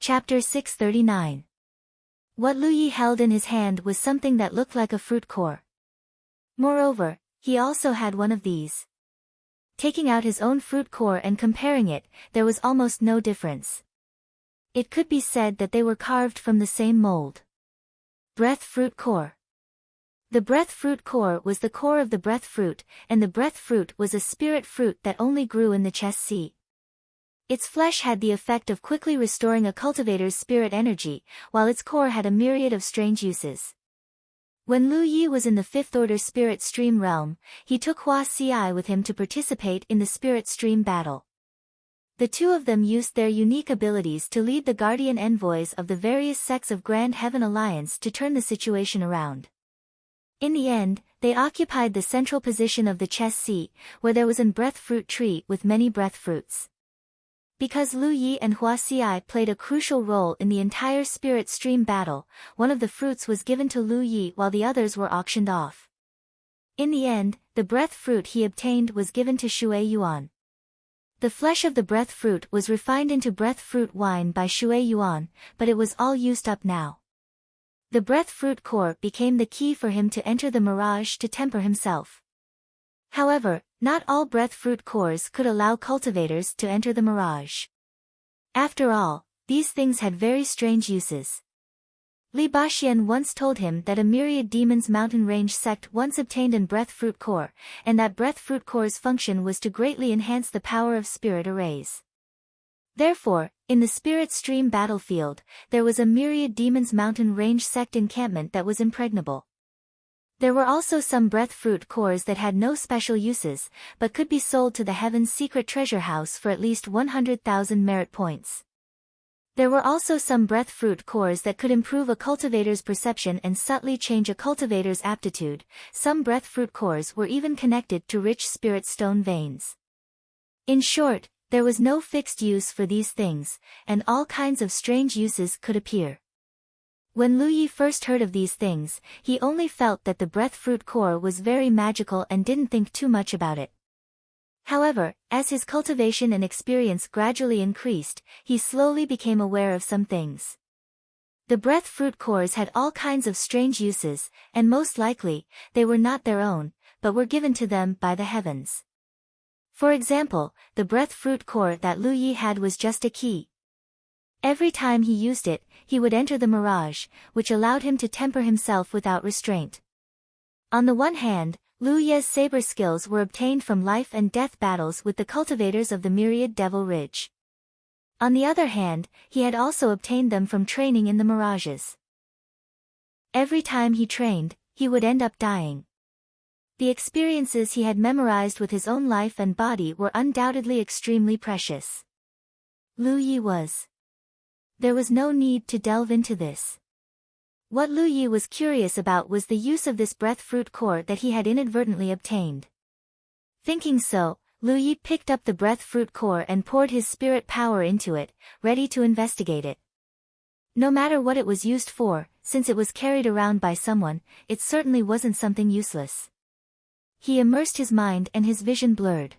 Chapter 639. What Lu Yi held in his hand was something that looked like a fruit core. Moreover, he also had one of these. Taking out his own fruit core and comparing it, there was almost no difference. It could be said that they were carved from the same mold. Breath fruit core. The breath fruit core was the core of the breath fruit, and the breath fruit was a spirit fruit that only grew in the chest sea. Its flesh had the effect of quickly restoring a cultivator's spirit energy, while its core had a myriad of strange uses. When Lu Yi was in the fifth-order spirit stream realm, he took Hua Ci with him to participate in the spirit stream battle. The two of them used their unique abilities to lead the guardian envoys of the various sects of Grand Heaven Alliance to turn the situation around. In the end, they occupied the central position of the chest sea, where there was an breath fruit tree with many breath fruits. Because Lu Yi and Hua Ci played a crucial role in the entire spirit stream battle, one of the fruits was given to Lu Yi while the others were auctioned off. In the end, the breath fruit he obtained was given to Shui Yuan. The flesh of the breath fruit was refined into breath fruit wine by Shui Yuan, but it was all used up now. The breath fruit core became the key for him to enter the mirage to temper himself. However, not all breath fruit cores could allow cultivators to enter the mirage. After all, these things had very strange uses. Li Baxian once told him that a myriad demons mountain range sect once obtained an breath fruit core, and that breath fruit core's function was to greatly enhance the power of spirit arrays. Therefore, in the spirit stream battlefield, there was a myriad demons mountain range sect encampment that was impregnable. There were also some breath fruit cores that had no special uses, but could be sold to the Heaven's secret treasure house for at least 100,000 merit points. There were also some breath fruit cores that could improve a cultivator's perception and subtly change a cultivator's aptitude. Some breath fruit cores were even connected to rich spirit stone veins. In short, there was no fixed use for these things, and all kinds of strange uses could appear. When Lu Yi first heard of these things, he only felt that the breath fruit core was very magical and didn't think too much about it. However, as his cultivation and experience gradually increased, he slowly became aware of some things. The breath fruit cores had all kinds of strange uses, and most likely, they were not their own, but were given to them by the heavens. For example, the breath fruit core that Lu Yi had was just a key. Every time he used it, he would enter the mirage, which allowed him to temper himself without restraint. On the one hand, Lu Yi's saber skills were obtained from life and death battles with the cultivators of the myriad Devil Ridge. On the other hand, he had also obtained them from training in the mirages. Every time he trained, he would end up dying. The experiences he had memorized with his own life and body were undoubtedly extremely precious. Lu Yi was. There was no need to delve into this. What Lu Yi was curious about was the use of this breath fruit core that he had inadvertently obtained. Thinking so, Lu Yi picked up the breath fruit core and poured his spirit power into it, ready to investigate it. No matter what it was used for, since it was carried around by someone, it certainly wasn't something useless. He immersed his mind and his vision blurred.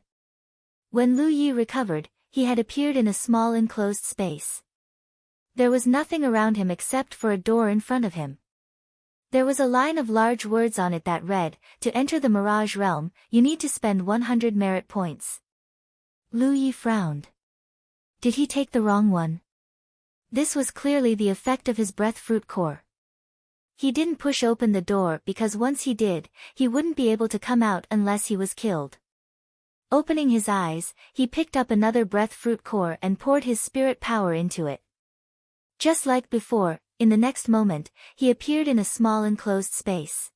When Lu Yi recovered, he had appeared in a small enclosed space. There was nothing around him except for a door in front of him. There was a line of large words on it that read, "To enter the Mirage Realm, you need to spend 100 merit points." Lu Yi frowned. Did he take the wrong one? This was clearly the effect of his breath fruit core. He didn't push open the door because once he did, he wouldn't be able to come out unless he was killed. Opening his eyes, he picked up another breath fruit core and poured his spirit power into it. Just like before, in the next moment, he appeared in a small enclosed space.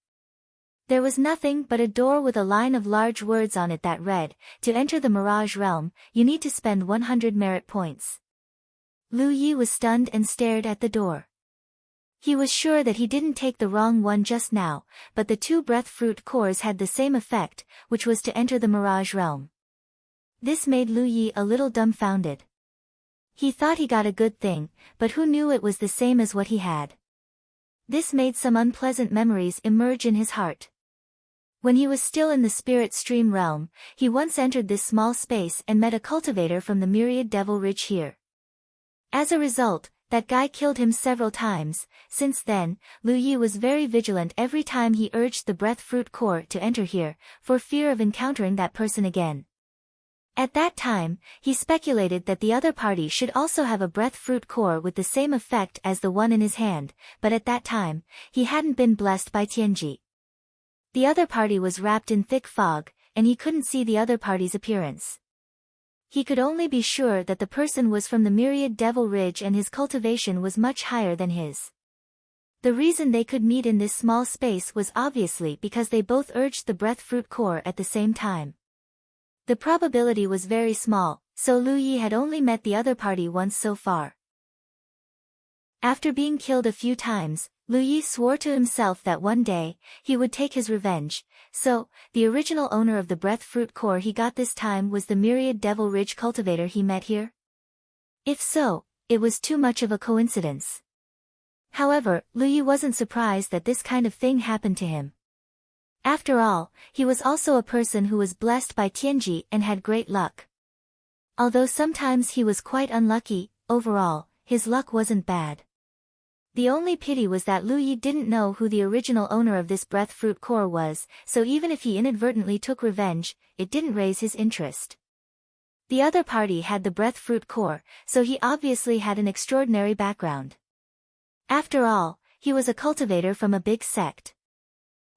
There was nothing but a door with a line of large words on it that read, "To enter the Mirage Realm, you need to spend 100 merit points." Lu Yi was stunned and stared at the door. He was sure that he didn't take the wrong one just now, but the two breath fruit cores had the same effect, which was to enter the Mirage Realm. This made Lu Yi a little dumbfounded. He thought he got a good thing, but who knew it was the same as what he had. This made some unpleasant memories emerge in his heart. When he was still in the spirit stream realm, he once entered this small space and met a cultivator from the myriad Devil Ridge here. As a result, that guy killed him several times. Since then, Lu Yi was very vigilant every time he urged the breath fruit core to enter here, for fear of encountering that person again. At that time, he speculated that the other party should also have a breath fruit core with the same effect as the one in his hand, but at that time, he hadn't been blessed by Tianji. The other party was wrapped in thick fog, and he couldn't see the other party's appearance. He could only be sure that the person was from the myriad Devil Ridge and his cultivation was much higher than his. The reason they could meet in this small space was obviously because they both urged the breath fruit core at the same time. The probability was very small, so Lu Yi had only met the other party once so far. After being killed a few times, Lu Yi swore to himself that one day, he would take his revenge, so, the original owner of the breath fruit core he got this time was the myriad Devil Ridge cultivator he met here? If so, it was too much of a coincidence. However, Lu Yi wasn't surprised that this kind of thing happened to him. After all, he was also a person who was blessed by Tianji and had great luck. Although sometimes he was quite unlucky, overall, his luck wasn't bad. The only pity was that Lu Yi didn't know who the original owner of this breath fruit core was, so even if he inadvertently took revenge, it didn't raise his interest. The other party had the breath fruit core, so he obviously had an extraordinary background. After all, he was a cultivator from a big sect.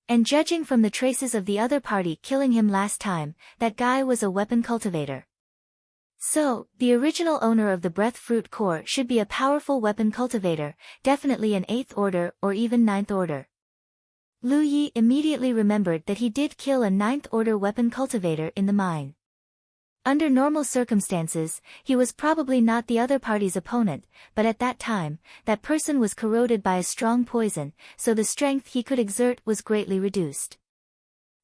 And judging from the traces of the other party killing him last time, that guy was a weapon cultivator. So, the original owner of the breath fruit core should be a powerful weapon cultivator, definitely an 8th order or even 9th order. Lu Yi immediately remembered that he did kill a 9th order weapon cultivator in the mine. Under normal circumstances, he was probably not the other party's opponent, but at that time, that person was corroded by a strong poison, so the strength he could exert was greatly reduced.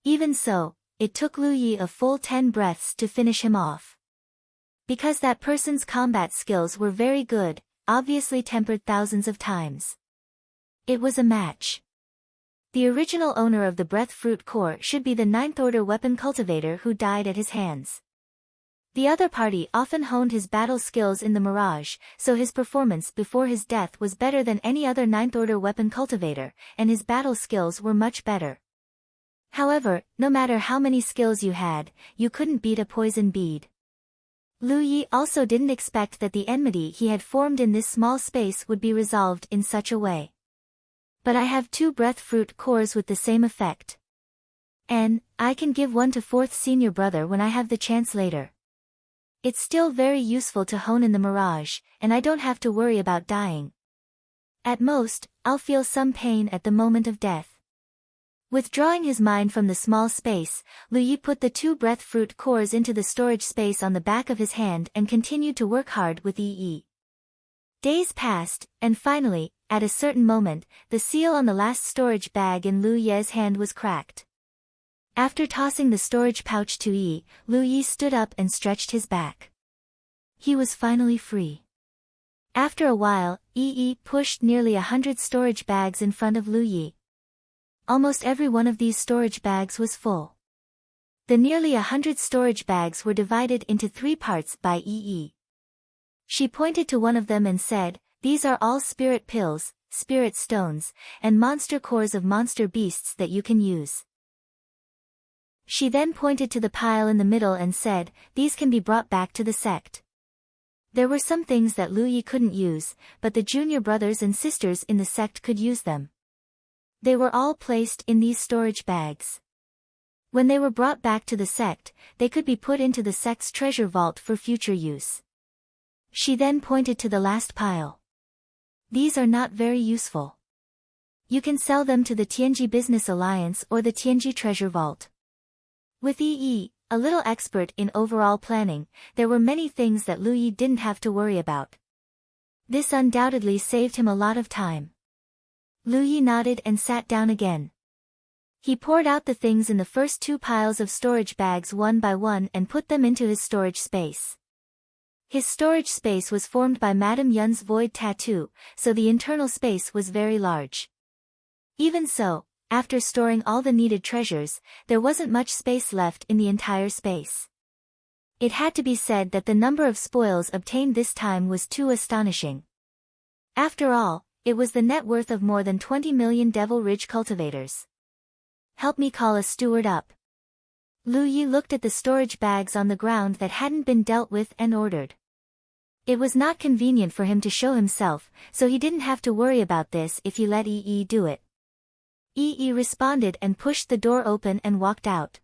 Even so, it took Lu Yi a full 10 breaths to finish him off. Because that person's combat skills were very good, obviously tempered thousands of times. It was a match. The original owner of the breath fruit core should be the 9th order weapon cultivator who died at his hands. The other party often honed his battle skills in the Mirage, so his performance before his death was better than any other 9th order weapon cultivator, and his battle skills were much better. However, no matter how many skills you had, you couldn't beat a poison bead. Lu Yi also didn't expect that the enmity he had formed in this small space would be resolved in such a way. But I have 2 breath fruit cores with the same effect. And, I can give one to 4th senior brother when I have the chance later. It's still very useful to hone in the Mirage, and I don't have to worry about dying. At most, I'll feel some pain at the moment of death. Withdrawing his mind from the small space, Lu Yi put the 2 breath fruit cores into the storage space on the back of his hand and continued to work hard with EE. Days passed, and finally, at a certain moment, the seal on the last storage bag in Lu Ye's hand was cracked. After tossing the storage pouch to Yi, Lu Yi stood up and stretched his back. He was finally free. After a while, Yi pushed nearly 100 storage bags in front of Lu Yi. Almost every one of these storage bags was full. The nearly 100 storage bags were divided into 3 parts by Yi. She pointed to one of them and said, "These are all spirit pills, spirit stones, and monster cores of monster beasts that you can use." She then pointed to the pile in the middle and said, "These can be brought back to the sect." There were some things that Lu Yi couldn't use, but the junior brothers and sisters in the sect could use them. They were all placed in these storage bags. When they were brought back to the sect, they could be put into the sect's treasure vault for future use. She then pointed to the last pile. "These are not very useful. You can sell them to the Tianji Business Alliance or the Tianji Treasure Vault." With Yi, a little expert in overall planning, there were many things that Lu Yi didn't have to worry about. This undoubtedly saved him a lot of time. Lu Yi nodded and sat down again. He poured out the things in the first 2 piles of storage bags one by one and put them into his storage space. His storage space was formed by Madame Yun's void tattoo, so the internal space was very large. Even so, after storing all the needed treasures, there wasn't much space left in the entire space. It had to be said that the number of spoils obtained this time was too astonishing. After all, it was the net worth of more than 20 million Devil Ridge cultivators. Help me call a steward up. Lu Yi looked at the storage bags on the ground that hadn't been dealt with and ordered. It was not convenient for him to show himself, so he didn't have to worry about this if he let Yi do it. Yi responded and pushed the door open and walked out.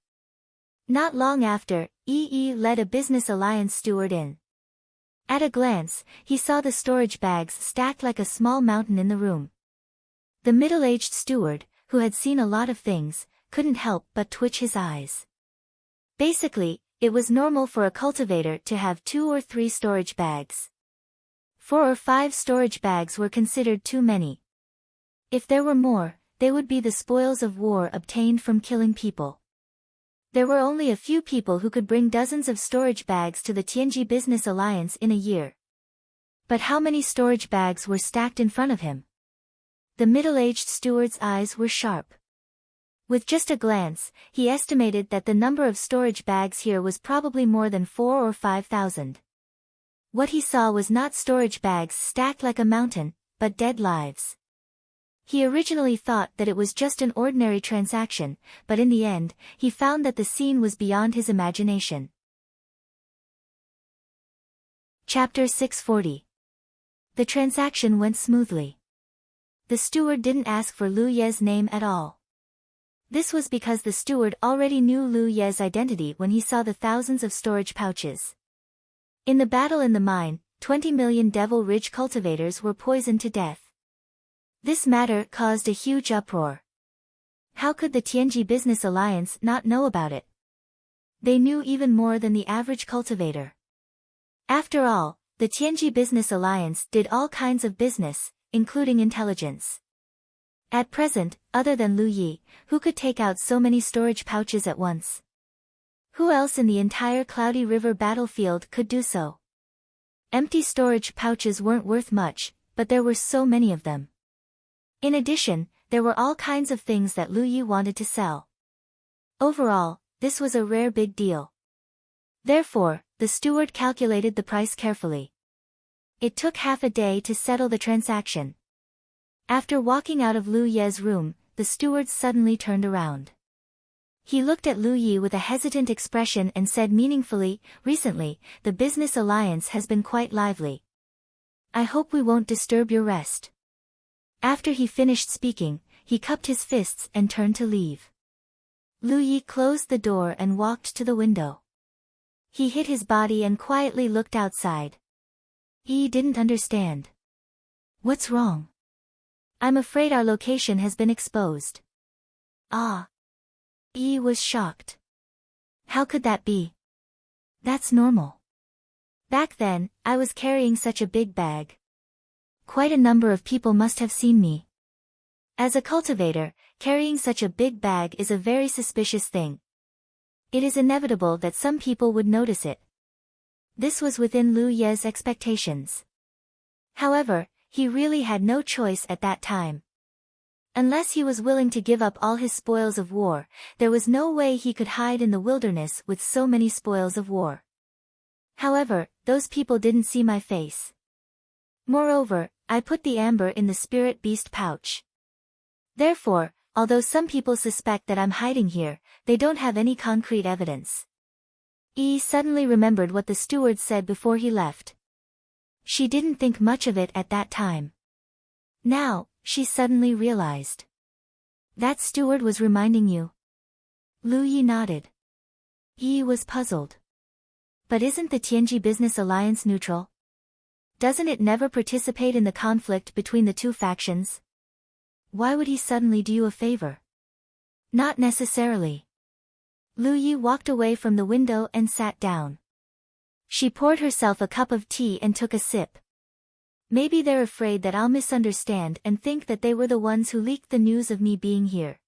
Not long after, Yi led a business alliance steward in. At a glance, he saw the storage bags stacked like a small mountain in the room. The middle-aged steward, who had seen a lot of things, couldn't help but twitch his eyes. Basically, it was normal for a cultivator to have 2 or 3 storage bags. 4 or 5 storage bags were considered too many. If there were more, they would be the spoils of war obtained from killing people. There were only a few people who could bring dozens of storage bags to the Tianji Business Alliance in a year. But how many storage bags were stacked in front of him? The middle-aged steward's eyes were sharp. With just a glance, he estimated that the number of storage bags here was probably more than 4 or 5,000. What he saw was not storage bags stacked like a mountain, but dead lives. He originally thought that it was just an ordinary transaction, but in the end, he found that the scene was beyond his imagination. Chapter 640. The transaction went smoothly. The steward didn't ask for Lu Ye's name at all. This was because the steward already knew Lu Ye's identity when he saw the thousands of storage pouches. In the battle in the mine, 20 million Devil Ridge cultivators were poisoned to death. This matter caused a huge uproar. How could the Tianji Business Alliance not know about it? They knew even more than the average cultivator. After all, the Tianji Business Alliance did all kinds of business, including intelligence. At present, other than Lu Yi, who could take out so many storage pouches at once? Who else in the entire Cloudy River battlefield could do so? Empty storage pouches weren't worth much, but there were so many of them. In addition, there were all kinds of things that Lu Yi wanted to sell. Overall, this was a rare big deal. Therefore, the steward calculated the price carefully. It took half a day to settle the transaction. After walking out of Lu Ye's room, the steward suddenly turned around. He looked at Lu Yi with a hesitant expression and said meaningfully, "Recently, the business alliance has been quite lively. I hope we won't disturb your rest." After he finished speaking, he cupped his fists and turned to leave. Lu Yi closed the door and walked to the window. He hit his body and quietly looked outside. He didn't understand. "What's wrong?" "I'm afraid our location has been exposed." "Ah." Yi was shocked. "How could that be?" "That's normal. Back then, I was carrying such a big bag. Quite a number of people must have seen me. As a cultivator, carrying such a big bag is a very suspicious thing. It is inevitable that some people would notice it." This was within Lu Ye's expectations. However, he really had no choice at that time. Unless he was willing to give up all his spoils of war, there was no way he could hide in the wilderness with so many spoils of war. "However, those people didn't see my face. Moreover, I put the amber in the spirit beast pouch. Therefore, although some people suspect that I'm hiding here, they don't have any concrete evidence." Yi suddenly remembered what the steward said before he left. She didn't think much of it at that time. Now, she suddenly realized. "That steward was reminding you?" Lu Yi nodded. Yi was puzzled. "But isn't the Tianji Business Alliance neutral? Doesn't it never participate in the conflict between the two factions? Why would he suddenly do you a favor?" "Not necessarily." Lu Yi walked away from the window and sat down. She poured herself a cup of tea and took a sip. "Maybe they're afraid that I'll misunderstand and think that they were the ones who leaked the news of me being here."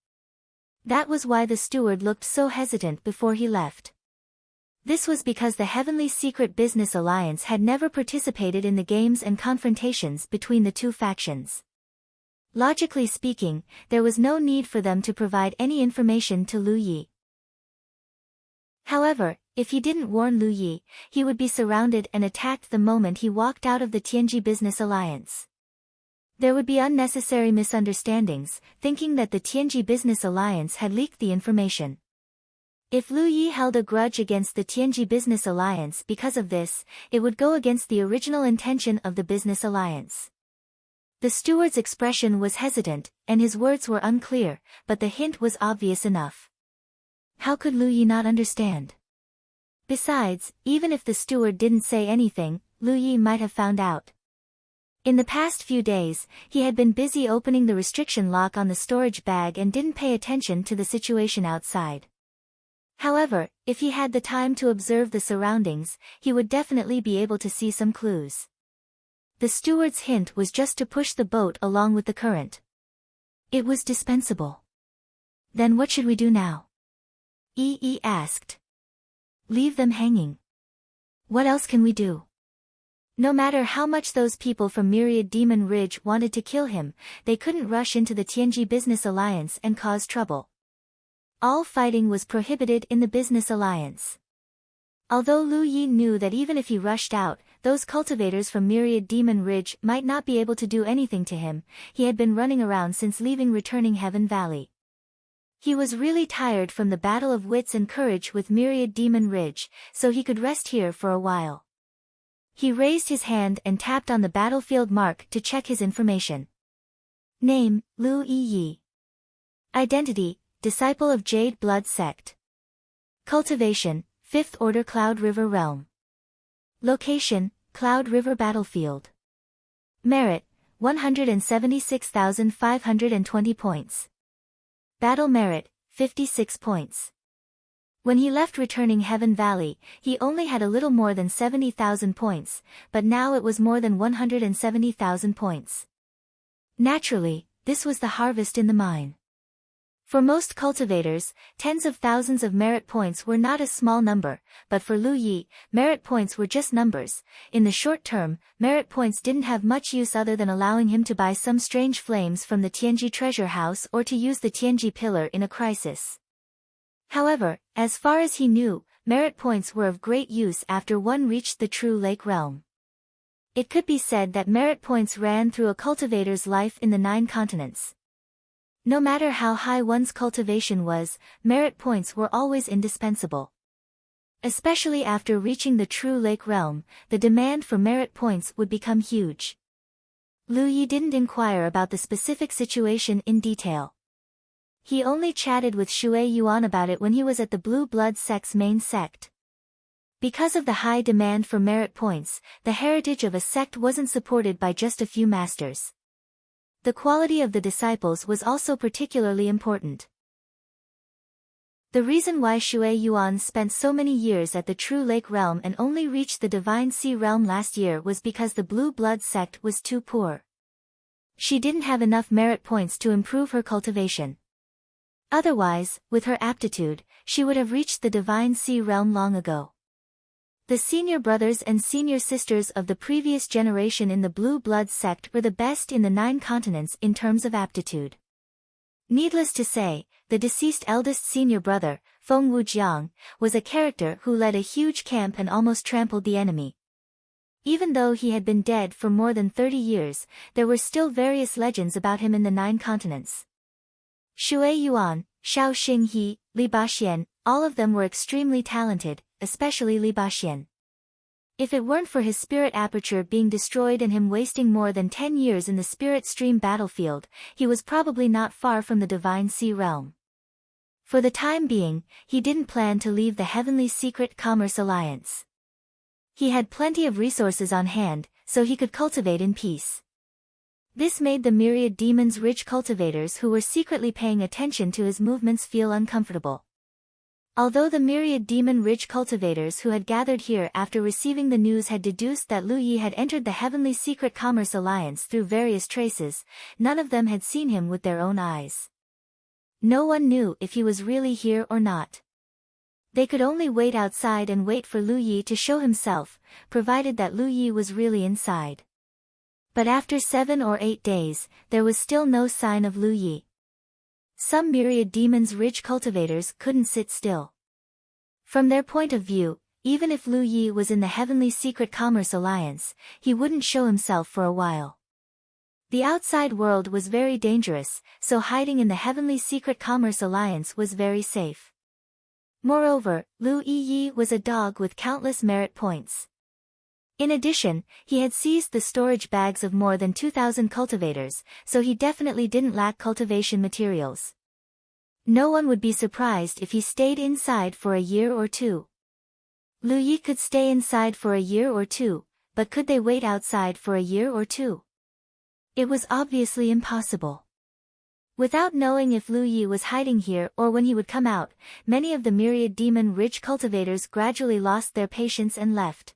That was why the steward looked so hesitant before he left. This was because the Heavenly Secret Business Alliance had never participated in the games and confrontations between the two factions. Logically speaking, there was no need for them to provide any information to Lu Yi. However, if he didn't warn Lu Yi, he would be surrounded and attacked the moment he walked out of the Tianji Business Alliance. There would be unnecessary misunderstandings, thinking that the Tianji Business Alliance had leaked the information. If Lu Yi held a grudge against the Tianji Business Alliance because of this, it would go against the original intention of the business alliance. The steward's expression was hesitant, and his words were unclear, but the hint was obvious enough. How could Lu Yi not understand? Besides, even if the steward didn't say anything, Lu Yi might have found out. In the past few days, he had been busy opening the restriction lock on the storage bag and didn't pay attention to the situation outside. However, if he had the time to observe the surroundings, he would definitely be able to see some clues. The steward's hint was just to push the boat along with the current. It was dispensable. Then what should we do now? Yi asked. Leave them hanging. What else can we do? No matter how much those people from Myriad Demon Ridge wanted to kill him, they couldn't rush into the Tianji Business Alliance and cause trouble. All fighting was prohibited in the Business Alliance. Although Lu Yi knew that even if he rushed out, those cultivators from Myriad Demon Ridge might not be able to do anything to him, he had been running around since leaving Returning Heaven Valley. He was really tired from the battle of wits and courage with Myriad Demon Ridge, so he could rest here for a while. He raised his hand and tapped on the battlefield mark to check his information. Name, Lu Yi. Identity, Disciple of Jade Blood Sect. Cultivation, 5th Order Cloud River Realm. Location, Cloud River Battlefield. Merit, 176,520 points. Battle Merit, 56 points. When he left Returning Heaven Valley, he only had a little more than 70,000 points, but now it was more than 170,000 points. Naturally, this was the harvest in the mine. For most cultivators, tens of thousands of merit points were not a small number, but for Lu Yi, merit points were just numbers. In the short term, merit points didn't have much use other than allowing him to buy some strange flames from the Tianji treasure house or to use the Tianji pillar in a crisis. However, as far as he knew, merit points were of great use after one reached the true lake realm. It could be said that merit points ran through a cultivator's life in the 9 continents. No matter how high one's cultivation was, merit points were always indispensable. Especially after reaching the true lake realm, the demand for merit points would become huge. Lu Yi didn't inquire about the specific situation in detail. He only chatted with Shui Yuan about it when he was at the Blue Blood sect's main sect. Because of the high demand for merit points, the heritage of a sect wasn't supported by just a few masters. The quality of the disciples was also particularly important. The reason why Shui Yuan spent so many years at the True Lake Realm and only reached the Divine Sea Realm last year was because the Blue Blood sect was too poor. She didn't have enough merit points to improve her cultivation. Otherwise, with her aptitude, she would have reached the Divine Sea Realm long ago. The senior brothers and senior sisters of the previous generation in the Blue Blood sect were the best in the 9 continents in terms of aptitude. Needless to say, the deceased eldest senior brother, Feng Wujiang, was a character who led a huge camp and almost trampled the enemy. Even though he had been dead for more than 30 years, there were still various legends about him in the 9 continents. Shui Yuan, Xiao Xinghe, Li Baxian, all of them were extremely talented, especially Li Baxian. If it weren't for his spirit aperture being destroyed and him wasting more than 10 years in the spirit stream battlefield, he was probably not far from the Divine Sea Realm. For the time being, he didn't plan to leave the Heavenly Secret Commerce Alliance. He had plenty of resources on hand, so he could cultivate in peace. This made the Myriad Demons Ridge cultivators who were secretly paying attention to his movements feel uncomfortable. Although the Myriad Demon Ridge cultivators who had gathered here after receiving the news had deduced that Lu Yi had entered the Heavenly Secret Commerce Alliance through various traces, none of them had seen him with their own eyes. No one knew if he was really here or not. They could only wait outside and wait for Lu Yi to show himself, provided that Lu Yi was really inside. But after 7 or 8 days, there was still no sign of Lu Yi. Some Myriad Demons Ridge cultivators couldn't sit still. From their point of view, even if Lu Yi was in the Heavenly Secret Commerce Alliance, he wouldn't show himself for a while. The outside world was very dangerous, so hiding in the Heavenly Secret Commerce Alliance was very safe. Moreover, Lu Yi was a dog with countless merit points. In addition, he had seized the storage bags of more than 2,000 cultivators, so he definitely didn't lack cultivation materials. No one would be surprised if he stayed inside for a year or two. Lu Yi could stay inside for a year or two, but could they wait outside for a year or two? It was obviously impossible. Without knowing if Lu Yi was hiding here or when he would come out, many of the myriad demon-rich cultivators gradually lost their patience and left.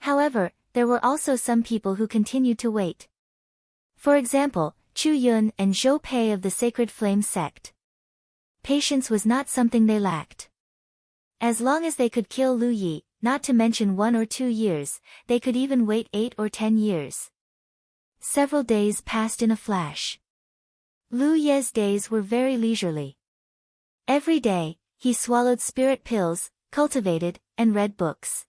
However, there were also some people who continued to wait. For example, Chu Yun and Zhou Pei of the Sacred Flame sect. Patience was not something they lacked. As long as they could kill Lu Yi, not to mention 1 or 2 years, they could even wait 8 or 10 years. Several days passed in a flash. Lu Ye's days were very leisurely. Every day, he swallowed spirit pills, cultivated, and read books.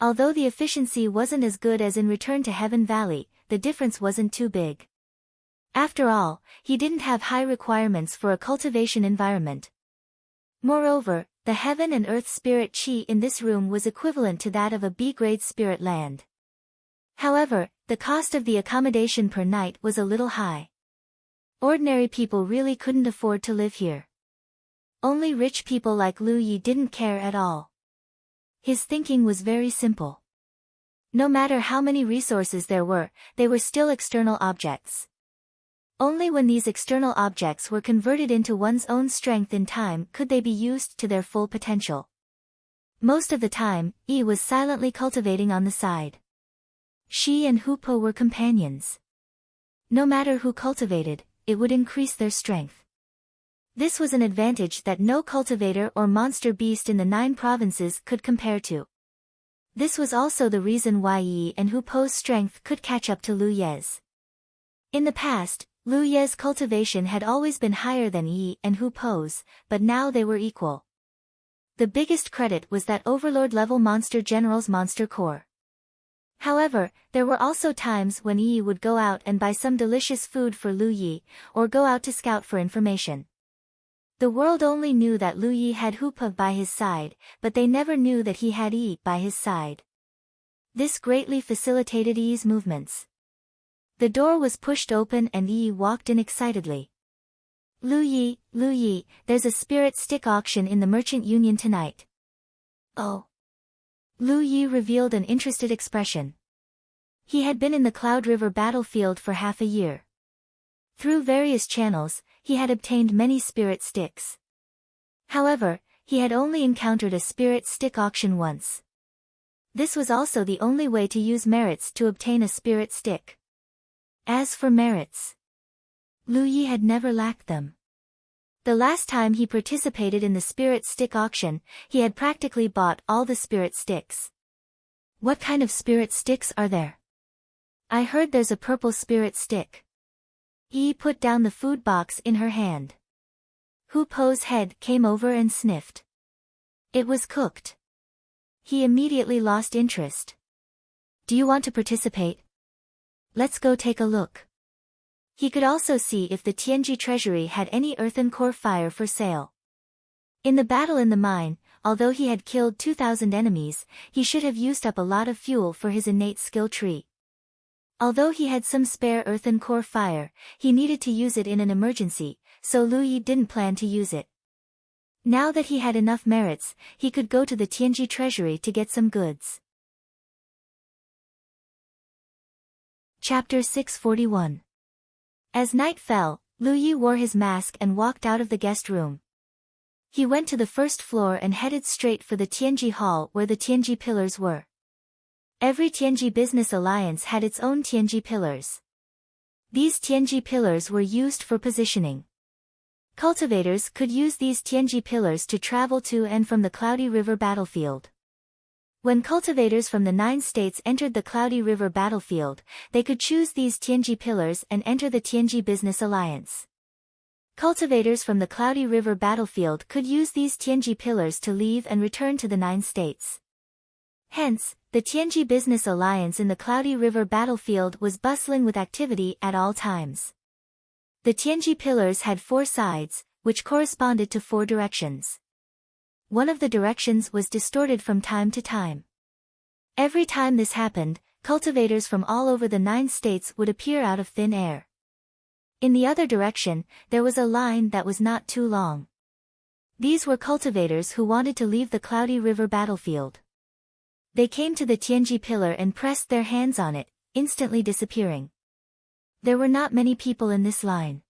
Although the efficiency wasn't as good as in Return to Heaven Valley, the difference wasn't too big. After all, he didn't have high requirements for a cultivation environment. Moreover, the heaven and earth spirit chi in this room was equivalent to that of a B-grade spirit land. However, the cost of the accommodation per night was a little high. Ordinary people really couldn't afford to live here. Only rich people like Lu Yi didn't care at all. His thinking was very simple. No matter how many resources there were, they were still external objects. Only when these external objects were converted into one's own strength in time could they be used to their full potential. Most of the time, Yi was silently cultivating on the side. She and Hupo were companions. No matter who cultivated, it would increase their strength. This was an advantage that no cultivator or monster beast in the 9 provinces could compare to. This was also the reason why Yi and Hupo's strength could catch up to Lu Ye's. In the past, Lu Ye's cultivation had always been higher than Yi and Hupo's, but now they were equal. The biggest credit was that Overlord-level Monster General's Monster Core. However, there were also times when Yi would go out and buy some delicious food for Lu Yi, or go out to scout for information. The world only knew that Lu Yi had Hupo by his side, but they never knew that he had Yi by his side. This greatly facilitated Yi's movements. The door was pushed open and Yi walked in excitedly. Lu Yi, there's a spirit stick auction in the Merchant Union tonight. Oh. Lu Yi revealed an interested expression. He had been in the Cloud River battlefield for half a year. Through various channels, he had obtained many spirit sticks. However, he had only encountered a spirit stick auction once. This was also the only way to use merits to obtain a spirit stick. As for merits, Lu Yi had never lacked them. The last time he participated in the spirit stick auction, he had practically bought all the spirit sticks. What kind of spirit sticks are there? I heard there's a purple spirit stick. Yi put down the food box in her hand. Hupo's head came over and sniffed. It was cooked. He immediately lost interest. Do you want to participate? Let's go take a look. He could also see if the Tianji treasury had any earthen core fire for sale. In the battle in the mine, although he had killed 2,000 enemies, he should have used up a lot of fuel for his innate skill tree. Although he had some spare earthen core fire, he needed to use it in an emergency, so Lu Yi didn't plan to use it. Now that he had enough merits, he could go to the Tianji treasury to get some goods. Chapter 641. As night fell, Lu Yi wore his mask and walked out of the guest room. He went to the first floor and headed straight for the Tianji Hall where the Tianji pillars were. Every Tianji business alliance had its own Tianji pillars. These Tianji pillars were used for positioning. Cultivators could use these Tianji pillars to travel to and from the Cloudy River battlefield. When cultivators from the 9 states entered the Cloudy River battlefield, they could choose these Tianji pillars and enter the Tianji Business Alliance. Cultivators from the Cloudy River battlefield could use these Tianji pillars to leave and return to the 9 states. Hence, The Tianji Business Alliance in the Cloudy River battlefield was bustling with activity at all times. The Tianji pillars had 4 sides, which corresponded to 4 directions. One of the directions was distorted from time to time. Every time this happened, cultivators from all over the 9 states would appear out of thin air. In the other direction, there was a line that was not too long. These were cultivators who wanted to leave the Cloudy River battlefield. They came to the Tianji pillar and pressed their hands on it, instantly disappearing. There were not many people in this line.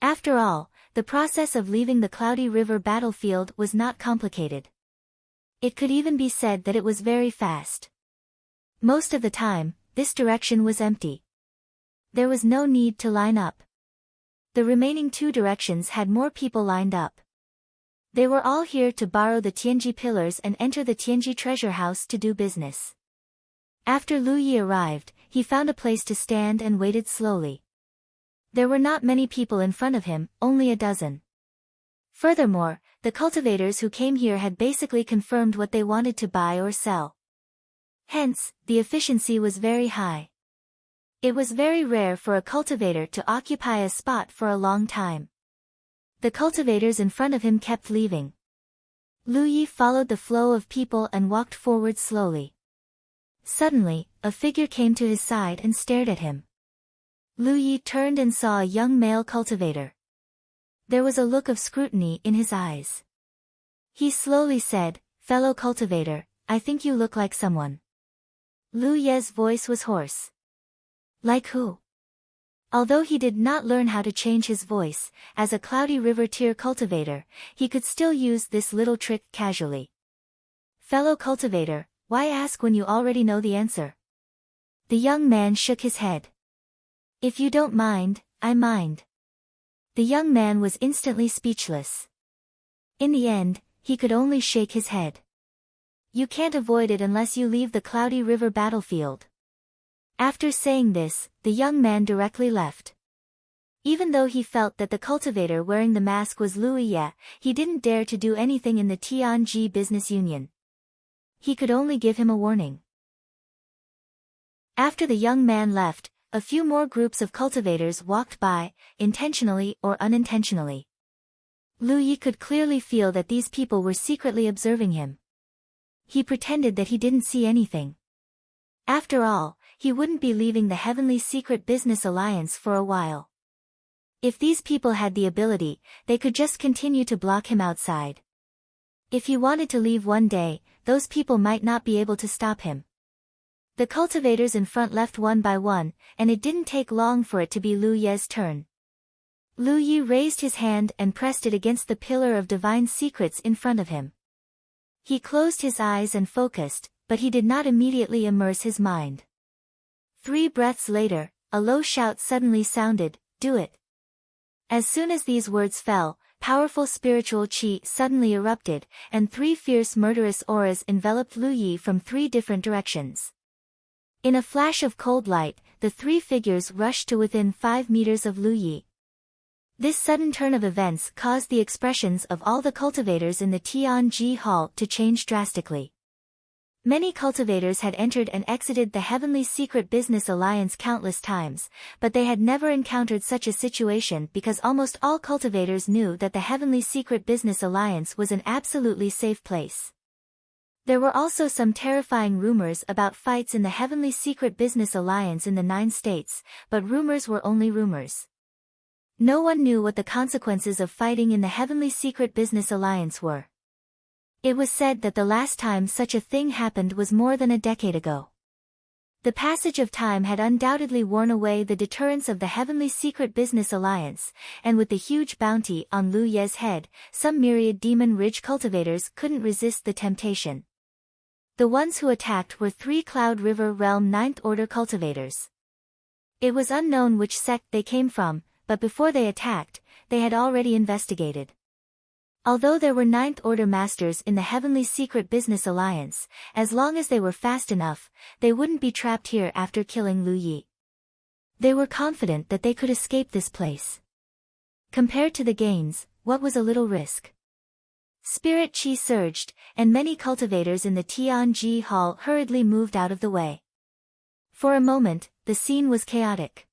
After all, the process of leaving the Cloudy River battlefield was not complicated. It could even be said that it was very fast. Most of the time, this direction was empty. There was no need to line up. The remaining 2 directions had more people lined up. They were all here to borrow the Tianji pillars and enter the Tianji treasure house to do business. After Lu Yi arrived, he found a place to stand and waited slowly. There were not many people in front of him, only a dozen. Furthermore, the cultivators who came here had basically confirmed what they wanted to buy or sell. Hence, the efficiency was very high. It was very rare for a cultivator to occupy a spot for a long time. The cultivators in front of him kept leaving. Lu Yi followed the flow of people and walked forward slowly. Suddenly, a figure came to his side and stared at him. Lu Yi turned and saw a young male cultivator. There was a look of scrutiny in his eyes. He slowly said, "Fellow cultivator, I think you look like someone." Lu Ye's voice was hoarse. "Like who?" Although he did not learn how to change his voice, as a Cloudy River tier cultivator, he could still use this little trick casually. "Fellow cultivator, why ask when you already know the answer?" The young man shook his head. "If you don't mind, I mind." The young man was instantly speechless. In the end, he could only shake his head. "You can't avoid it unless you leave the Cloudy River battlefield." After saying this, the young man directly left. Even though he felt that the cultivator wearing the mask was Lu Yi, he didn't dare to do anything in the Tianji Business Union. He could only give him a warning. After the young man left, a few more groups of cultivators walked by, intentionally or unintentionally. Lu Yi could clearly feel that these people were secretly observing him. He pretended that he didn't see anything. After all, he wouldn't be leaving the Heavenly Secret Business Alliance for a while. If these people had the ability, they could just continue to block him outside. If he wanted to leave one day, those people might not be able to stop him. The cultivators in front left one by one, and it didn't take long for it to be Lu Ye's turn. Lu Yi raised his hand and pressed it against the pillar of divine secrets in front of him. He closed his eyes and focused, but he did not immediately immerse his mind. 3 breaths later, a low shout suddenly sounded, "Do it." As soon as these words fell, powerful spiritual qi suddenly erupted, and 3 fierce murderous auras enveloped Lu Yi from 3 different directions. In a flash of cold light, the 3 figures rushed to within 5 meters of Lu Yi. This sudden turn of events caused the expressions of all the cultivators in the Tianji Hall to change drastically. Many cultivators had entered and exited the Heavenly Secret Business Alliance countless times, but they had never encountered such a situation because almost all cultivators knew that the Heavenly Secret Business Alliance was an absolutely safe place. There were also some terrifying rumors about fights in the Heavenly Secret Business Alliance in the 9 states, but rumors were only rumors. No one knew what the consequences of fighting in the Heavenly Secret Business Alliance were. It was said that the last time such a thing happened was more than a decade ago. The passage of time had undoubtedly worn away the deterrence of the Heavenly Secret Business Alliance, and with the huge bounty on Lu Ye's head, some myriad Demon Ridge cultivators couldn't resist the temptation. The ones who attacked were 3 Cloud River Realm 9th Order cultivators. It was unknown which sect they came from, but before they attacked, they had already investigated. Although there were 9th Order Masters in the Heavenly Secret Business Alliance, as long as they were fast enough, they wouldn't be trapped here after killing Lu Yi. They were confident that they could escape this place. Compared to the gains, what was a little risk? Spirit chi surged, and many cultivators in the Tianji Hall hurriedly moved out of the way. For a moment, the scene was chaotic.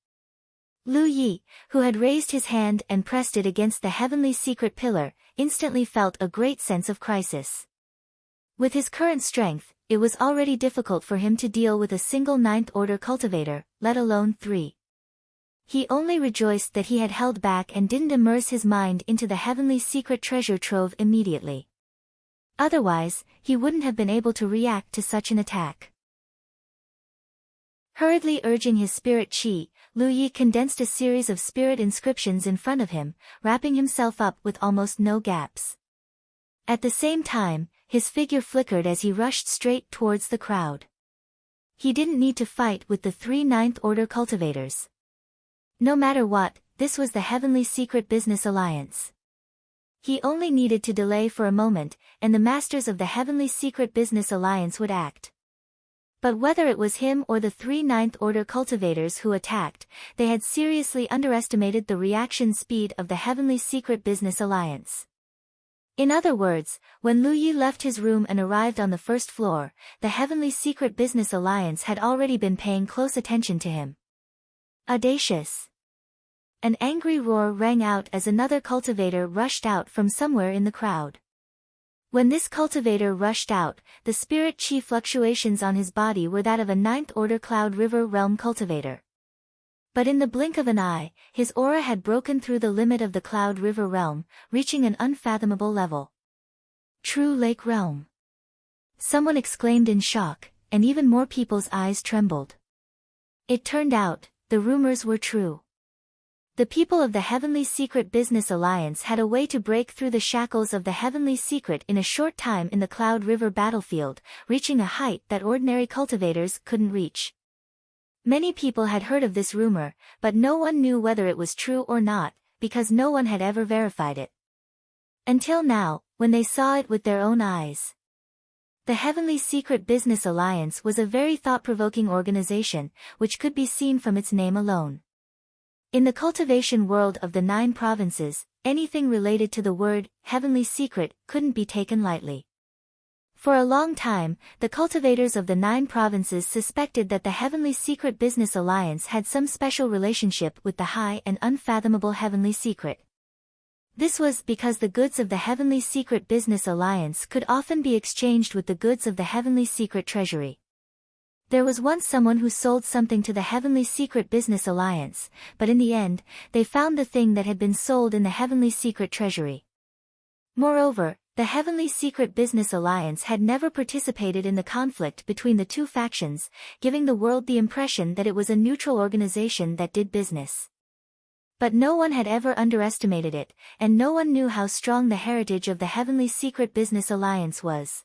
Lu Yi, who had raised his hand and pressed it against the heavenly secret pillar, instantly felt a great sense of crisis. With his current strength, it was already difficult for him to deal with a single ninth-order cultivator, let alone 3. He only rejoiced that he had held back and didn't immerse his mind into the heavenly secret treasure trove immediately. Otherwise, he wouldn't have been able to react to such an attack. Hurriedly urging his spirit chi, Lu Yi condensed a series of spirit inscriptions in front of him, wrapping himself up with almost no gaps. At the same time, his figure flickered as he rushed straight towards the crowd. He didn't need to fight with the 3 ninth-order cultivators. No matter what, this was the Heavenly Secret Business Alliance. He only needed to delay for a moment, and the masters of the Heavenly Secret Business Alliance would act. But whether it was him or the 3 ninth-order cultivators who attacked, they had seriously underestimated the reaction speed of the Heavenly Secret Business Alliance. In other words, when Lu Yi left his room and arrived on the first floor, the Heavenly Secret Business Alliance had already been paying close attention to him. Audacious! An angry roar rang out as another cultivator rushed out from somewhere in the crowd. When this cultivator rushed out, the spirit chi fluctuations on his body were that of a ninth-order Cloud River Realm cultivator. But in the blink of an eye, his aura had broken through the limit of the Cloud River Realm, reaching an unfathomable level. True Lake Realm! Someone exclaimed in shock, and even more people's eyes trembled. It turned out, the rumors were true. The people of the Heavenly Secret Business Alliance had a way to break through the shackles of the Heavenly Secret in a short time in the Cloud River battlefield, reaching a height that ordinary cultivators couldn't reach. Many people had heard of this rumor, but no one knew whether it was true or not, because no one had ever verified it. Until now, when they saw it with their own eyes. The Heavenly Secret Business Alliance was a very thought-provoking organization, which could be seen from its name alone. In the cultivation world of the 9 provinces, anything related to the word, Heavenly Secret, couldn't be taken lightly. For a long time, the cultivators of the 9 provinces suspected that the Heavenly Secret Business Alliance had some special relationship with the high and unfathomable Heavenly Secret. This was because the goods of the Heavenly Secret Business Alliance could often be exchanged with the goods of the Heavenly Secret Treasury. There was once someone who sold something to the Heavenly Secret Business Alliance, but in the end, they found the thing that had been sold in the Heavenly Secret Treasury. Moreover, the Heavenly Secret Business Alliance had never participated in the conflict between the 2 factions, giving the world the impression that it was a neutral organization that did business. But no one had ever underestimated it, and no one knew how strong the heritage of the Heavenly Secret Business Alliance was.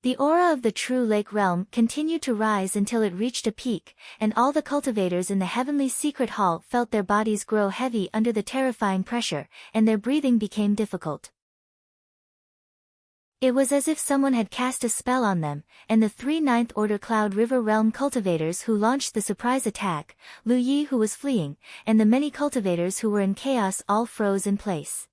The aura of the true Lake Realm continued to rise until it reached a peak, and all the cultivators in the Heavenly Secret Hall felt their bodies grow heavy under the terrifying pressure, and their breathing became difficult. It was as if someone had cast a spell on them, and the 3 ninth-order Cloud River Realm cultivators who launched the surprise attack, Lu Yi who was fleeing, and the many cultivators who were in chaos all froze in place.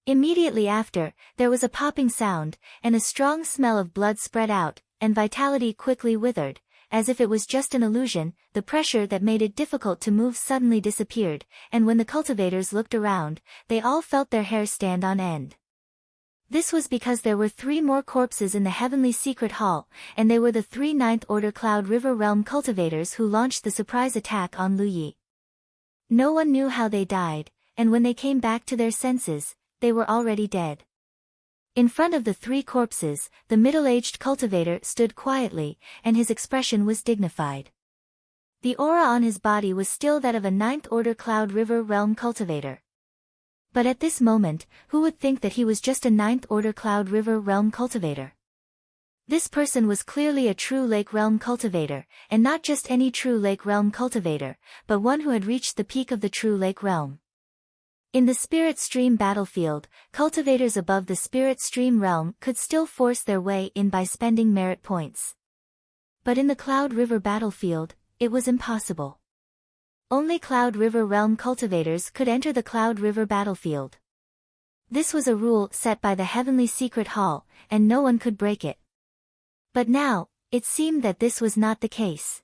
Immediately after, there was a popping sound, and a strong smell of blood spread out, and vitality quickly withered. As if it was just an illusion, the pressure that made it difficult to move suddenly disappeared, and when the cultivators looked around, they all felt their hair stand on end. This was because there were 3 more corpses in the Heavenly Secret Hall, and they were the 3 ninth-order Cloud River Realm cultivators who launched the surprise attack on Lu Yi. No one knew how they died, and when they came back to their senses, they were already dead. In front of the 3 corpses, the middle-aged cultivator stood quietly, and his expression was dignified. The aura on his body was still that of a 9th-order Cloud River Realm cultivator. But at this moment, who would think that he was just a 9th-order Cloud River Realm cultivator? This person was clearly a true Lake Realm cultivator, and not just any true Lake Realm cultivator, but one who had reached the peak of the true Lake Realm. In the Spirit Stream battlefield, cultivators above the Spirit Stream realm could still force their way in by spending merit points. But in the Cloud River battlefield, it was impossible. Only Cloud River realm cultivators could enter the Cloud River battlefield. This was a rule set by the Heavenly Secret Hall, and no one could break it. But now, it seemed that this was not the case.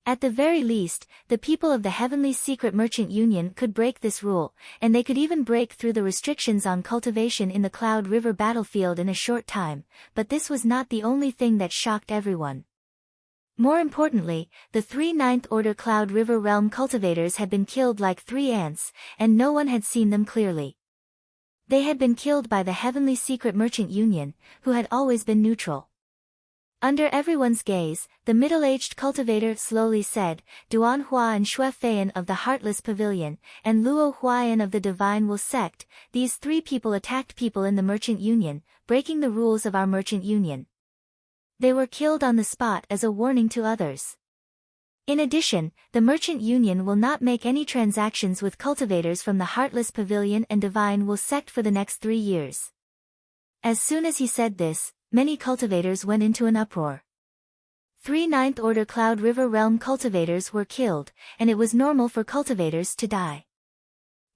At the very least, the people of the Heavenly Secret Merchant Union could break this rule, and they could even break through the restrictions on cultivation in the Cloud River battlefield in a short time, but this was not the only thing that shocked everyone. More importantly, the 3 Ninth Order Cloud River Realm cultivators had been killed like 3 ants, and no one had seen them clearly. They had been killed by the Heavenly Secret Merchant Union, who had always been neutral. Under everyone's gaze, the middle-aged cultivator slowly said, Duan Hua and Xue Feiyan of the Heartless Pavilion, and Luo Huayan of the Divine Will Sect, these 3 people attacked people in the Merchant Union, breaking the rules of our Merchant Union. They were killed on the spot as a warning to others. In addition, the Merchant Union will not make any transactions with cultivators from the Heartless Pavilion and Divine Will Sect for the next 3 years. As soon as he said this, many cultivators went into an uproar. 3 Ninth Order Cloud River Realm cultivators were killed, and it was normal for cultivators to die.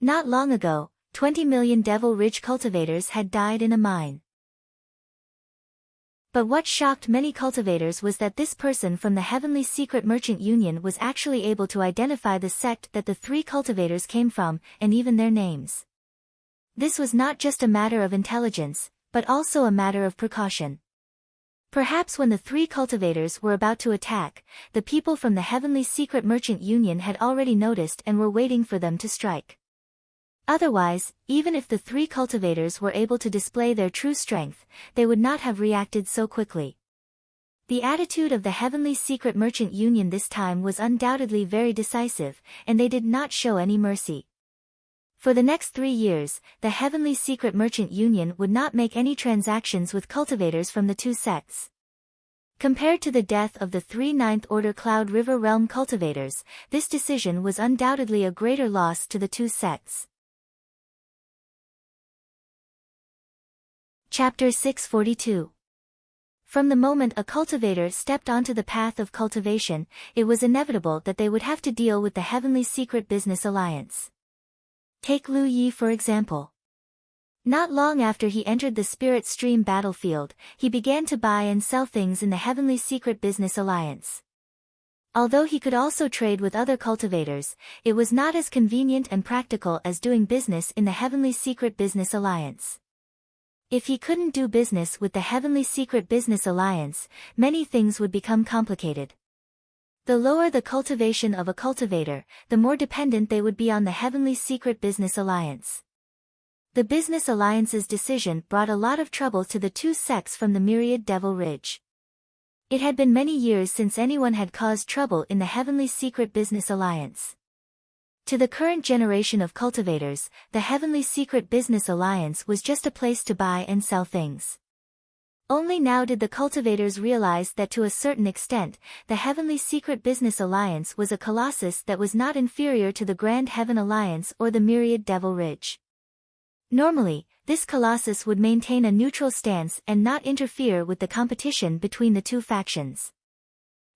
Not long ago, 20 million Devil Ridge cultivators had died in a mine. But what shocked many cultivators was that this person from the Heavenly Secret Merchant Union was actually able to identify the sect that the 3 cultivators came from, and even their names. This was not just a matter of intelligence, but also a matter of precaution. Perhaps when the 3 cultivators were about to attack, the people from the Heavenly Secret Merchant Union had already noticed and were waiting for them to strike. Otherwise, even if the 3 cultivators were able to display their true strength, they would not have reacted so quickly. The attitude of the Heavenly Secret Merchant Union this time was undoubtedly very decisive, and they did not show any mercy. For the next 3 years, the Heavenly Secret Merchant Union would not make any transactions with cultivators from the 2 sects. Compared to the death of the 3 Ninth Order Cloud River Realm cultivators, this decision was undoubtedly a greater loss to the 2 sects. Chapter 642. From the moment a cultivator stepped onto the path of cultivation, it was inevitable that they would have to deal with the Heavenly Secret Business Alliance. Take Lu Yi for example. Not long after he entered the Spirit Stream battlefield, he began to buy and sell things in the Heavenly Secret Business Alliance. Although he could also trade with other cultivators, it was not as convenient and practical as doing business in the Heavenly Secret Business Alliance. If he couldn't do business with the Heavenly Secret Business Alliance, many things would become complicated. The lower the cultivation of a cultivator, the more dependent they would be on the Heavenly Secret Business Alliance. The Business Alliance's decision brought a lot of trouble to the 2 sects from the myriad Devil Ridge. It had been many years since anyone had caused trouble in the Heavenly Secret Business Alliance. To the current generation of cultivators, the Heavenly Secret Business Alliance was just a place to buy and sell things. Only now did the cultivators realize that to a certain extent, the Heavenly Secret Business Alliance was a colossus that was not inferior to the Grand Heaven Alliance or the myriad Devil Ridge. Normally, this colossus would maintain a neutral stance and not interfere with the competition between the 2 factions.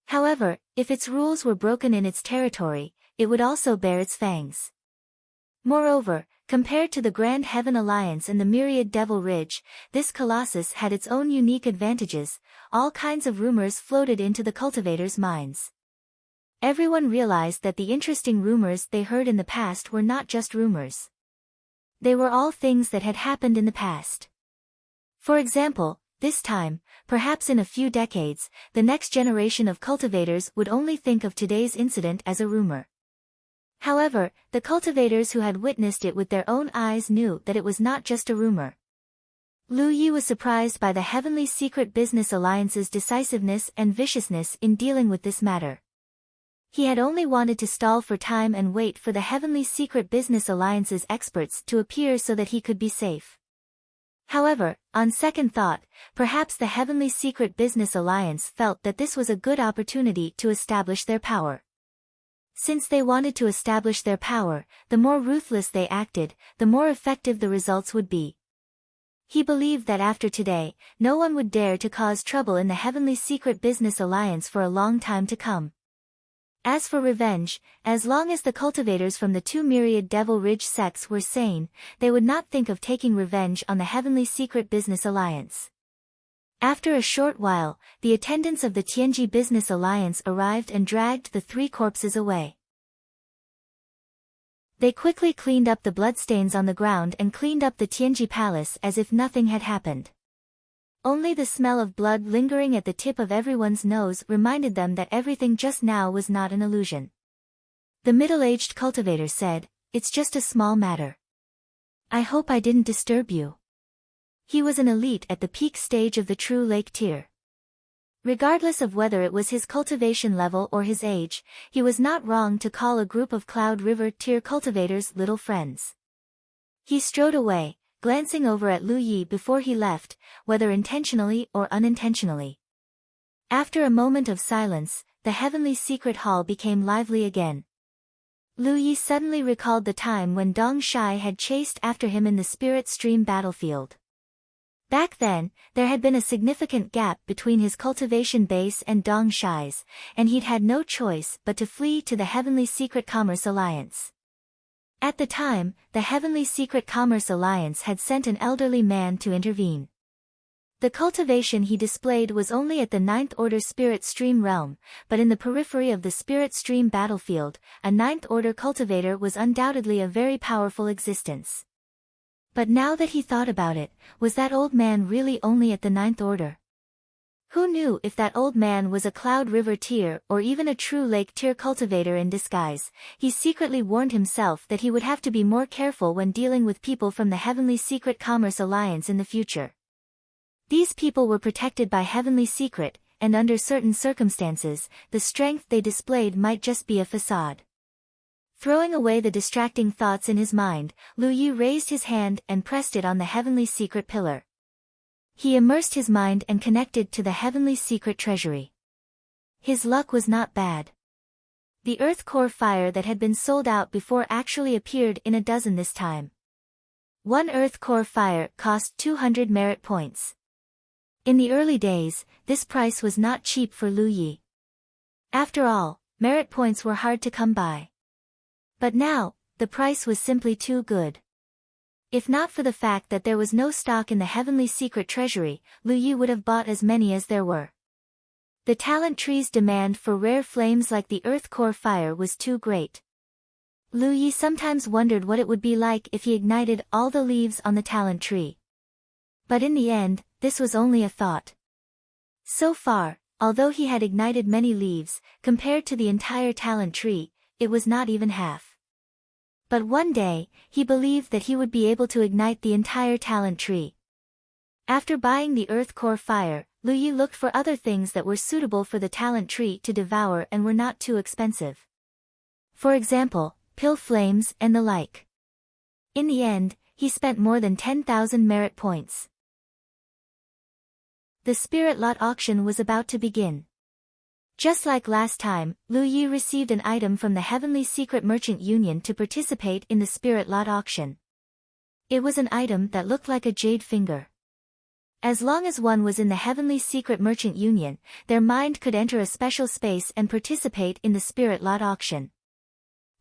However, if its rules were broken in its territory, it would also bear its fangs. Moreover, compared to the Grand Heaven Alliance and the myriad Devil Ridge, this colossus had its own unique advantages. All kinds of rumors floated into the cultivators' minds. Everyone realized that the interesting rumors they heard in the past were not just rumors. They were all things that had happened in the past. For example, this time, perhaps in a few decades, the next generation of cultivators would only think of today's incident as a rumor. However, the cultivators who had witnessed it with their own eyes knew that it was not just a rumor. Lu Yi was surprised by the Heavenly Secret Business Alliance's decisiveness and viciousness in dealing with this matter. He had only wanted to stall for time and wait for the Heavenly Secret Business Alliance's experts to appear so that he could be safe. However, on second thought, perhaps the Heavenly Secret Business Alliance felt that this was a good opportunity to establish their power. Since they wanted to establish their power, the more ruthless they acted, the more effective the results would be. He believed that after today, no one would dare to cause trouble in the Heavenly Secret Business Alliance for a long time to come. As for revenge, as long as the cultivators from the 2 myriad Devil Ridge sects were sane, they would not think of taking revenge on the Heavenly Secret Business Alliance. After a short while, the attendants of the Tianji Business Alliance arrived and dragged the 3 corpses away. They quickly cleaned up the bloodstains on the ground and cleaned up the Tianji Palace as if nothing had happened. Only the smell of blood lingering at the tip of everyone's nose reminded them that everything just now was not an illusion. The middle-aged cultivator said, "It's just a small matter. I hope I didn't disturb you." He was an elite at the peak stage of the true lake tier. Regardless of whether it was his cultivation level or his age, he was not wrong to call a group of Cloud River tier cultivators little friends. He strode away, glancing over at Lu Yi before he left, whether intentionally or unintentionally. After a moment of silence, the Heavenly Secret Hall became lively again. Lu Yi suddenly recalled the time when Dong Shai had chased after him in the Spirit Stream battlefield. Back then, there had been a significant gap between his cultivation base and Dong Shai's, and he'd had no choice but to flee to the Heavenly Secret Commerce Alliance. At the time, the Heavenly Secret Commerce Alliance had sent an elderly man to intervene. The cultivation he displayed was only at the 9th Order Spirit Stream realm, but in the periphery of the Spirit Stream battlefield, a 9th Order cultivator was undoubtedly a very powerful existence. But now that he thought about it, was that old man really only at the 9th Order? Who knew if that old man was a Cloud River tier or even a true lake tier cultivator in disguise? He secretly warned himself that he would have to be more careful when dealing with people from the Heavenly Secret Commerce Alliance in the future. These people were protected by Heavenly Secret, and under certain circumstances, the strength they displayed might just be a facade. Throwing away the distracting thoughts in his mind, Lu Yi raised his hand and pressed it on the Heavenly Secret pillar. He immersed his mind and connected to the Heavenly Secret Treasury. His luck was not bad. The Earth Core Fire that had been sold out before actually appeared in a dozen this time. One Earth Core Fire cost 200 merit points. In the early days, this price was not cheap for Lu Yi. After all, merit points were hard to come by. But now, the price was simply too good. If not for the fact that there was no stock in the Heavenly Secret Treasury, Lu Yi would have bought as many as there were. The talent tree's demand for rare flames like the Earth Core Fire was too great. Lu Yi sometimes wondered what it would be like if he ignited all the leaves on the talent tree. But in the end, this was only a thought. So far, although he had ignited many leaves, compared to the entire talent tree, it was not even half. But one day, he believed that he would be able to ignite the entire talent tree. After buying the Earth Core Fire, Lu Yi looked for other things that were suitable for the talent tree to devour and were not too expensive. For example, pill flames and the like. In the end, he spent more than 10,000 merit points. The Spirit Lot auction was about to begin. Just like last time, Lu Yi received an item from the Heavenly Secret Merchant Union to participate in the Spirit Lot auction. It was an item that looked like a jade finger. As long as one was in the Heavenly Secret Merchant Union, their mind could enter a special space and participate in the Spirit Lot auction.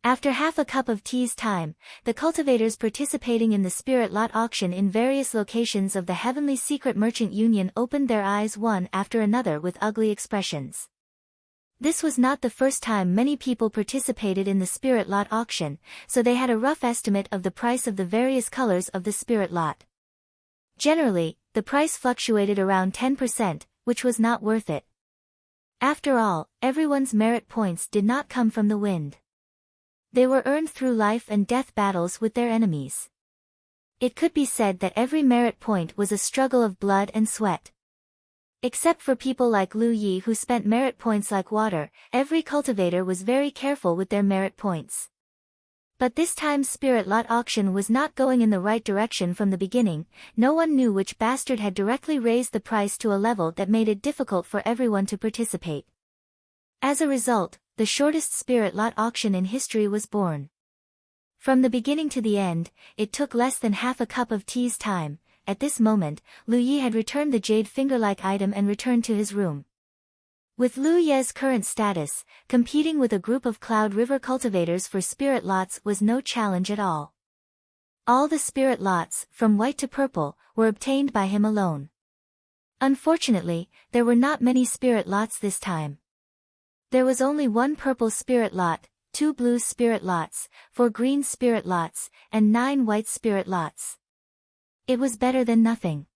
After half a cup of tea's time, the cultivators participating in the Spirit Lot auction in various locations of the Heavenly Secret Merchant Union opened their eyes one after another with ugly expressions. This was not the first time many people participated in the Spirit Lot auction, so they had a rough estimate of the price of the various colors of the Spirit Lot. Generally, the price fluctuated around 10%, which was not worth it. After all, everyone's merit points did not come from the wind. They were earned through life and death battles with their enemies. It could be said that every merit point was a struggle of blood and sweat. Except for people like Lu Yi who spent merit points like water, every cultivator was very careful with their merit points. But this time's Spirit Lot auction was not going in the right direction from the beginning. No one knew which bastard had directly raised the price to a level that made it difficult for everyone to participate. As a result, the shortest Spirit Lot auction in history was born. From the beginning to the end, it took less than half a cup of tea's time. At this moment, Lu Yi had returned the jade finger-like item and returned to his room. With Lu Ye's current status, competing with a group of Cloud River cultivators for spirit lots was no challenge at all. All the spirit lots, from white to purple, were obtained by him alone. Unfortunately, there were not many spirit lots this time. There was only one purple spirit lot, 2 blue spirit lots, 4 green spirit lots, and 9 white spirit lots. It was better than nothing.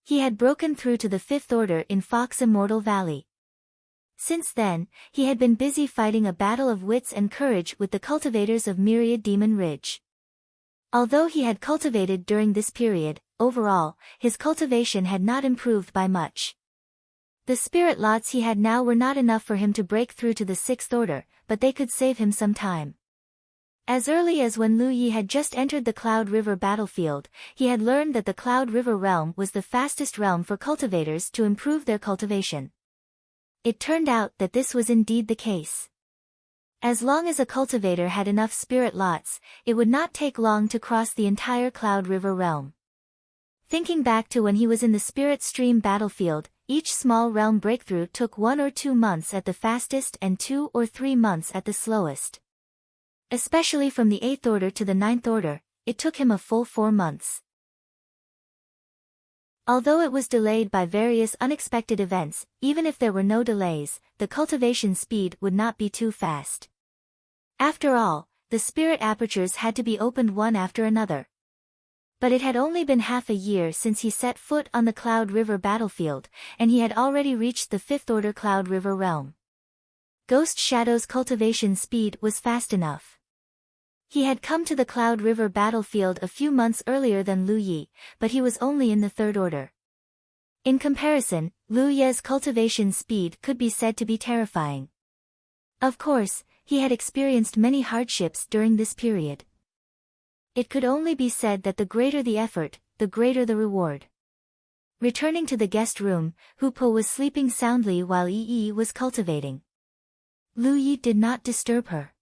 He had broken through to the 5th order in Fox Immortal Valley. Since then, he had been busy fighting a battle of wits and courage with the cultivators of Myriad Demon Ridge. Although he had cultivated during this period, overall, his cultivation had not improved by much. The spirit lots he had now were not enough for him to break through to the 6th order, but they could save him some time. As early as when Lu Yi had just entered the Cloud River battlefield, he had learned that the Cloud River realm was the fastest realm for cultivators to improve their cultivation. It turned out that this was indeed the case. As long as a cultivator had enough spirit lots, it would not take long to cross the entire Cloud River realm. Thinking back to when he was in the Spirit Stream battlefield, each small realm breakthrough took 1 or 2 months at the fastest and 2 or 3 months at the slowest. Especially from the 8th order to the 9th order, it took him a full 4 months. Although it was delayed by various unexpected events, even if there were no delays, the cultivation speed would not be too fast. After all, the spirit apertures had to be opened one after another. But it had only been half a year since he set foot on the Cloud River battlefield, and he had already reached the 5th order Cloud River realm. Ghost Shadow's cultivation speed was fast enough. He had come to the Cloud River battlefield a few months earlier than Lu Yi, but he was only in the 3rd order. In comparison, Lu Ye's cultivation speed could be said to be terrifying. Of course, he had experienced many hardships during this period. It could only be said that the greater the effort, the greater the reward. Returning to the guest room, Hupo was sleeping soundly while Yi was cultivating. Lu Yi did not disturb her.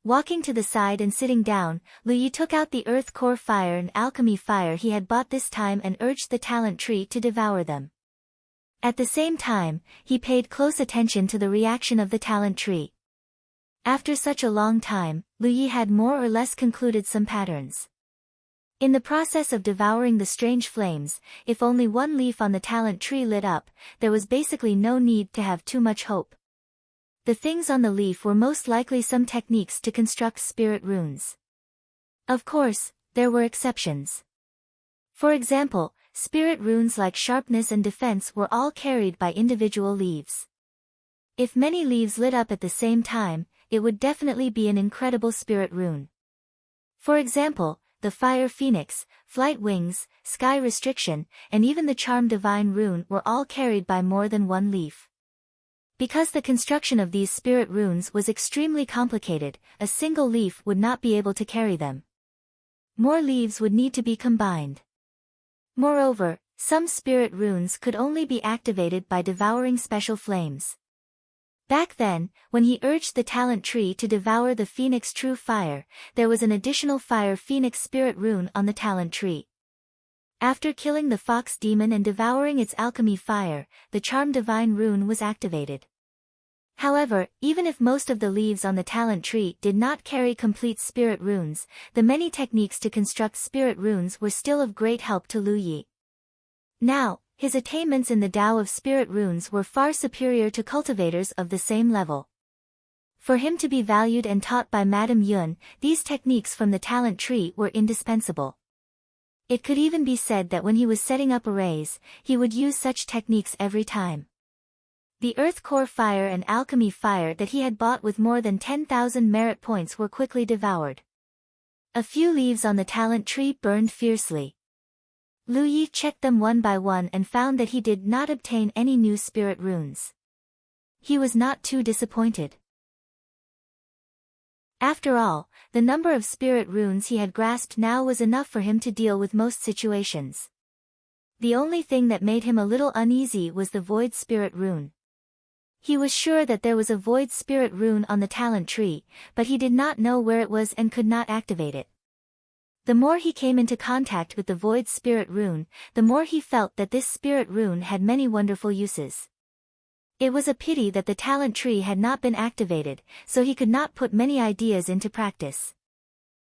Walking to the side and sitting down, Lu Yi took out the earth core fire and alchemy fire he had bought this time and urged the talent tree to devour them. At the same time, he paid close attention to the reaction of the talent tree. After such a long time, Lu Yi had more or less concluded some patterns. In the process of devouring the strange flames, if only one leaf on the talent tree lit up, there was basically no need to have too much hope. The things on the leaf were most likely some techniques to construct spirit runes. Of course, there were exceptions. For example, spirit runes like sharpness and defense were all carried by individual leaves. If many leaves lit up at the same time, it would definitely be an incredible spirit rune. For example, the Fire Phoenix, Flight Wings, Sky Restriction, and even the Charm Divine rune were all carried by more than one leaf. Because the construction of these spirit runes was extremely complicated, a single leaf would not be able to carry them. More leaves would need to be combined. Moreover, some spirit runes could only be activated by devouring special flames. Back then, when he urged the talent tree to devour the Phoenix True Fire, there was an additional Fire Phoenix spirit rune on the talent tree. After killing the fox demon and devouring its alchemy fire, the Charm Divine rune was activated. However, even if most of the leaves on the talent tree did not carry complete spirit runes, the many techniques to construct spirit runes were still of great help to Lu Yi. Now, his attainments in the Tao of spirit runes were far superior to cultivators of the same level. For him to be valued and taught by Madame Yun, these techniques from the talent tree were indispensable. It could even be said that when he was setting up arrays, he would use such techniques every time. The Earth Core Fire and Alchemy Fire that he had bought with more than 10,000 merit points were quickly devoured. A few leaves on the talent tree burned fiercely. Lu Yi checked them one by one and found that he did not obtain any new spirit runes. He was not too disappointed. After all, the number of spirit runes he had grasped now was enough for him to deal with most situations. The only thing that made him a little uneasy was the Void Spirit rune. He was sure that there was a Void Spirit rune on the talent tree, but he did not know where it was and could not activate it. The more he came into contact with the Void Spirit rune, the more he felt that this spirit rune had many wonderful uses. It was a pity that the talent tree had not been activated, so he could not put many ideas into practice.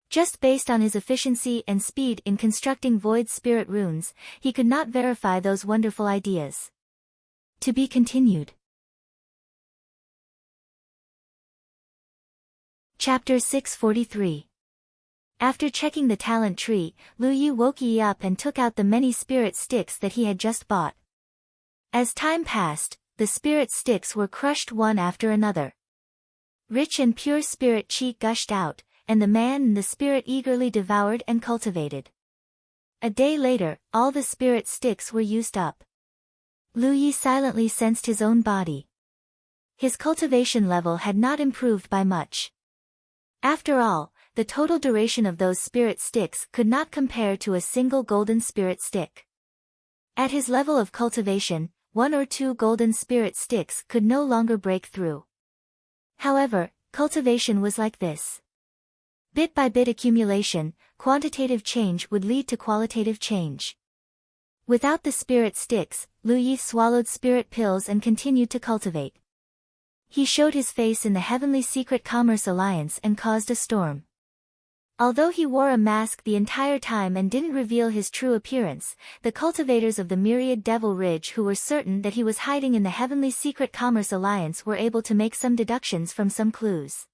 Just based on his efficiency and speed in constructing void spirit runes, he could not verify those wonderful ideas. To be continued. Chapter 643. After checking the talent tree, Lu Yi woke Yi up and took out the many spirit sticks that he had just bought. As time passed, the spirit sticks were crushed one after another. Rich and pure spirit chi gushed out, and the man and the spirit eagerly devoured and cultivated. A day later, all the spirit sticks were used up. Lu Yi silently sensed his own body. His cultivation level had not improved by much. After all, the total duration of those spirit sticks could not compare to a single golden spirit stick. At his level of cultivation, 1 or 2 golden spirit sticks could no longer break through. However, cultivation was like this. Bit by bit accumulation, quantitative change would lead to qualitative change. Without the spirit sticks, Lu Yi swallowed spirit pills and continued to cultivate. He showed his face in the Heavenly Secret Commerce Alliance and caused a storm. Although he wore a mask the entire time and didn't reveal his true appearance, the cultivators of the Myriad Devil Ridge who were certain that he was hiding in the Heavenly Secret Commerce Alliance were able to make some deductions from some clues.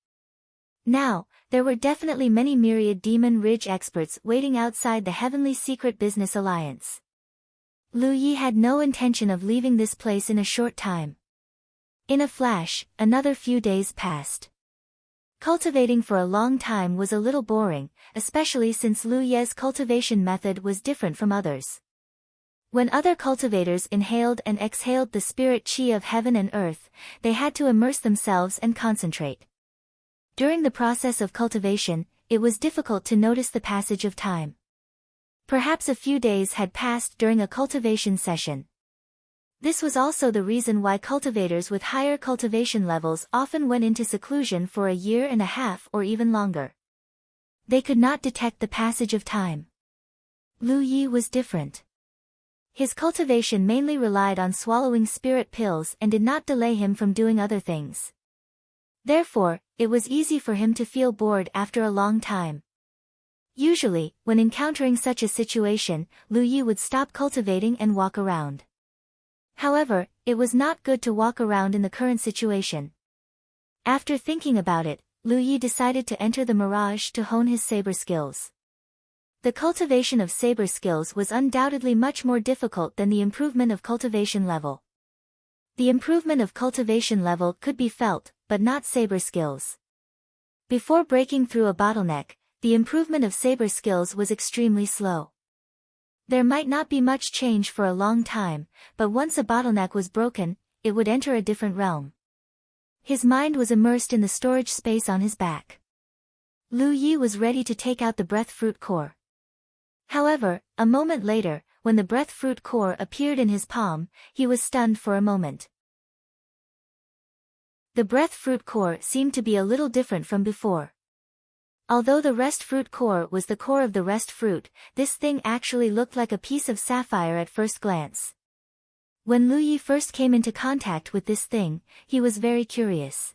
Now, there were definitely many Myriad Demon Ridge experts waiting outside the Heavenly Secret Business Alliance. Lu Yi had no intention of leaving this place in a short time. In a flash, another few days passed. Cultivating for a long time was a little boring, especially since Lu Ye's cultivation method was different from others. When other cultivators inhaled and exhaled the spirit chi of heaven and earth, they had to immerse themselves and concentrate. During the process of cultivation, it was difficult to notice the passage of time. Perhaps a few days had passed during a cultivation session. This was also the reason why cultivators with higher cultivation levels often went into seclusion for a year and a half or even longer. They could not detect the passage of time. Lu Yi was different. His cultivation mainly relied on swallowing spirit pills and did not delay him from doing other things. Therefore, it was easy for him to feel bored after a long time. Usually, when encountering such a situation, Lu Yi would stop cultivating and walk around. However, it was not good to walk around in the current situation. After thinking about it, Lu Yi decided to enter the mirage to hone his saber skills. The cultivation of saber skills was undoubtedly much more difficult than the improvement of cultivation level. The improvement of cultivation level could be felt, but not saber skills. Before breaking through a bottleneck, the improvement of saber skills was extremely slow. There might not be much change for a long time, but once a bottleneck was broken, it would enter a different realm. His mind was immersed in the storage space on his back. Lu Yi was ready to take out the breath fruit core. However, a moment later, when the breath fruit core appeared in his palm, he was stunned for a moment. The breath fruit core seemed to be a little different from before. Although the rest fruit core was the core of the rest fruit, this thing actually looked like a piece of sapphire at first glance. When Lu Yi first came into contact with this thing, he was very curious.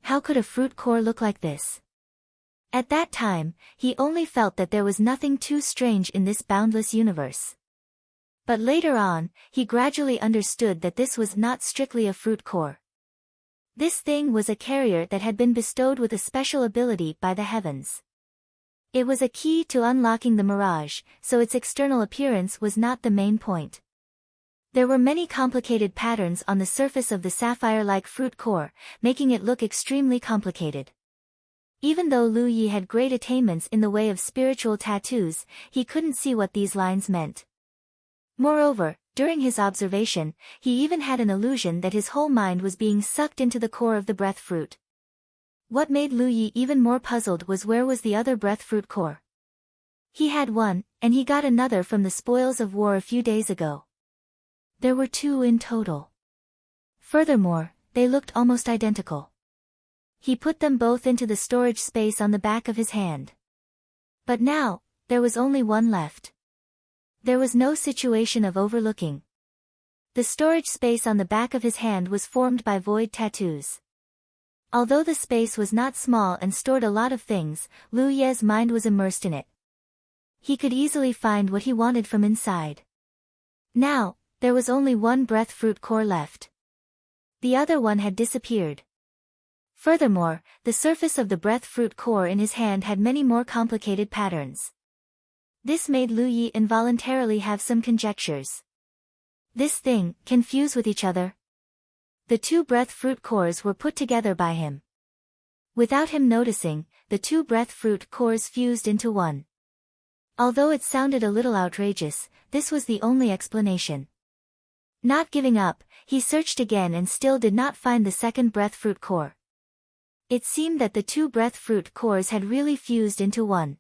How could a fruit core look like this? At that time, he only felt that there was nothing too strange in this boundless universe. But later on, he gradually understood that this was not strictly a fruit core. This thing was a carrier that had been bestowed with a special ability by the heavens. It was a key to unlocking the mirage, so its external appearance was not the main point. There were many complicated patterns on the surface of the sapphire-like fruit core, making it look extremely complicated. Even though Lu Yi had great attainments in the way of spiritual tattoos, he couldn't see what these lines meant. Moreover, during his observation, he even had an illusion that his whole mind was being sucked into the core of the breath fruit. What made Lu Yi even more puzzled was where was the other breath fruit core. He had one, and he got another from the spoils of war a few days ago. There were 2 in total. Furthermore, they looked almost identical. He put them both into the storage space on the back of his hand. But now, there was only one left. There was no situation of overlooking. The storage space on the back of his hand was formed by void tattoos. Although the space was not small and stored a lot of things, Lu Ye's mind was immersed in it. He could easily find what he wanted from inside. Now, there was only one breath fruit core left. The other one had disappeared. Furthermore, the surface of the breath fruit core in his hand had many more complicated patterns. This made Lu Yi involuntarily have some conjectures. This thing can fuse with each other. The two breath fruit cores were put together by him. Without him noticing, the two breath fruit cores fused into one. Although it sounded a little outrageous, this was the only explanation. Not giving up, he searched again and still did not find the second breath fruit core. It seemed that the two breath fruit cores had really fused into one.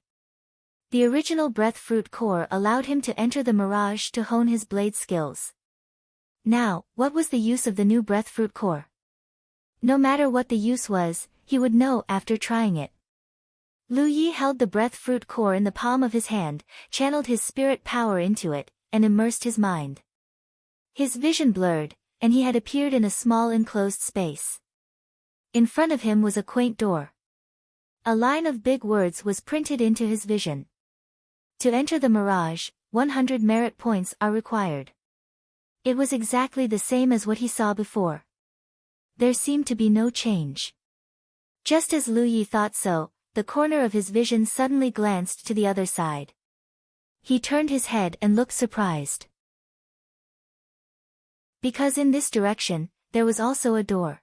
The original breath fruit core allowed him to enter the mirage to hone his blade skills. Now, what was the use of the new breath fruit core? No matter what the use was, he would know after trying it. Lu Yi held the breath fruit core in the palm of his hand, channeled his spirit power into it, and immersed his mind. His vision blurred, and he had appeared in a small enclosed space. In front of him was a quaint door. A line of big words was printed into his vision. To enter the mirage, 100 merit points are required. It was exactly the same as what he saw before. There seemed to be no change. Just as Lu Yi thought so, the corner of his vision suddenly glanced to the other side. He turned his head and looked surprised. Because in this direction, there was also a door.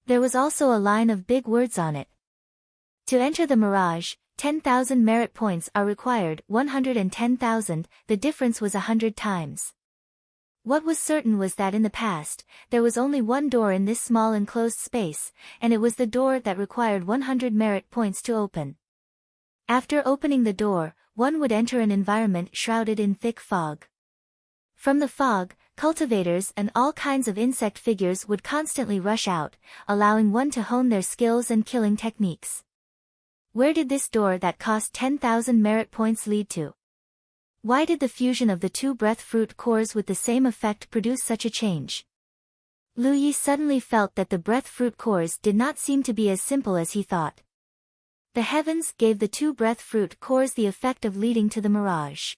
There was also a line of big words on it. To enter the mirage, 10,000 merit points are required, 110,000, the difference was 100 times. What was certain was that in the past, there was only one door in this small enclosed space, and it was the door that required 100 merit points to open. After opening the door, one would enter an environment shrouded in thick fog. From the fog, cultivators and all kinds of insect figures would constantly rush out, allowing one to hone their skills and killing techniques. Where did this door that cost 10,000 merit points lead to? Why did the fusion of the two breath fruit cores with the same effect produce such a change? Lu Yi suddenly felt that the breath fruit cores did not seem to be as simple as he thought. The heavens gave the two breath fruit cores the effect of leading to the mirage.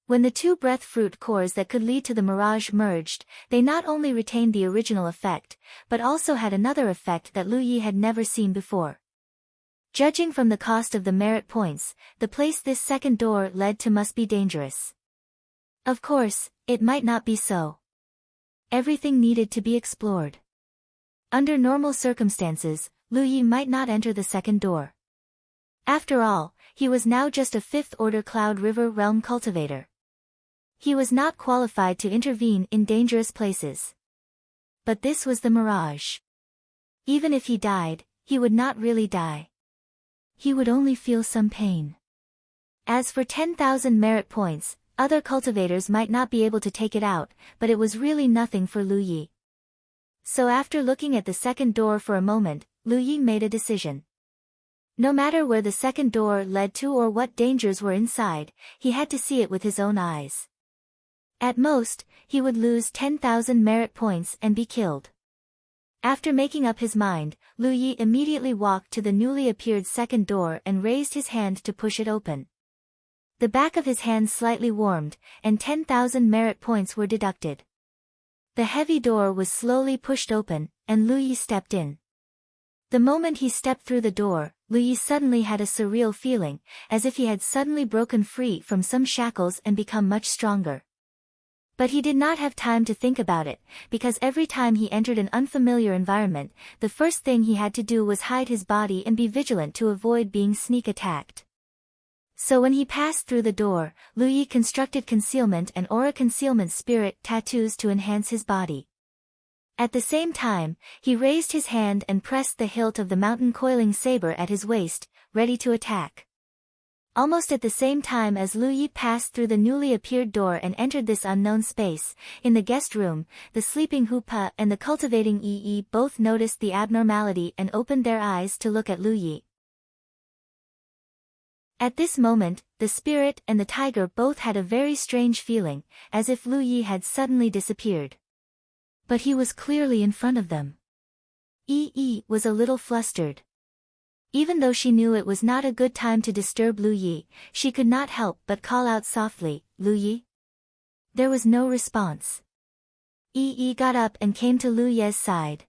When the two breath fruit cores that could lead to the mirage merged, they not only retained the original effect, but also had another effect that Lu Yi had never seen before. Judging from the cost of the merit points, the place this second door led to must be dangerous. Of course, it might not be so. Everything needed to be explored. Under normal circumstances, Lu Yi might not enter the second door. After all, he was now just a fifth-order Cloud River Realm cultivator. He was not qualified to intervene in dangerous places. But this was the mirage. Even if he died, he would not really die. He would only feel some pain. As for 10,000 merit points, other cultivators might not be able to take it out, but it was really nothing for Lu Yi. So after looking at the second door for a moment, Lu Yi made a decision. No matter where the second door led to or what dangers were inside, he had to see it with his own eyes. At most, he would lose 10,000 merit points and be killed. After making up his mind, Lu Yi immediately walked to the newly appeared second door and raised his hand to push it open. The back of his hand slightly warmed, and 10,000 merit points were deducted. The heavy door was slowly pushed open, and Lu Yi stepped in. The moment he stepped through the door, Lu Yi suddenly had a surreal feeling, as if he had suddenly broken free from some shackles and become much stronger. But he did not have time to think about it, because every time he entered an unfamiliar environment, the first thing he had to do was hide his body and be vigilant to avoid being sneak attacked. So when he passed through the door, Lu Yi constructed concealment and aura concealment spirit tattoos to enhance his body. At the same time, he raised his hand and pressed the hilt of the mountain coiling saber at his waist, ready to attack. Almost at the same time as Lu Yi passed through the newly appeared door and entered this unknown space, in the guest room, the sleeping Hupa and the cultivating Yi both noticed the abnormality and opened their eyes to look at Lu Yi. At this moment, the spirit and the tiger both had a very strange feeling, as if Lu Yi had suddenly disappeared. But he was clearly in front of them. Yi was a little flustered. Even though she knew it was not a good time to disturb Lu Yi, she could not help but call out softly, "Lu Yi?" There was no response. Yi got up and came to Lu Ye's side.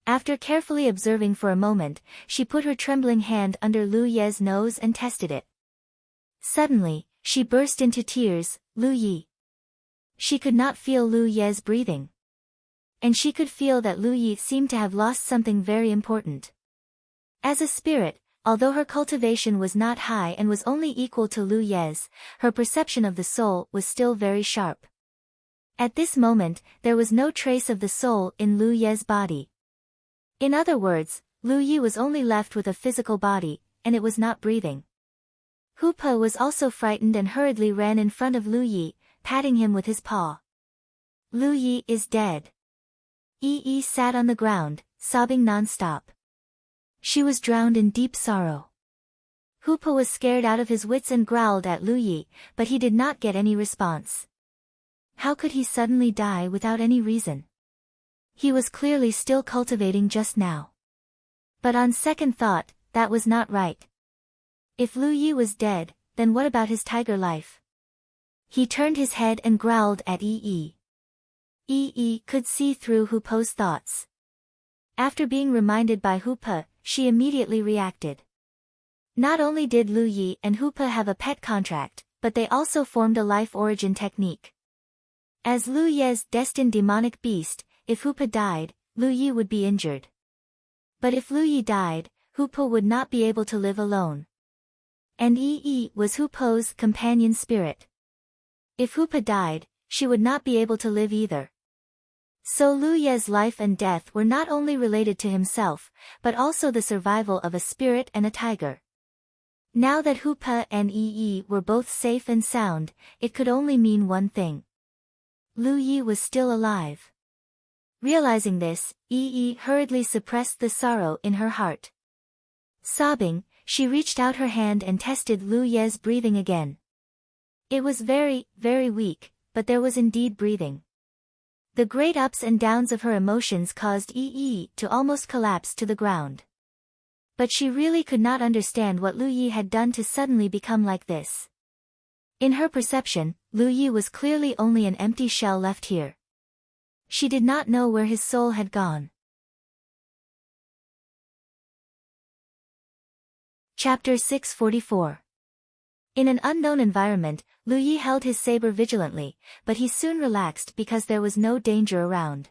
After carefully observing for a moment, she put her trembling hand under Lu Ye's nose and tested it. Suddenly, she burst into tears. Lu Yi. She could not feel Lu Ye's breathing. And she could feel that Lu Yi seemed to have lost something very important. As a spirit, although her cultivation was not high and was only equal to Lu Ye's, her perception of the soul was still very sharp. At this moment, there was no trace of the soul in Lu Ye's body. In other words, Lu Yi was only left with a physical body, and it was not breathing. Hupa was also frightened and hurriedly ran in front of Lu Yi, patting him with his paw. Lu Yi is dead. Yi sat on the ground, sobbing non-stop. She was drowned in deep sorrow. Hupa was scared out of his wits and growled at Lu Yi, but he did not get any response. How could he suddenly die without any reason? He was clearly still cultivating just now. But on second thought, that was not right. If Lu Yi was dead, then what about his tiger life? He turned his head and growled at Yi. Yi could see through Hupa's thoughts. After being reminded by Hupa, she immediately reacted. Not only did Lu Yi and Hupa have a pet contract, but they also formed a life origin technique. As Lu Ye's destined demonic beast, if Hupa died, Lu Yi would be injured. But if Lu Yi died, Hupa would not be able to live alone. And Yi was Hupa's companion spirit. If Hupa died, she would not be able to live either. So Lu Ye's life and death were not only related to himself, but also the survival of a spirit and a tiger. Now that Hupa and Yi were both safe and sound, it could only mean one thing. Lu Yi was still alive. Realizing this, Yi hurriedly suppressed the sorrow in her heart. Sobbing, she reached out her hand and tested Lu Ye's breathing again. It was very, very weak, but there was indeed breathing. The great ups and downs of her emotions caused Yi to almost collapse to the ground. But she really could not understand what Lu Yi had done to suddenly become like this. In her perception, Lu Yi was clearly only an empty shell left here. She did not know where his soul had gone. Chapter 644. In an unknown environment, Lu Yi held his saber vigilantly, but he soon relaxed because there was no danger around.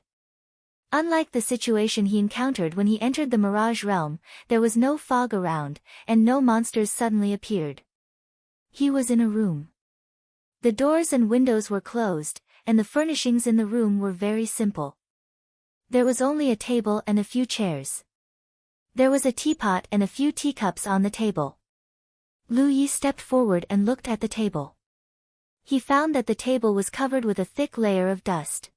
Unlike the situation he encountered when he entered the Mirage Realm, there was no fog around, and no monsters suddenly appeared. He was in a room. The doors and windows were closed, and the furnishings in the room were very simple. There was only a table and a few chairs. There was a teapot and a few teacups on the table. Lu Yi stepped forward and looked at the table. He found that the table was covered with a thick layer of dust.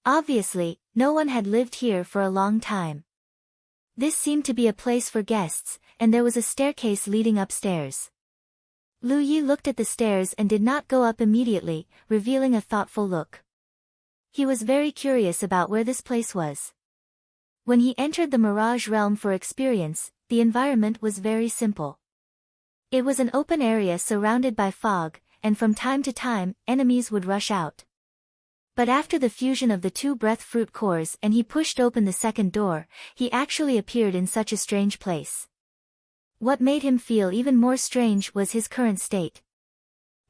Obviously, no one had lived here for a long time. This seemed to be a place for guests, and there was a staircase leading upstairs. Lu Yi looked at the stairs and did not go up immediately, revealing a thoughtful look. He was very curious about where this place was. When he entered the Mirage Realm for experience, the environment was very simple. It was an open area surrounded by fog, and from time to time, enemies would rush out. But after the fusion of the two breath fruit cores and he pushed open the second door, he actually appeared in such a strange place. What made him feel even more strange was his current state.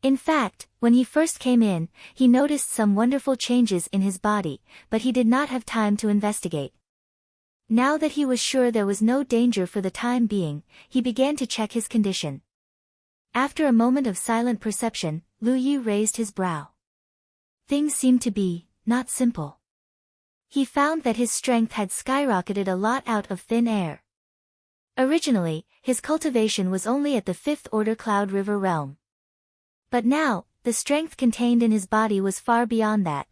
In fact, when he first came in, he noticed some wonderful changes in his body, but he did not have time to investigate. Now that he was sure there was no danger for the time being, he began to check his condition. After a moment of silent perception, Lu Yi raised his brow. Things seemed to be not simple. He found that his strength had skyrocketed a lot out of thin air. Originally, his cultivation was only at the 5th order Cloud River realm. But now, the strength contained in his body was far beyond that.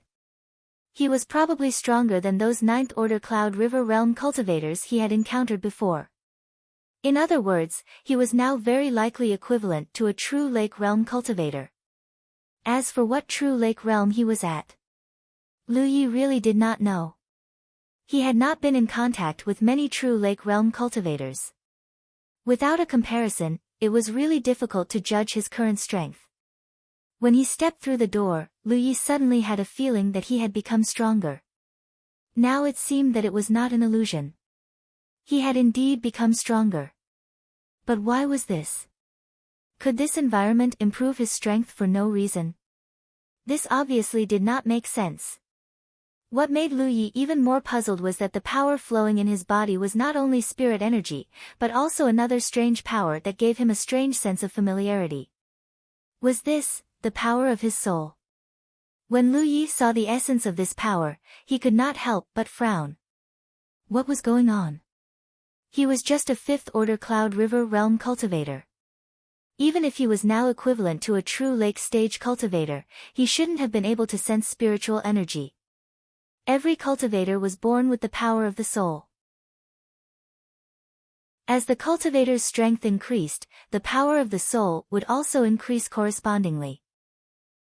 He was probably stronger than those 9th order Cloud River realm cultivators he had encountered before. In other words, he was now very likely equivalent to a true lake realm cultivator. As for what true lake realm he was at, Lu Yi really did not know. He had not been in contact with many true lake realm cultivators. Without a comparison, it was really difficult to judge his current strength. When he stepped through the door, Lu Yi suddenly had a feeling that he had become stronger. Now it seemed that it was not an illusion. He had indeed become stronger. But why was this? Could this environment improve his strength for no reason? This obviously did not make sense. What made Lu Yi even more puzzled was that the power flowing in his body was not only spirit energy, but also another strange power that gave him a strange sense of familiarity. Was this the power of his soul? When Lu Yi saw the essence of this power, he could not help but frown. What was going on? He was just a fifth-order Cloud River realm cultivator. Even if he was now equivalent to a true lake stage cultivator, he shouldn't have been able to sense spiritual energy. Every cultivator was born with the power of the soul. As the cultivator's strength increased, the power of the soul would also increase correspondingly.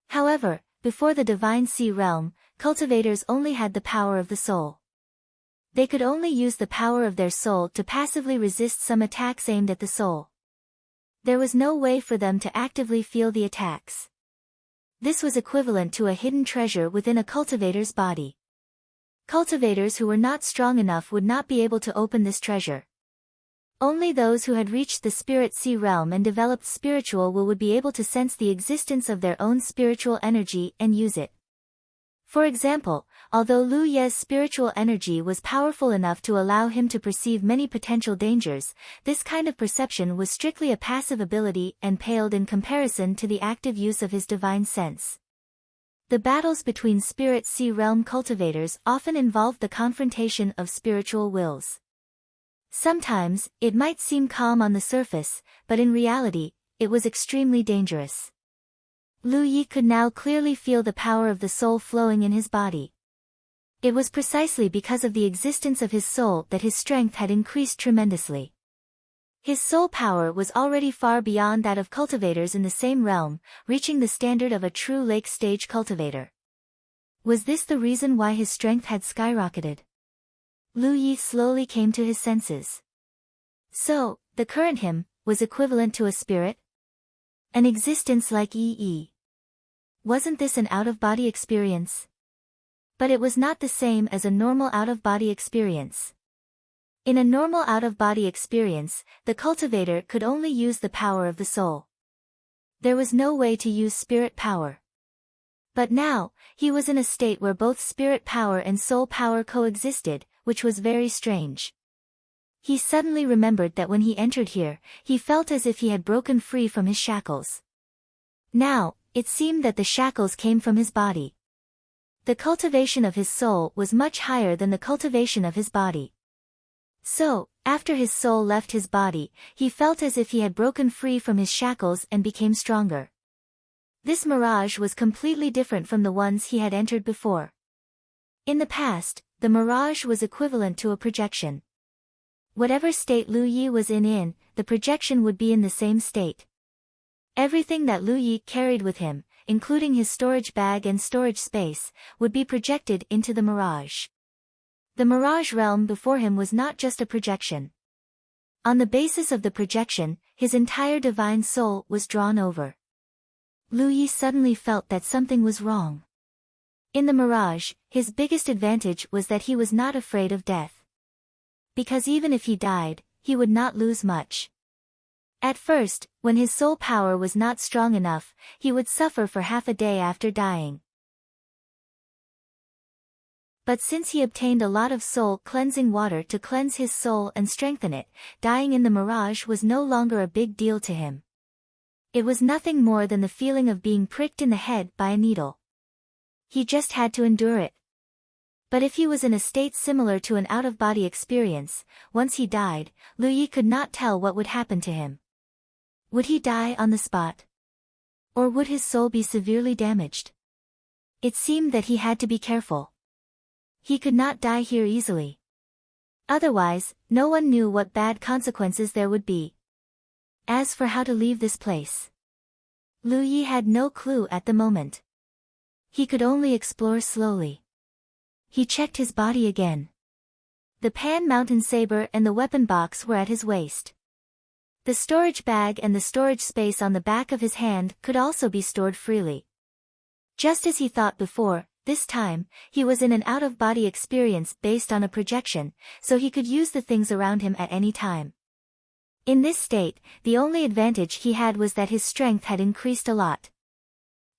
However, before the Divine Sea realm, cultivators only had the power of the soul. They could only use the power of their soul to passively resist some attacks aimed at the soul. There was no way for them to actively feel the attacks. This was equivalent to a hidden treasure within a cultivator's body. Cultivators who were not strong enough would not be able to open this treasure. Only those who had reached the Spirit Sea realm and developed spiritual will would be able to sense the existence of their own spiritual energy and use it. For example, although Lu Ye's spiritual energy was powerful enough to allow him to perceive many potential dangers, this kind of perception was strictly a passive ability and paled in comparison to the active use of his divine sense. The battles between Spirit Sea realm cultivators often involved the confrontation of spiritual wills. Sometimes, it might seem calm on the surface, but in reality, it was extremely dangerous. Lu Yi could now clearly feel the power of the soul flowing in his body. It was precisely because of the existence of his soul that his strength had increased tremendously. His soul power was already far beyond that of cultivators in the same realm, reaching the standard of a true lake stage cultivator. Was this the reason why his strength had skyrocketed? Lu Yi slowly came to his senses. So, the current him was equivalent to a spirit? An existence like E.E. Wasn't this an out-of-body experience? But it was not the same as a normal out-of-body experience. In a normal out-of-body experience, the cultivator could only use the power of the soul. There was no way to use spirit power. But now, he was in a state where both spirit power and soul power coexisted, which was very strange. He suddenly remembered that when he entered here, he felt as if he had broken free from his shackles. Now, it seemed that the shackles came from his body. The cultivation of his soul was much higher than the cultivation of his body. So, after his soul left his body, he felt as if he had broken free from his shackles and became stronger. This mirage was completely different from the ones he had entered before. In the past, the mirage was equivalent to a projection. Whatever state Lu Yi was in, the projection would be in the same state. Everything that Lu Yi carried with him, including his storage bag and storage space, would be projected into the mirage. The mirage realm before him was not just a projection. On the basis of the projection, his entire divine soul was drawn over. Lu Yi suddenly felt that something was wrong. In the mirage, his biggest advantage was that he was not afraid of death. Because even if he died, he would not lose much. At first, when his soul power was not strong enough, he would suffer for half a day after dying. But since he obtained a lot of soul-cleansing water to cleanse his soul and strengthen it, dying in the mirage was no longer a big deal to him. It was nothing more than the feeling of being pricked in the head by a needle. He just had to endure it. But if he was in a state similar to an out-of-body experience, once he died, Lu Yi could not tell what would happen to him. Would he die on the spot? Or would his soul be severely damaged? It seemed that he had to be careful. He could not die here easily. Otherwise, no one knew what bad consequences there would be. As for how to leave this place, Lu Yi had no clue at the moment. He could only explore slowly. He checked his body again. The Pan Mountain saber and the weapon box were at his waist. The storage bag and the storage space on the back of his hand could also be stored freely. Just as he thought before, this time, he was in an out-of-body experience based on a projection, so he could use the things around him at any time. In this state, the only advantage he had was that his strength had increased a lot.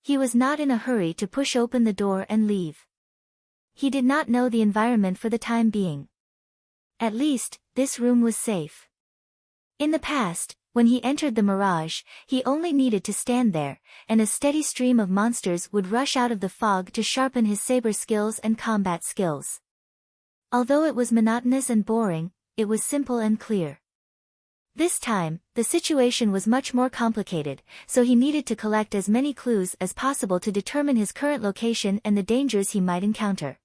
He was not in a hurry to push open the door and leave. He did not know the environment for the time being. At least, this room was safe. In the past, when he entered the mirage, he only needed to stand there, and a steady stream of monsters would rush out of the fog to sharpen his saber skills and combat skills. Although it was monotonous and boring, it was simple and clear. This time, the situation was much more complicated, so he needed to collect as many clues as possible to determine his current location and the dangers he might encounter.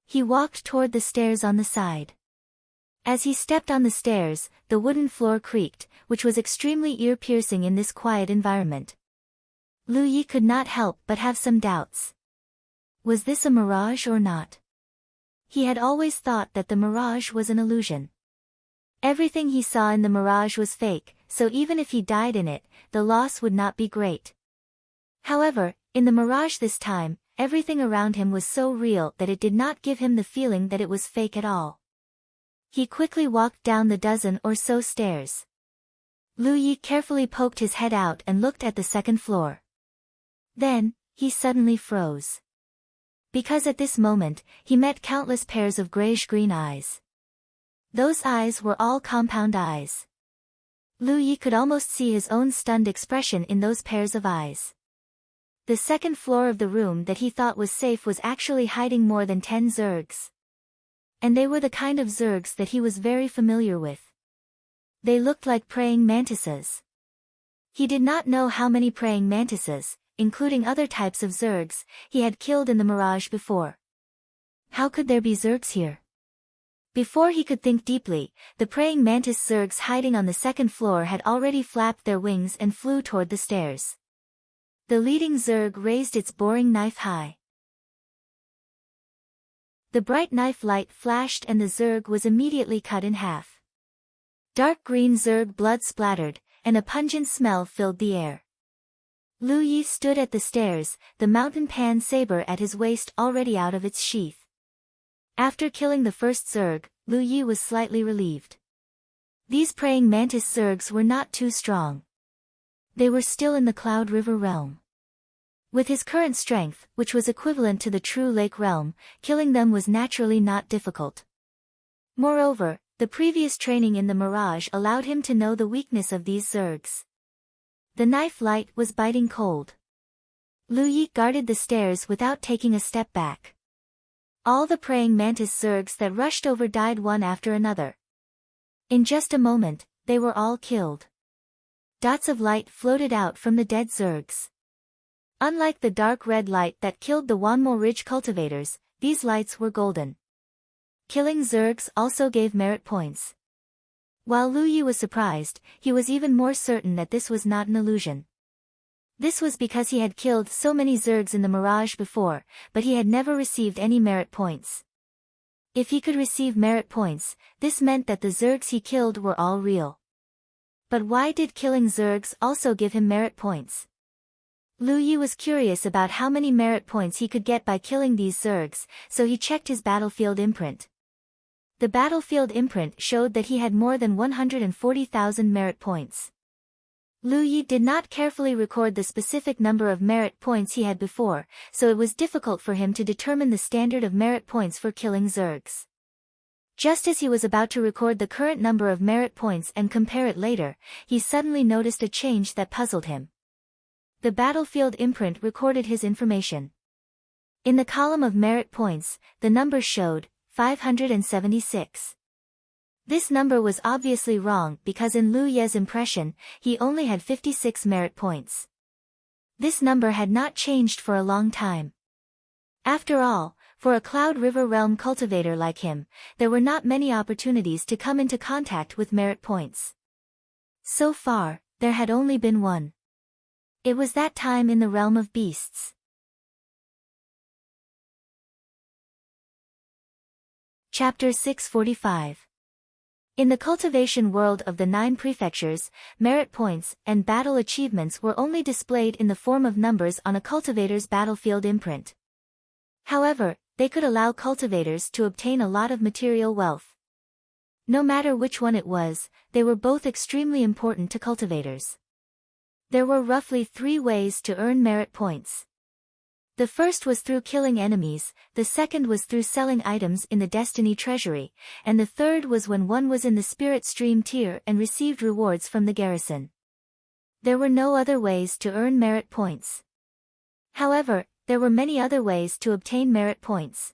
He walked toward the stairs on the side. As he stepped on the stairs, the wooden floor creaked, which was extremely ear-piercing in this quiet environment. Lu Yi could not help but have some doubts. Was this a mirage or not? He had always thought that the mirage was an illusion. Everything he saw in the mirage was fake, so even if he died in it, the loss would not be great. However, in the mirage this time, everything around him was so real that it did not give him the feeling that it was fake at all. He quickly walked down the dozen or so stairs. Lu Yi carefully poked his head out and looked at the second floor. Then, he suddenly froze. Because at this moment, he met countless pairs of grayish-green eyes. Those eyes were all compound eyes. Lu Yi could almost see his own stunned expression in those pairs of eyes. The second floor of the room that he thought was safe was actually hiding more than 10 zergs. And they were the kind of zergs that he was very familiar with. They looked like praying mantises. He did not know how many praying mantises, including other types of zergs, he had killed in the mirage before. How could there be zergs here? Before he could think deeply, the praying mantis zergs hiding on the second floor had already flapped their wings and flew toward the stairs. The leading zerg raised its boring knife high. The bright knife light flashed and the zerg was immediately cut in half. Dark green zerg blood splattered, and a pungent smell filled the air. Lu Yi stood at the stairs, the mountain pan saber at his waist already out of its sheath. After killing the first zerg, Lu Yi was slightly relieved. These praying mantis zergs were not too strong. They were still in the Cloud River realm. With his current strength, which was equivalent to the true lake realm, killing them was naturally not difficult. Moreover, the previous training in the mirage allowed him to know the weakness of these zergs. The knife light was biting cold. Lu Yi guarded the stairs without taking a step back. All the praying mantis zergs that rushed over died one after another. In just a moment, they were all killed. Dots of light floated out from the dead zergs. Unlike the dark red light that killed the Wanmo Ridge cultivators, these lights were golden. Killing zergs also gave merit points. While Lu Yi was surprised, he was even more certain that this was not an illusion. This was because he had killed so many zergs in the mirage before, but he had never received any merit points. If he could receive merit points, this meant that the zergs he killed were all real. But why did killing zergs also give him merit points? Lu Yi was curious about how many merit points he could get by killing these zergs, so he checked his battlefield imprint. The battlefield imprint showed that he had more than 140,000 merit points. Lu Yi did not carefully record the specific number of merit points he had before, so it was difficult for him to determine the standard of merit points for killing zergs. Just as he was about to record the current number of merit points and compare it later, he suddenly noticed a change that puzzled him. The battlefield imprint recorded his information. In the column of merit points, the number showed 576. This number was obviously wrong because in Lu Ye's impression, he only had 56 merit points. This number had not changed for a long time. After all, for a Cloud River Realm cultivator like him, there were not many opportunities to come into contact with merit points. So far, there had only been one. It was that time in the realm of beasts. Chapter 645. In the cultivation world of the 9 prefectures, merit points and battle achievements were only displayed in the form of numbers on a cultivator's battlefield imprint. However, they could allow cultivators to obtain a lot of material wealth. No matter which one it was, they were both extremely important to cultivators. There were roughly 3 ways to earn merit points. The first was through killing enemies, the second was through selling items in the Destiny Treasury, and the third was when one was in the Spirit Stream tier and received rewards from the garrison. There were no other ways to earn merit points. However, there were many other ways to obtain merit points.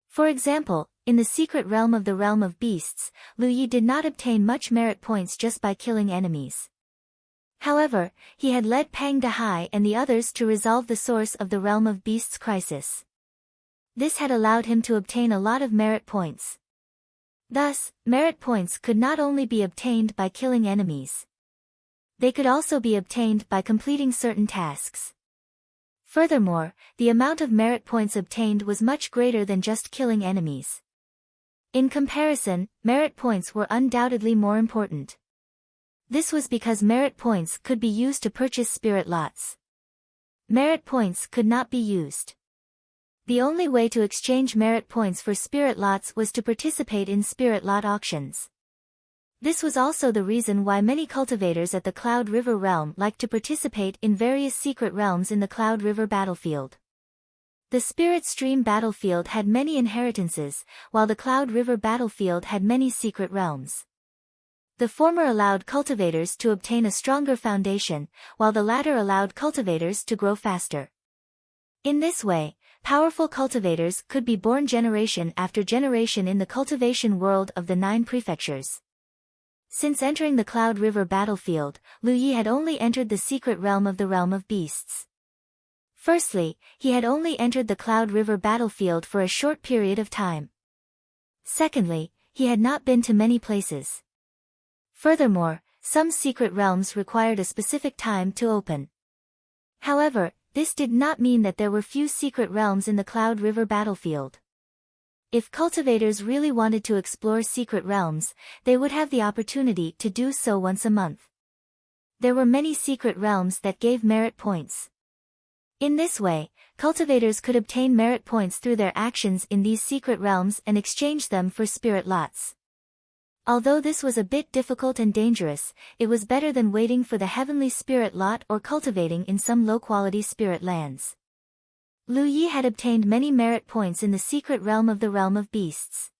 For example, in the secret realm of the realm of beasts, Lu Yi did not obtain much merit points just by killing enemies. However, he had led Pang Dehai and the others to resolve the source of the realm of beasts crisis. This had allowed him to obtain a lot of merit points. Thus, merit points could not only be obtained by killing enemies. They could also be obtained by completing certain tasks. Furthermore, the amount of merit points obtained was much greater than just killing enemies. In comparison, merit points were undoubtedly more important. This was because merit points could be used to purchase spirit lots. Merit points could not be used. The only way to exchange merit points for spirit lots was to participate in spirit lot auctions. This was also the reason why many cultivators at the Cloud River realm liked to participate in various secret realms in the Cloud River battlefield. The Spirit Stream battlefield had many inheritances, while the Cloud River battlefield had many secret realms. The former allowed cultivators to obtain a stronger foundation, while the latter allowed cultivators to grow faster. In this way, powerful cultivators could be born generation after generation in the cultivation world of the 9 prefectures. Since entering the Cloud River battlefield, Lu Yi had only entered the secret realm of the realm of beasts. Firstly, he had only entered the Cloud River battlefield for a short period of time. Secondly, he had not been to many places. Furthermore, some secret realms required a specific time to open. However, this did not mean that there were few secret realms in the Cloud River battlefield. If cultivators really wanted to explore secret realms, they would have the opportunity to do so once a month. There were many secret realms that gave merit points. In this way, cultivators could obtain merit points through their actions in these secret realms and exchange them for spirit lots. Although this was a bit difficult and dangerous, it was better than waiting for the heavenly spirit lot or cultivating in some low-quality spirit lands. Lu Yi had obtained many merit points in the secret realm of the realm of beasts.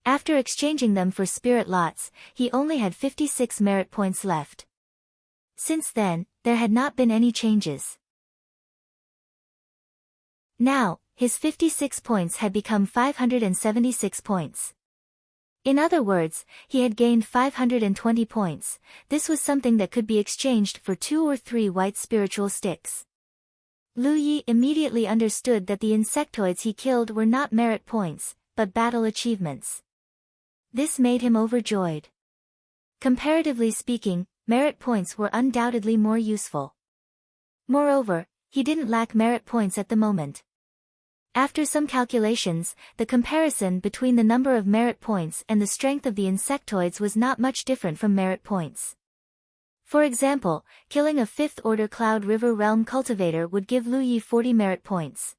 After exchanging them for spirit lots, he only had 56 merit points left. Since then, there had not been any changes. Now, his 56 points had become 576 points. In other words, he had gained 520 points. This was something that could be exchanged for 2 or 3 white spiritual sticks. Lu Yi immediately understood that the insectoids he killed were not merit points, but battle achievements. This made him overjoyed. Comparatively speaking, merit points were undoubtedly more useful. Moreover, he didn't lack merit points at the moment. After some calculations, the comparison between the number of merit points and the strength of the insectoids was not much different from merit points. For example, killing a 5th-order Cloud River Realm cultivator would give Lu Yi 40 merit points.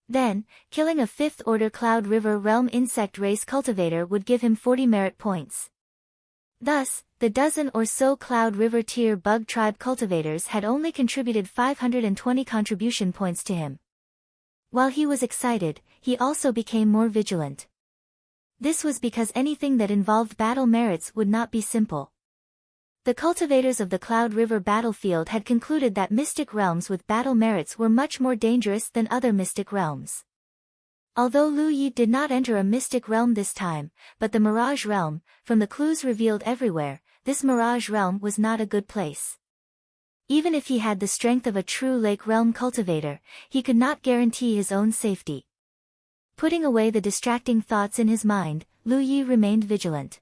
Then, killing a 5th-order Cloud River Realm insect race cultivator would give him 40 merit points. Thus, the dozen or so Cloud River tier bug tribe cultivators had only contributed 520 contribution points to him. While he was excited, he also became more vigilant. This was because anything that involved battle merits would not be simple. The cultivators of the Cloud River battlefield had concluded that mystic realms with battle merits were much more dangerous than other mystic realms. Although Lu Yi did not enter a mystic realm this time, but the Mirage realm, from the clues revealed everywhere, this Mirage realm was not a good place. Even if he had the strength of a true Lake Realm cultivator, he could not guarantee his own safety. Putting away the distracting thoughts in his mind, Lu Yi remained vigilant.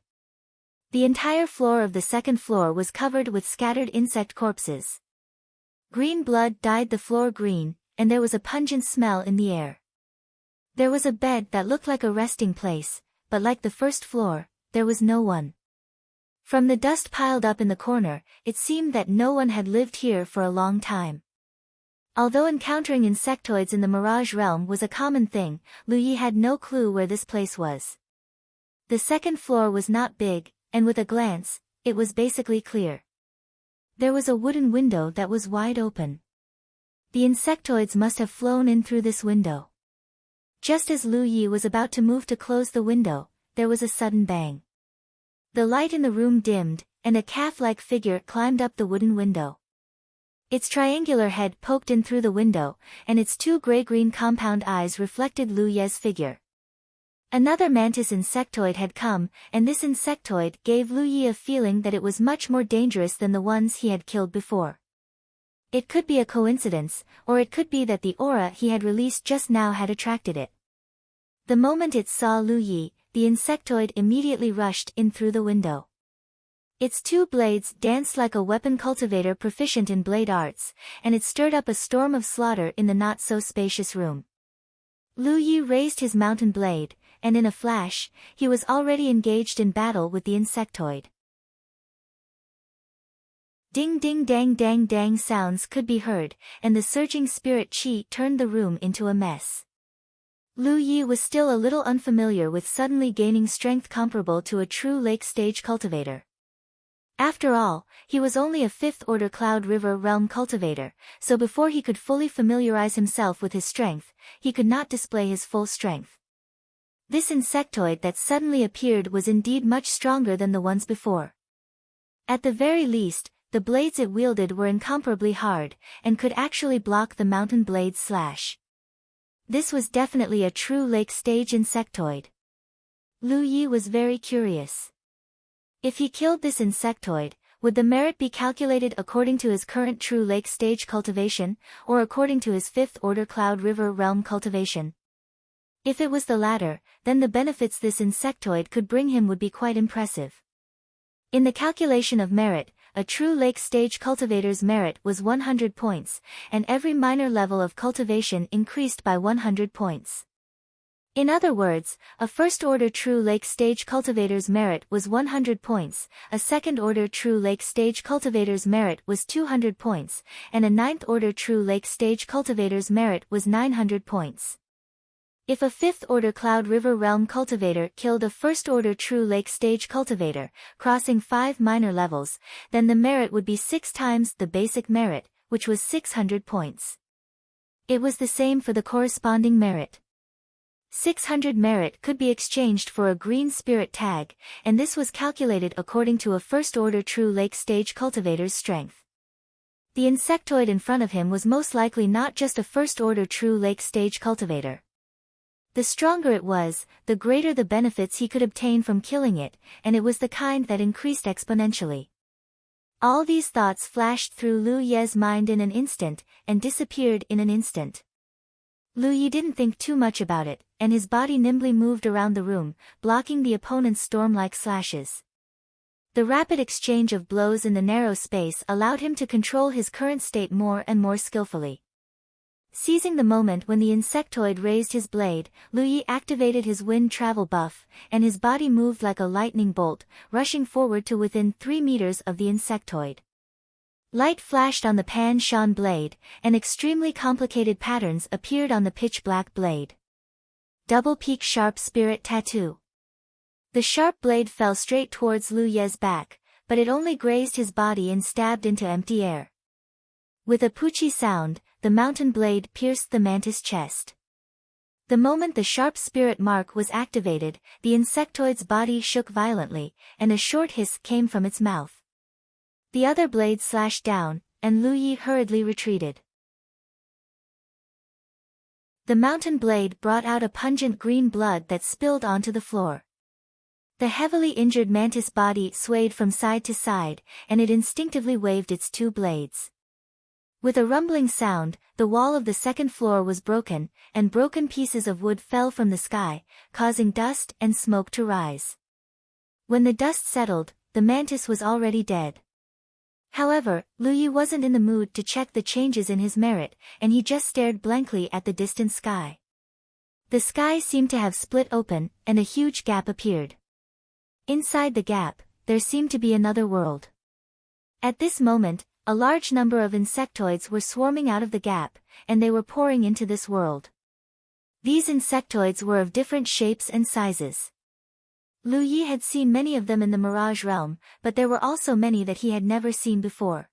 The entire floor of the second floor was covered with scattered insect corpses. Green blood dyed the floor green, and there was a pungent smell in the air. There was a bed that looked like a resting place, but like the first floor, there was no one. From the dust piled up in the corner, it seemed that no one had lived here for a long time. Although encountering insectoids in the Mirage realm was a common thing, Lu Yi had no clue where this place was. The second floor was not big, and with a glance, it was basically clear. There was a wooden window that was wide open. The insectoids must have flown in through this window. Just as Lu Yi was about to move to close the window, there was a sudden bang. The light in the room dimmed, and a calf-like figure climbed up the wooden window. Its triangular head poked in through the window, and its two gray-green compound eyes reflected Lu Ye's figure. Another mantis insectoid had come, and this insectoid gave Lu Yi a feeling that it was much more dangerous than the ones he had killed before. It could be a coincidence, or it could be that the aura he had released just now had attracted it. The moment it saw Lu Yi, the insectoid immediately rushed in through the window. Its two blades danced like a weapon cultivator proficient in blade arts, and it stirred up a storm of slaughter in the not-so-spacious room. Lu Yi raised his mountain blade, and in a flash, he was already engaged in battle with the insectoid. Ding-ding-dang-dang-dang sounds could be heard, and the surging spirit chi turned the room into a mess. Lu Yi was still a little unfamiliar with suddenly gaining strength comparable to a true lake stage cultivator. After all, he was only a 5th-order Cloud River realm cultivator, so before he could fully familiarize himself with his strength, he could not display his full strength. This insectoid that suddenly appeared was indeed much stronger than the ones before. At the very least, the blades it wielded were incomparably hard, and could actually block the mountain blade's slash. This was definitely a true lake stage insectoid. Lu Yi was very curious. If he killed this insectoid, would the merit be calculated according to his current true lake stage cultivation, or according to his 5th-order Cloud River realm cultivation? If it was the latter, then the benefits this insectoid could bring him would be quite impressive. In the calculation of merit, a true lake stage cultivator's merit was 100 points, and every minor level of cultivation increased by 100 points. In other words, a first-order true lake stage cultivator's merit was 100 points, a second-order true lake stage cultivator's merit was 200 points, and a 9th-order true lake stage cultivator's merit was 900 points. If a 5th-order Cloud River realm cultivator killed a first-order true lake stage cultivator, crossing 5 minor levels, then the merit would be 6 times the basic merit, which was 600 points. It was the same for the corresponding merit. 600 merit could be exchanged for a green spirit tag, and this was calculated according to a first-order true lake stage cultivator's strength. The insectoid in front of him was most likely not just a first-order true lake stage cultivator. The stronger it was, the greater the benefits he could obtain from killing it, and it was the kind that increased exponentially. All these thoughts flashed through Lu Ye's mind in an instant, and disappeared in an instant. Lu Yi didn't think too much about it, and his body nimbly moved around the room, blocking the opponent's storm-like slashes. The rapid exchange of blows in the narrow space allowed him to control his current state more and more skillfully. Seizing the moment when the insectoid raised his blade, Lu Yi activated his wind travel buff, and his body moved like a lightning bolt, rushing forward to within 3 meters of the insectoid. Light flashed on the pan-shan blade, and extremely complicated patterns appeared on the pitch-black blade. Double peak sharp spirit tattoo. The sharp blade fell straight towards Lu Ye's back, but it only grazed his body and stabbed into empty air. With a poochie sound, the mountain blade pierced the mantis' chest. The moment the sharp spirit mark was activated, the insectoid's body shook violently, and a short hiss came from its mouth. The other blade slashed down, and Lu Yi hurriedly retreated. The mountain blade brought out a pungent green blood that spilled onto the floor. The heavily injured mantis body swayed from side to side, and it instinctively waved its 2 blades. With a rumbling sound, the wall of the second floor was broken, and broken pieces of wood fell from the sky, causing dust and smoke to rise. When the dust settled, the mantis was already dead. However, Lu Yi wasn't in the mood to check the changes in his merit, and he just stared blankly at the distant sky. The sky seemed to have split open, and a huge gap appeared. Inside the gap, there seemed to be another world. At this moment, a large number of insectoids were swarming out of the gap, and they were pouring into this world. These insectoids were of different shapes and sizes. Lu Yi had seen many of them in the Mirage realm, but there were also many that he had never seen before.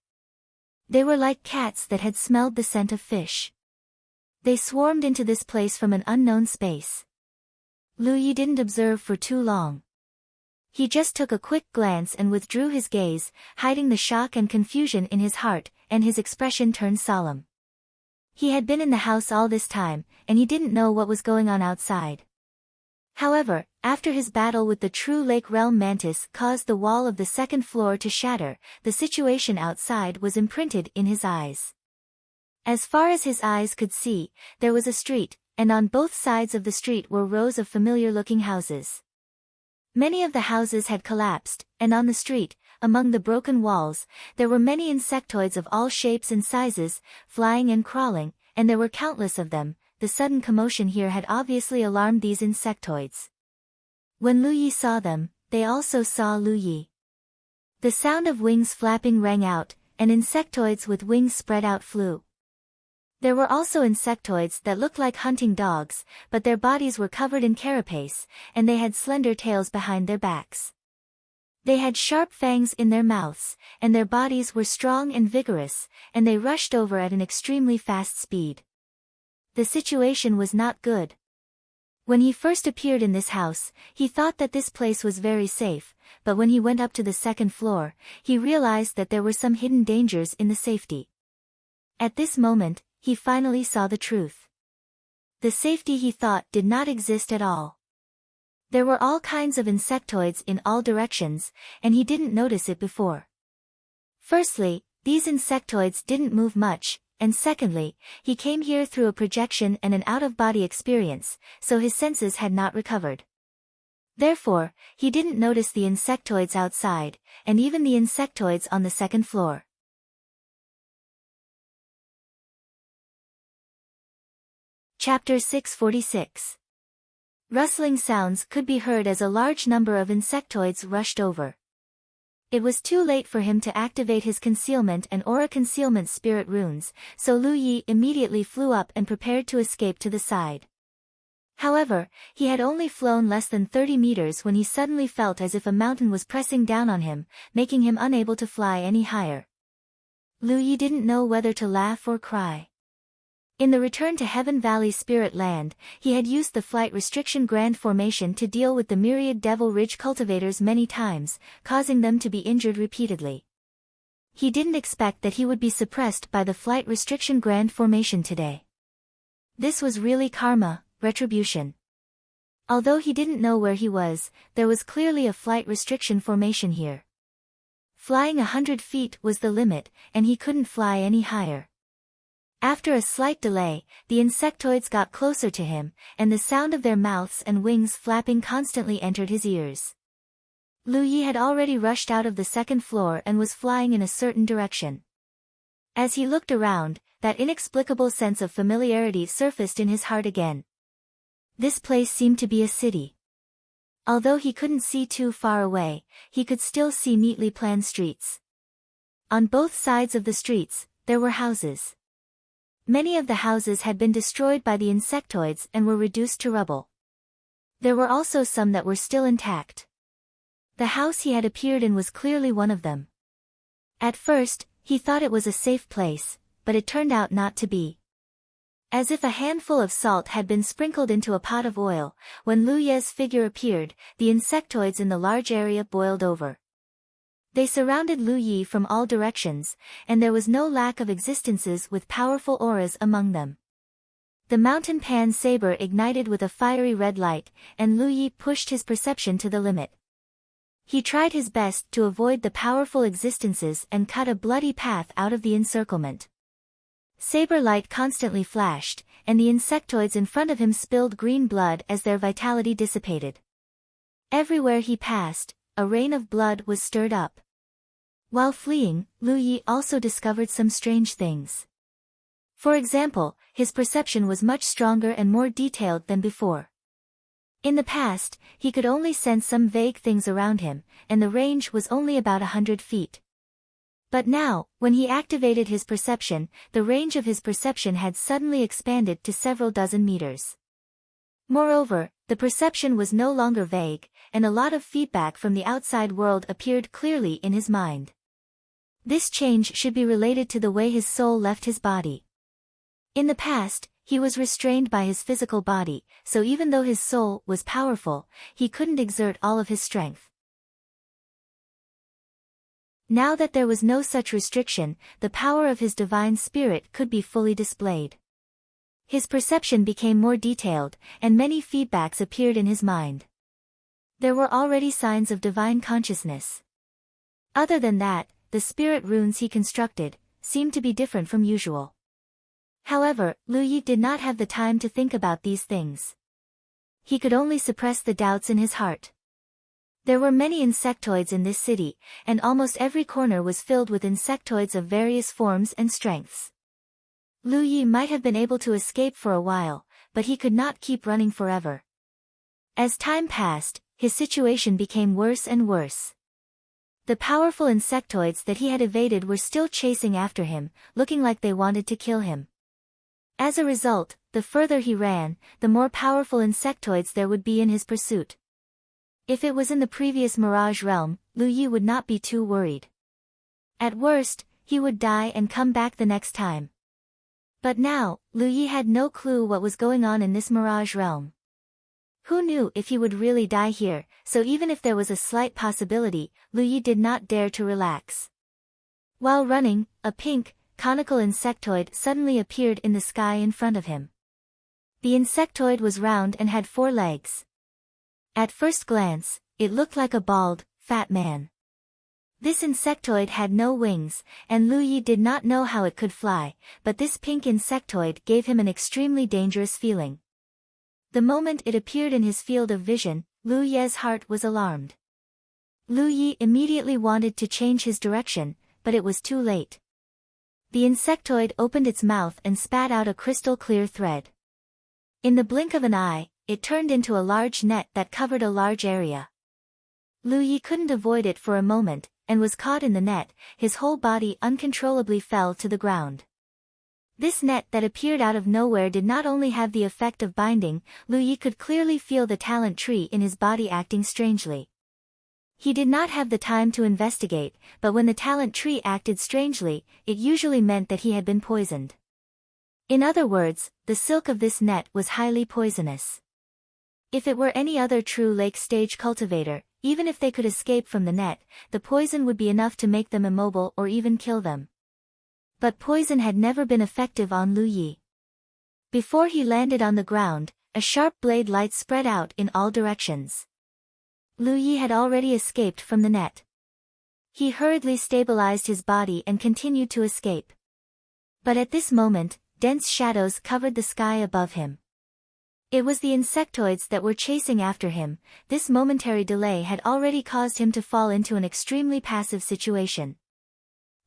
They were like cats that had smelled the scent of fish. They swarmed into this place from an unknown space. Lu Yi didn't observe for too long. He just took a quick glance and withdrew his gaze, hiding the shock and confusion in his heart, and his expression turned solemn. He had been in the house all this time, and he didn't know what was going on outside. However, after his battle with the true Lake Realm Mantis caused the wall of the second floor to shatter, the situation outside was imprinted in his eyes. As far as his eyes could see, there was a street, and on both sides of the street were rows of familiar-looking houses. Many of the houses had collapsed, and on the street, among the broken walls, there were many insectoids of all shapes and sizes, flying and crawling, and there were countless of them. The sudden commotion here had obviously alarmed these insectoids. When Lu Yi saw them, they also saw Lu Yi. The sound of wings flapping rang out, and insectoids with wings spread out flew. There were also insectoids that looked like hunting dogs, but their bodies were covered in carapace, and they had slender tails behind their backs. They had sharp fangs in their mouths, and their bodies were strong and vigorous, and they rushed over at an extremely fast speed. The situation was not good. When he first appeared in this house, he thought that this place was very safe, but when he went up to the second floor, he realized that there were some hidden dangers in the safety. At this moment, he finally saw the truth. The safety he thought did not exist at all. There were all kinds of insectoids in all directions, and he didn't notice it before. Firstly, these insectoids didn't move much, and secondly, he came here through a projection and an out-of-body experience, so his senses had not recovered. Therefore, he didn't notice the insectoids outside, and even the insectoids on the second floor. Chapter 646. Rustling sounds could be heard as a large number of insectoids rushed over. It was too late for him to activate his concealment and aura concealment spirit runes, so Lu Yi immediately flew up and prepared to escape to the side. However, he had only flown less than 30 meters when he suddenly felt as if a mountain was pressing down on him, making him unable to fly any higher. Lu Yi didn't know whether to laugh or cry. In the Return to Heaven Valley Spirit Land, he had used the Flight Restriction Grand Formation to deal with the myriad Devil Ridge cultivators many times, causing them to be injured repeatedly. He didn't expect that he would be suppressed by the Flight Restriction Grand Formation today. This was really karma, retribution. Although he didn't know where he was, there was clearly a Flight Restriction Formation here. Flying 100 feet was the limit, and he couldn't fly any higher. After a slight delay, the insectoids got closer to him, and the sound of their mouths and wings flapping constantly entered his ears. Lu Yi had already rushed out of the second floor and was flying in a certain direction. As he looked around, that inexplicable sense of familiarity surfaced in his heart again. This place seemed to be a city. Although he couldn't see too far away, he could still see neatly planned streets. On both sides of the streets, there were houses. Many of the houses had been destroyed by the insectoids and were reduced to rubble. There were also some that were still intact. The house he had appeared in was clearly one of them. At first, he thought it was a safe place, but it turned out not to be. As if a handful of salt had been sprinkled into a pot of oil, when Lu Ye's figure appeared, the insectoids in the large area boiled over. They surrounded Lu Yi from all directions, and there was no lack of existences with powerful auras among them. The mountain pan saber ignited with a fiery red light, and Lu Yi pushed his perception to the limit. He tried his best to avoid the powerful existences and cut a bloody path out of the encirclement. Saber light constantly flashed, and the insectoids in front of him spilled green blood as their vitality dissipated. Everywhere he passed, a rain of blood was stirred up. While fleeing, Lu Yi also discovered some strange things. For example, his perception was much stronger and more detailed than before. In the past, he could only sense some vague things around him, and the range was only about 100 feet. But now, when he activated his perception, the range of his perception had suddenly expanded to several dozen meters. Moreover, the perception was no longer vague, and a lot of feedback from the outside world appeared clearly in his mind. This change should be related to the way his soul left his body. In the past, he was restrained by his physical body, so even though his soul was powerful, he couldn't exert all of his strength. Now that there was no such restriction, the power of his divine spirit could be fully displayed. His perception became more detailed, and many feedbacks appeared in his mind. There were already signs of divine consciousness. Other than that, the spirit runes he constructed seemed to be different from usual. However, Lu Yi did not have the time to think about these things. He could only suppress the doubts in his heart. There were many insectoids in this city, and almost every corner was filled with insectoids of various forms and strengths. Lu Yi might have been able to escape for a while, but he could not keep running forever. As time passed, his situation became worse and worse. The powerful insectoids that he had evaded were still chasing after him, looking like they wanted to kill him. As a result, the further he ran, the more powerful insectoids there would be in his pursuit. If it was in the previous Mirage realm, Lu Yi would not be too worried. At worst, he would die and come back the next time. But now, Lu Yi had no clue what was going on in this Mirage realm. Who knew if he would really die here, so even if there was a slight possibility, Lu Yi did not dare to relax. While running, a pink, conical insectoid suddenly appeared in the sky in front of him. The insectoid was round and had 4 legs. At first glance, it looked like a bald, fat man. This insectoid had no wings, and Lu Yi did not know how it could fly, but this pink insectoid gave him an extremely dangerous feeling. The moment it appeared in his field of vision, Lu Yi's heart was alarmed. Lu Yi immediately wanted to change his direction, but it was too late. The insectoid opened its mouth and spat out a crystal-clear thread. In the blink of an eye, it turned into a large net that covered a large area. Lu Yi couldn't avoid it for a moment, and was caught in the net. His whole body uncontrollably fell to the ground. This net that appeared out of nowhere did not only have the effect of binding, Lu Yi could clearly feel the talent tree in his body acting strangely. He did not have the time to investigate, but when the talent tree acted strangely, it usually meant that he had been poisoned. In other words, the silk of this net was highly poisonous. If it were any other true lake stage cultivator, even if they could escape from the net, the poison would be enough to make them immobile or even kill them. But poison had never been effective on Lu Yi. Before he landed on the ground, a sharp blade light spread out in all directions. Lu Yi had already escaped from the net. He hurriedly stabilized his body and continued to escape. But at this moment, dense shadows covered the sky above him. It was the insectoids that were chasing after him. This momentary delay had already caused him to fall into an extremely passive situation.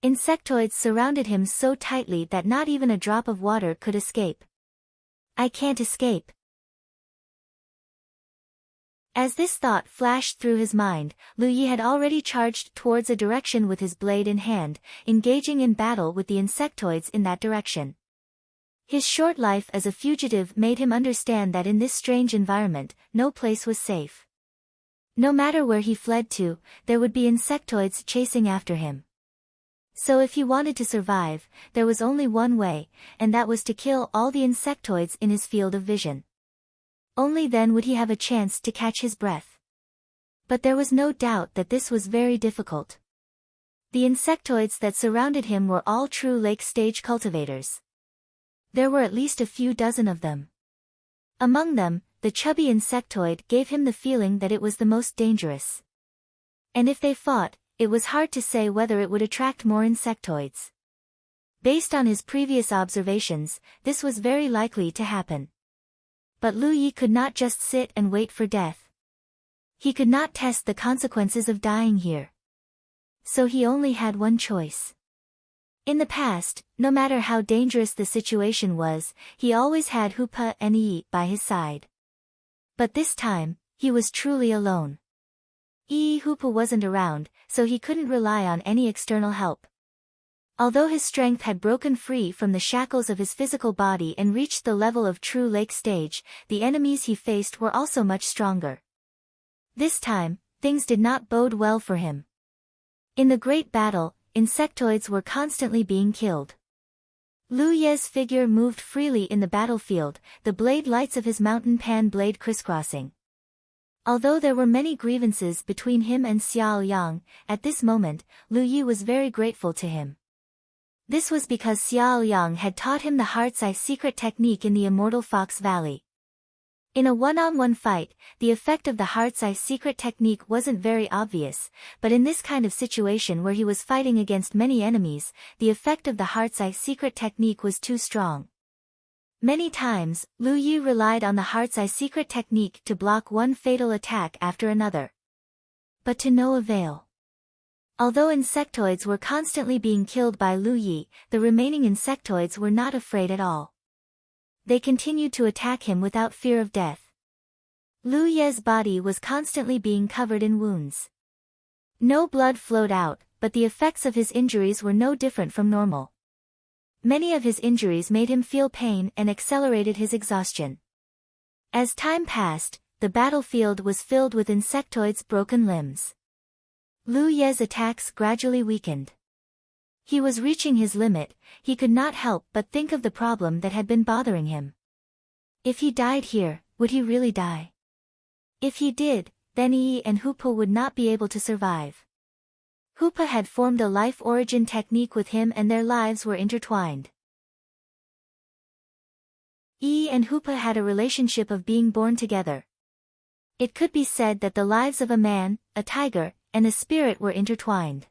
Insectoids surrounded him so tightly that not even a drop of water could escape. I can't escape. As this thought flashed through his mind, Lu Yi had already charged towards a direction with his blade in hand, engaging in battle with the insectoids in that direction. His short life as a fugitive made him understand that in this strange environment, no place was safe. No matter where he fled to, there would be insectoids chasing after him. So if he wanted to survive, there was only one way, and that was to kill all the insectoids in his field of vision. Only then would he have a chance to catch his breath. But there was no doubt that this was very difficult. The insectoids that surrounded him were all true lake stage cultivators. There were at least a few dozen of them. Among them, the chubby insectoid gave him the feeling that it was the most dangerous. And if they fought, it was hard to say whether it would attract more insectoids. Based on his previous observations, this was very likely to happen. But Lu Yi could not just sit and wait for death. He could not test the consequences of dying here. So he only had one choice. In the past, no matter how dangerous the situation was, he always had Hoopa and Yi by his side. But this time, he was truly alone. Hoopa wasn't around, so he couldn't rely on any external help. Although his strength had broken free from the shackles of his physical body and reached the level of true lake stage, the enemies he faced were also much stronger. This time, things did not bode well for him. In the great battle, insectoids were constantly being killed. Lu Ye's figure moved freely in the battlefield, the blade lights of his mountain pan blade crisscrossing. Although there were many grievances between him and Xiao Yang, at this moment, Lu Yi was very grateful to him. This was because Xiao Yang had taught him the Heart's Eye secret technique in the Immortal Fox Valley. In a one-on-one fight, the effect of the Heart's Eye secret technique wasn't very obvious, but in this kind of situation where he was fighting against many enemies, the effect of the Heart's Eye secret technique was too strong. Many times, Lu Yi relied on the Heart's Eye secret technique to block one fatal attack after another. But to no avail. Although insectoids were constantly being killed by Lu Yi, the remaining insectoids were not afraid at all. They continued to attack him without fear of death. Lu Ye's body was constantly being covered in wounds. No blood flowed out, but the effects of his injuries were no different from normal. Many of his injuries made him feel pain and accelerated his exhaustion. As time passed, the battlefield was filled with insectoids' broken limbs. Lu Ye's attacks gradually weakened. He was reaching his limit, he could not help but think of the problem that had been bothering him. If he died here, would he really die? If he did, then Yi and Hoopa would not be able to survive. Hoopa had formed a life origin technique with him and their lives were intertwined. Yi and Hoopa had a relationship of being born together. It could be said that the lives of a man, a tiger, and a spirit were intertwined.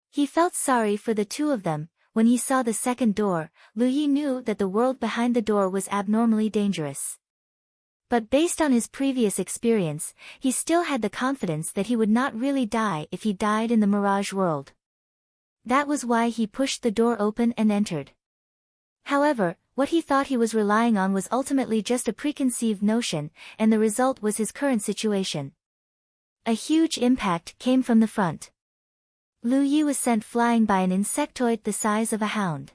He felt sorry for the two of them. When he saw the second door, Lu Yi knew that the world behind the door was abnormally dangerous. But based on his previous experience, he still had the confidence that he would not really die if he died in the Mirage world. That was why he pushed the door open and entered. However, what he thought he was relying on was ultimately just a preconceived notion, and the result was his current situation. A huge impact came from the front. Lu Yi was sent flying by an insectoid the size of a hound.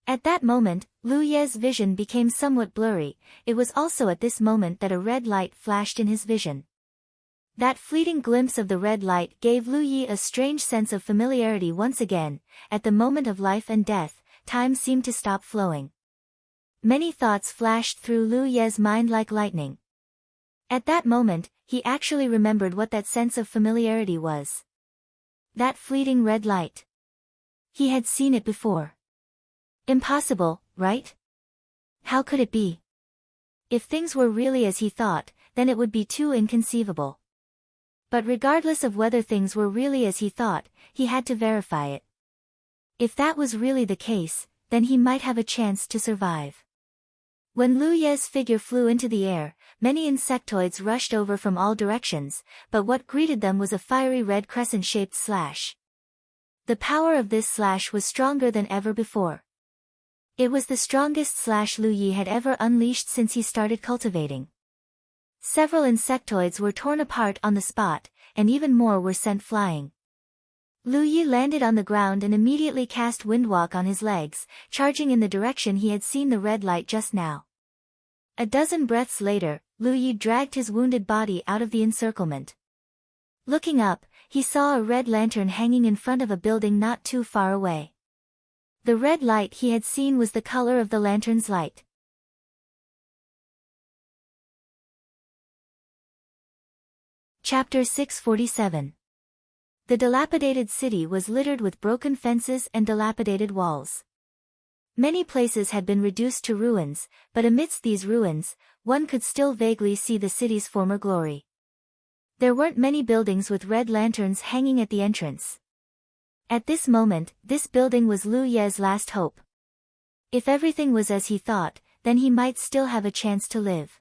At that moment, Lu Ye's vision became somewhat blurry. It was also at this moment that a red light flashed in his vision. That fleeting glimpse of the red light gave Lu Yi a strange sense of familiarity once again. At the moment of life and death, time seemed to stop flowing. Many thoughts flashed through Lu Ye's mind like lightning. At that moment, he actually remembered what that sense of familiarity was. That fleeting red light. He had seen it before. Impossible, right? How could it be? If things were really as he thought, then it would be too inconceivable. But regardless of whether things were really as he thought, he had to verify it. If that was really the case, then he might have a chance to survive. When Lu Ye's figure flew into the air, many insectoids rushed over from all directions, but what greeted them was a fiery red crescent-shaped slash. The power of this slash was stronger than ever before. It was the strongest slash Lu Yi had ever unleashed since he started cultivating. Several insectoids were torn apart on the spot, and even more were sent flying. Lu Yi landed on the ground and immediately cast Windwalk on his legs, charging in the direction he had seen the red light just now. A dozen breaths later, Lu Yi dragged his wounded body out of the encirclement. Looking up, he saw a red lantern hanging in front of a building not too far away. The red light he had seen was the color of the lantern's light. Chapter 647. The dilapidated city was littered with broken fences and dilapidated walls. Many places had been reduced to ruins, but amidst these ruins, one could still vaguely see the city's former glory. There weren't many buildings with red lanterns hanging at the entrance. At this moment, this building was Lu Ye's last hope. If everything was as he thought, then he might still have a chance to live.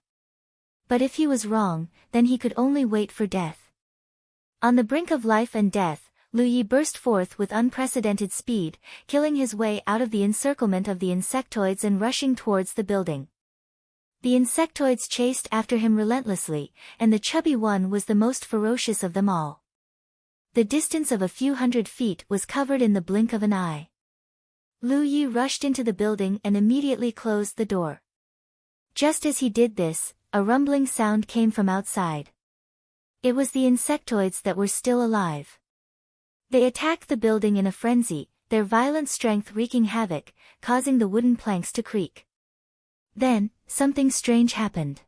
But if he was wrong, then he could only wait for death. On the brink of life and death, Lu Yi burst forth with unprecedented speed, killing his way out of the encirclement of the insectoids and rushing towards the building. The insectoids chased after him relentlessly, and the chubby one was the most ferocious of them all. The distance of a few hundred feet was covered in the blink of an eye. Lu Yi rushed into the building and immediately closed the door. Just as he did this, a rumbling sound came from outside. It was the insectoids that were still alive. They attacked the building in a frenzy, their violent strength wreaking havoc, causing the wooden planks to creak. Then, something strange happened.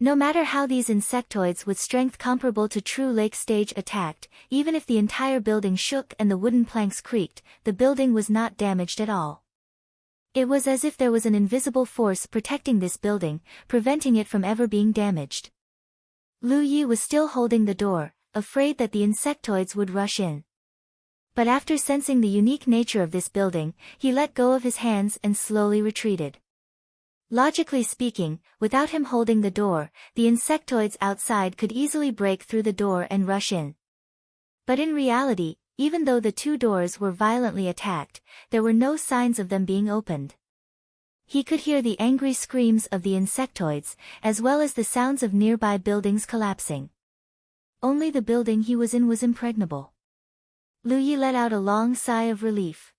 No matter how these insectoids with strength comparable to true lake stage attacked, even if the entire building shook and the wooden planks creaked, the building was not damaged at all. It was as if there was an invisible force protecting this building, preventing it from ever being damaged. Lu Yi was still holding the door, afraid that the insectoids would rush in. But after sensing the unique nature of this building, he let go of his hands and slowly retreated. Logically speaking, without him holding the door, the insectoids outside could easily break through the door and rush in. But in reality, even though the two doors were violently attacked, there were no signs of them being opened. He could hear the angry screams of the insectoids, as well as the sounds of nearby buildings collapsing. Only the building he was in was impregnable. Lu Yi let out a long sigh of relief.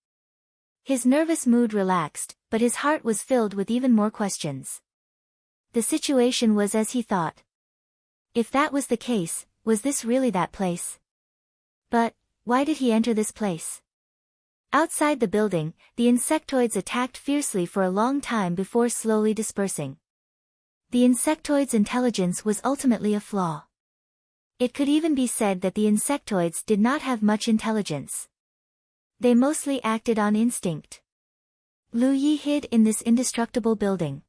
His nervous mood relaxed, but his heart was filled with even more questions. The situation was as he thought. If that was the case, was this really that place? But, why did he enter this place? Outside the building, the insectoids attacked fiercely for a long time before slowly dispersing. The insectoids' intelligence was ultimately a flaw. It could even be said that the insectoids did not have much intelligence. They mostly acted on instinct. Lu Yi hid in this indestructible building.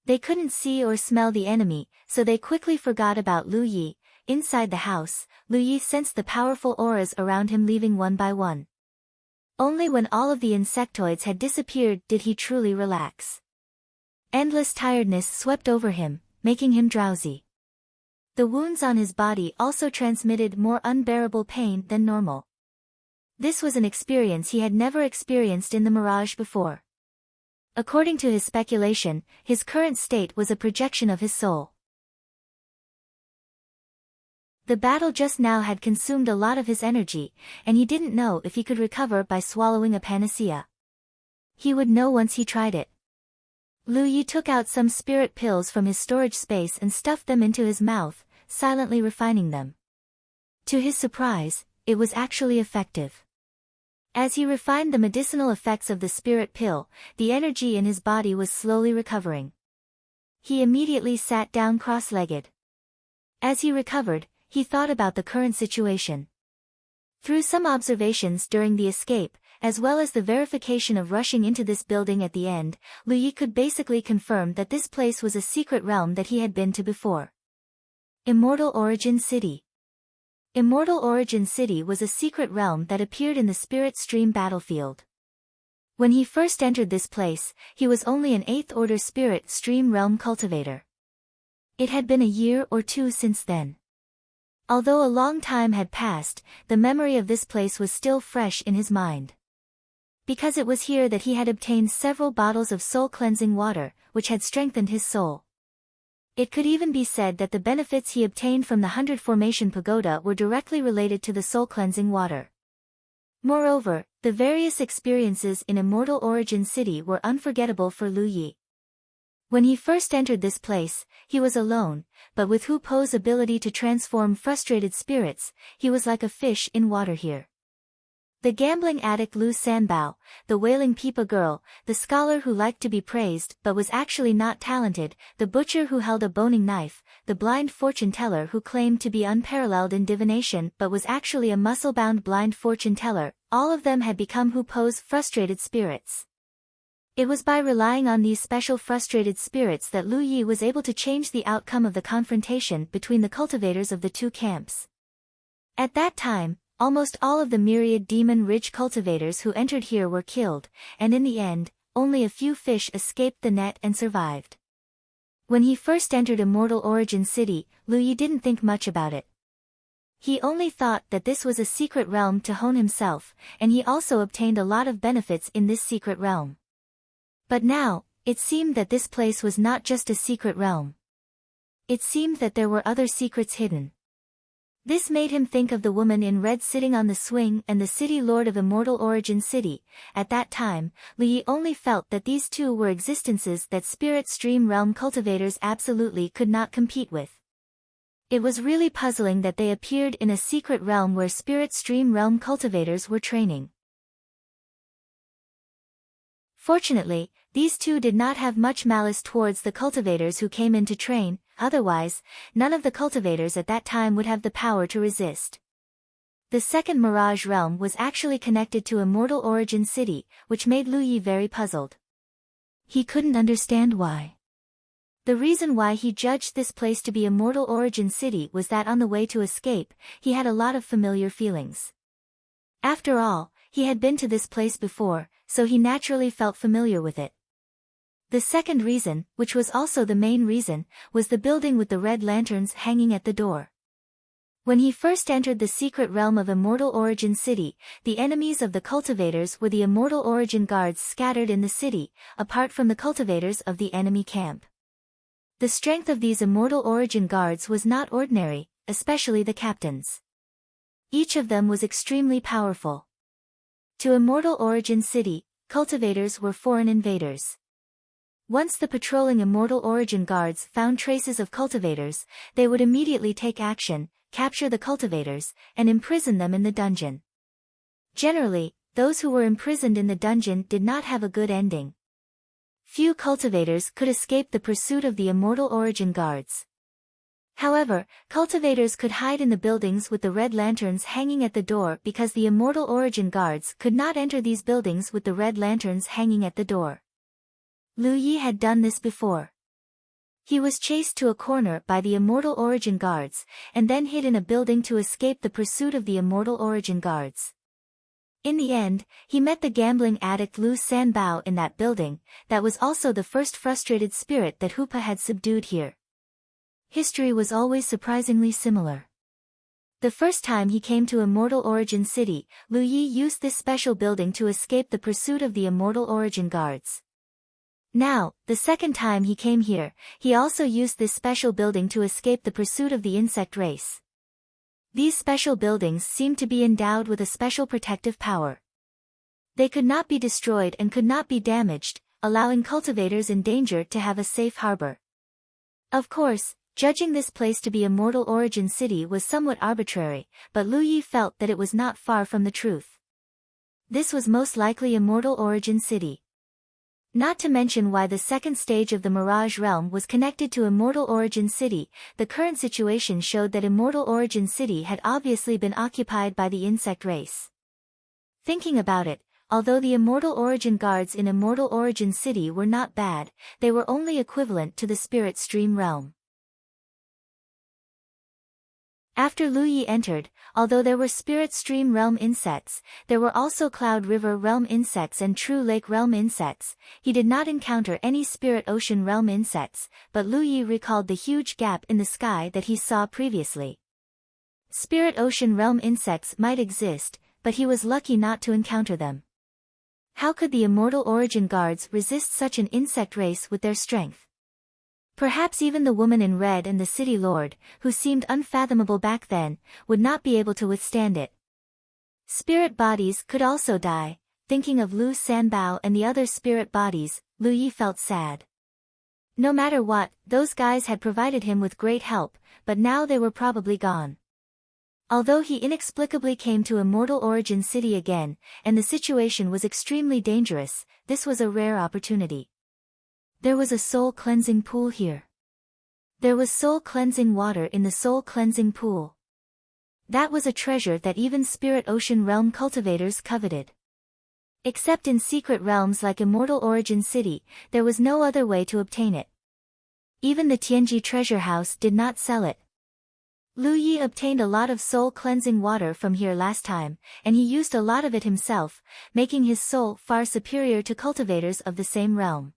They couldn't see or smell the enemy, so they quickly forgot about Lu Yi. Inside the house, Lu Yi sensed the powerful auras around him leaving one by one. Only when all of the insectoids had disappeared did he truly relax. Endless tiredness swept over him, making him drowsy. The wounds on his body also transmitted more unbearable pain than normal. This was an experience he had never experienced in the mirage before. According to his speculation, his current state was a projection of his soul. The battle just now had consumed a lot of his energy, and he didn't know if he could recover by swallowing a panacea. He would know once he tried it. Lu Yi took out some spirit pills from his storage space and stuffed them into his mouth, silently refining them. To his surprise, it was actually effective. As he refined the medicinal effects of the spirit pill, the energy in his body was slowly recovering. He immediately sat down cross-legged. As he recovered, he thought about the current situation. Through some observations during the escape, as well as the verification of rushing into this building at the end, Lu Yi could basically confirm that this place was a secret realm that he had been to before. Immortal Origin City. Immortal Origin City was a secret realm that appeared in the Spirit Stream battlefield. When he first entered this place, he was only an 8th Order Spirit Stream realm cultivator. It had been a year or two since then. Although a long time had passed, the memory of this place was still fresh in his mind. Because it was here that he had obtained several bottles of soul-cleansing water, which had strengthened his soul. It could even be said that the benefits he obtained from the 100 Formation Pagoda were directly related to the soul-cleansing water. Moreover, the various experiences in Immortal Origin City were unforgettable for Lu Yi. When he first entered this place, he was alone, but with Hu Po's ability to transform frustrated spirits, he was like a fish in water here. The gambling addict Lu Sanbao, the wailing Pipa girl, the scholar who liked to be praised but was actually not talented, the butcher who held a boning knife, the blind fortune teller who claimed to be unparalleled in divination but was actually a muscle-bound blind fortune teller, all of them had become Hu Po's frustrated spirits. It was by relying on these special frustrated spirits that Lu Yi was able to change the outcome of the confrontation between the cultivators of the two camps. At that time, almost all of the myriad Demon Ridge cultivators who entered here were killed, and in the end, only a few fish escaped the net and survived. When he first entered Immortal Origin City, Lu Yi didn't think much about it. He only thought that this was a secret realm to hone himself, and he also obtained a lot of benefits in this secret realm. But now, it seemed that this place was not just a secret realm. It seemed that there were other secrets hidden. This made him think of the woman in red sitting on the swing and the city lord of Immortal Origin City. At that time, Lu Yi only felt that these two were existences that Spirit Stream Realm cultivators absolutely could not compete with. It was really puzzling that they appeared in a secret realm where Spirit Stream Realm cultivators were training. Fortunately, these two did not have much malice towards the cultivators who came in to train, otherwise, none of the cultivators at that time would have the power to resist. The second Mirage Realm was actually connected to Immortal Origin City, which made Lu Yi very puzzled. He couldn't understand why. The reason why he judged this place to be Immortal Origin City was that on the way to escape, he had a lot of familiar feelings. After all, he had been to this place before, so he naturally felt familiar with it. The second reason, which was also the main reason, was the building with the red lanterns hanging at the door. When he first entered the secret realm of Immortal Origin City, the enemies of the cultivators were the Immortal Origin guards scattered in the city, apart from the cultivators of the enemy camp. The strength of these Immortal Origin guards was not ordinary, especially the captains. Each of them was extremely powerful. To Immortal Origin City, cultivators were foreign invaders. Once the patrolling Immortal Origin guards found traces of cultivators, they would immediately take action, capture the cultivators, and imprison them in the dungeon. Generally, those who were imprisoned in the dungeon did not have a good ending. Few cultivators could escape the pursuit of the Immortal Origin guards. However, cultivators could hide in the buildings with the red lanterns hanging at the door because the Immortal Origin guards could not enter these buildings with the red lanterns hanging at the door. Lu Yi had done this before. He was chased to a corner by the Immortal Origin guards, and then hid in a building to escape the pursuit of the Immortal Origin guards. In the end, he met the gambling addict Lu Sanbao in that building. That was also the first frustrated spirit that Hoopa had subdued here. History was always surprisingly similar. The first time he came to Immortal Origin City, Lu Yi used this special building to escape the pursuit of the Immortal Origin guards. Now, the second time he came here, he also used this special building to escape the pursuit of the insect race. These special buildings seemed to be endowed with a special protective power. They could not be destroyed and could not be damaged, allowing cultivators in danger to have a safe harbor. Of course, judging this place to be Immortal Origin City was somewhat arbitrary, but Lu Yi felt that it was not far from the truth. This was most likely Immortal Origin City. Not to mention why the second stage of the Mirage Realm was connected to Immortal Origin City, the current situation showed that Immortal Origin City had obviously been occupied by the insect race. Thinking about it, although the Immortal Origin guards in Immortal Origin City were not bad, they were only equivalent to the Spirit Stream Realm. After Lu Yi entered, although there were Spirit Stream Realm insects, there were also Cloud River Realm insects and True Lake Realm insects. He did not encounter any Spirit Ocean Realm insects, but Lu Yi recalled the huge gap in the sky that he saw previously. Spirit Ocean Realm insects might exist, but he was lucky not to encounter them. How could the Immortal Origin guards resist such an insect race with their strength? Perhaps even the woman in red and the city lord, who seemed unfathomable back then, would not be able to withstand it. Spirit bodies could also die. Thinking of Lu Sanbao and the other spirit bodies, Lu Yi felt sad. No matter what, those guys had provided him with great help, but now they were probably gone. Although he inexplicably came to Immortal Origin City again, and the situation was extremely dangerous, this was a rare opportunity. There was a soul-cleansing pool here. There was soul-cleansing water in the soul-cleansing pool. That was a treasure that even Spirit Ocean Realm cultivators coveted. Except in secret realms like Immortal Origin City, there was no other way to obtain it. Even the Tianji treasure house did not sell it. Lu Yi obtained a lot of soul-cleansing water from here last time, and he used a lot of it himself, making his soul far superior to cultivators of the same realm.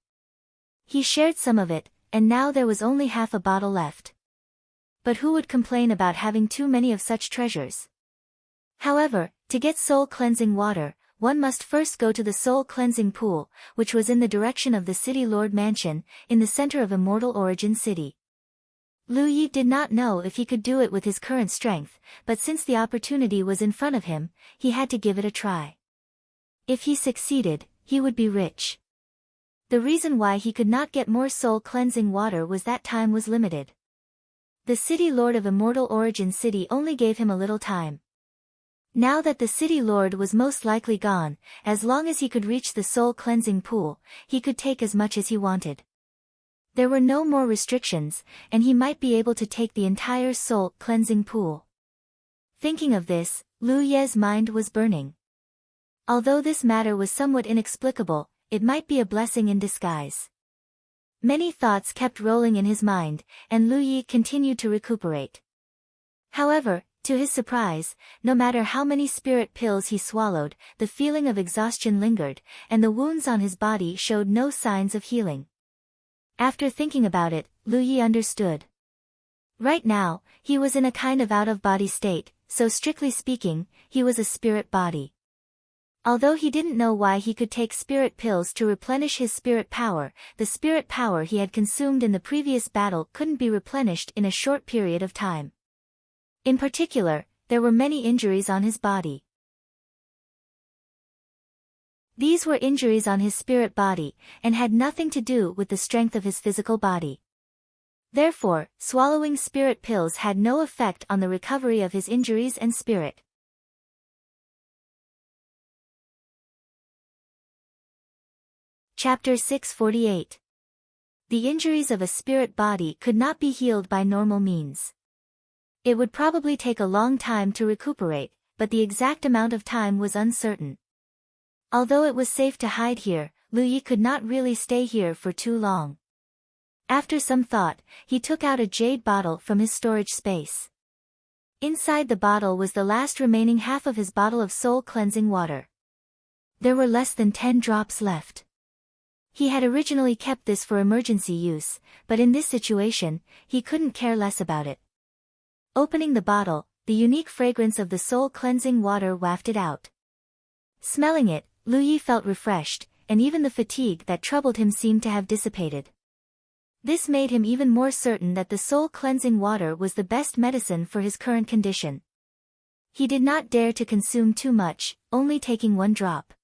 He shared some of it, and now there was only half a bottle left. But who would complain about having too many of such treasures? However, to get soul-cleansing water, one must first go to the soul-cleansing pool, which was in the direction of the City Lord Mansion, in the center of Immortal Origin City. Lu Yi did not know if he could do it with his current strength, but since the opportunity was in front of him, he had to give it a try. If he succeeded, he would be rich. The reason why he could not get more soul-cleansing water was that time was limited. The City Lord of Immortal Origin City only gave him a little time. Now that the City Lord was most likely gone, as long as he could reach the soul-cleansing pool, he could take as much as he wanted. There were no more restrictions, and he might be able to take the entire soul-cleansing pool. Thinking of this, Lu Ye's mind was burning. Although this matter was somewhat inexplicable, it might be a blessing in disguise. Many thoughts kept rolling in his mind, and Lu Yi continued to recuperate. However, to his surprise, no matter how many spirit pills he swallowed, the feeling of exhaustion lingered, and the wounds on his body showed no signs of healing. After thinking about it, Lu Yi understood. Right now, he was in a kind of out-of-body state, so strictly speaking, he was a spirit body. Although he didn't know why he could take spirit pills to replenish his spirit power, the spirit power he had consumed in the previous battle couldn't be replenished in a short period of time. In particular, there were many injuries on his body. These were injuries on his spirit body, and had nothing to do with the strength of his physical body. Therefore, swallowing spirit pills had no effect on the recovery of his injuries and spirit. Chapter 648. The injuries of a spirit body could not be healed by normal means. It would probably take a long time to recuperate, but the exact amount of time was uncertain. Although it was safe to hide here, Lu Yi could not really stay here for too long. After some thought, he took out a jade bottle from his storage space. Inside the bottle was the last remaining half of his bottle of soul-cleansing water. There were less than 10 drops left. He had originally kept this for emergency use, but in this situation, he couldn't care less about it. Opening the bottle, the unique fragrance of the soul-cleansing water wafted out. Smelling it, Lu Yi felt refreshed, and even the fatigue that troubled him seemed to have dissipated. This made him even more certain that the soul-cleansing water was the best medicine for his current condition. He did not dare to consume too much, only taking 1 drop.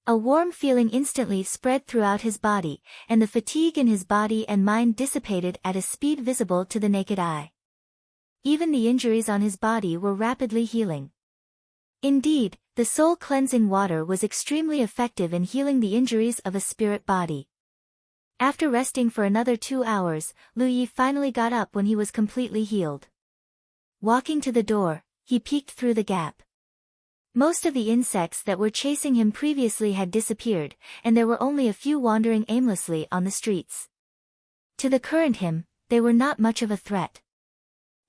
A warm feeling instantly spread throughout his body, and the fatigue in his body and mind dissipated at a speed visible to the naked eye. Even the injuries on his body were rapidly healing. Indeed, the soul-cleansing water was extremely effective in healing the injuries of a spirit body. After resting for another 2 hours, Lu Yi finally got up when he was completely healed. Walking to the door, he peeked through the gap. Most of the insects that were chasing him previously had disappeared, and there were only a few wandering aimlessly on the streets. To the current him, they were not much of a threat.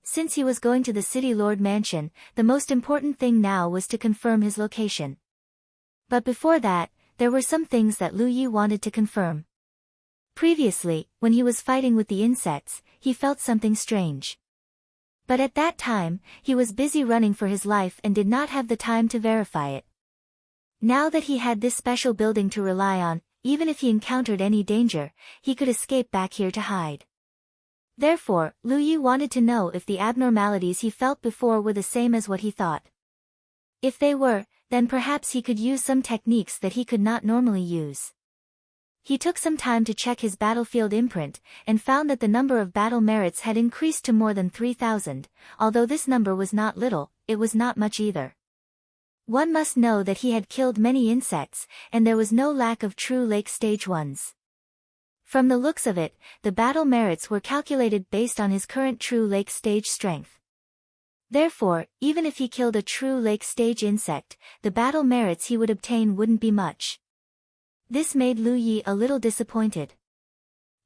Since he was going to the City Lord Mansion, the most important thing now was to confirm his location. But before that, there were some things that Lu Yi wanted to confirm. Previously, when he was fighting with the insects, he felt something strange. But at that time, he was busy running for his life and did not have the time to verify it. Now that he had this special building to rely on, even if he encountered any danger, he could escape back here to hide. Therefore, Lu Yi wanted to know if the abnormalities he felt before were the same as what he thought. If they were, then perhaps he could use some techniques that he could not normally use. He took some time to check his battlefield imprint, and found that the number of battle merits had increased to more than 3,000, although this number was not little, it was not much either. One must know that he had killed many insects, and there was no lack of true lake stage ones. From the looks of it, the battle merits were calculated based on his current true lake stage strength. Therefore, even if he killed a true lake stage insect, the battle merits he would obtain wouldn't be much. This made Lu Yi a little disappointed.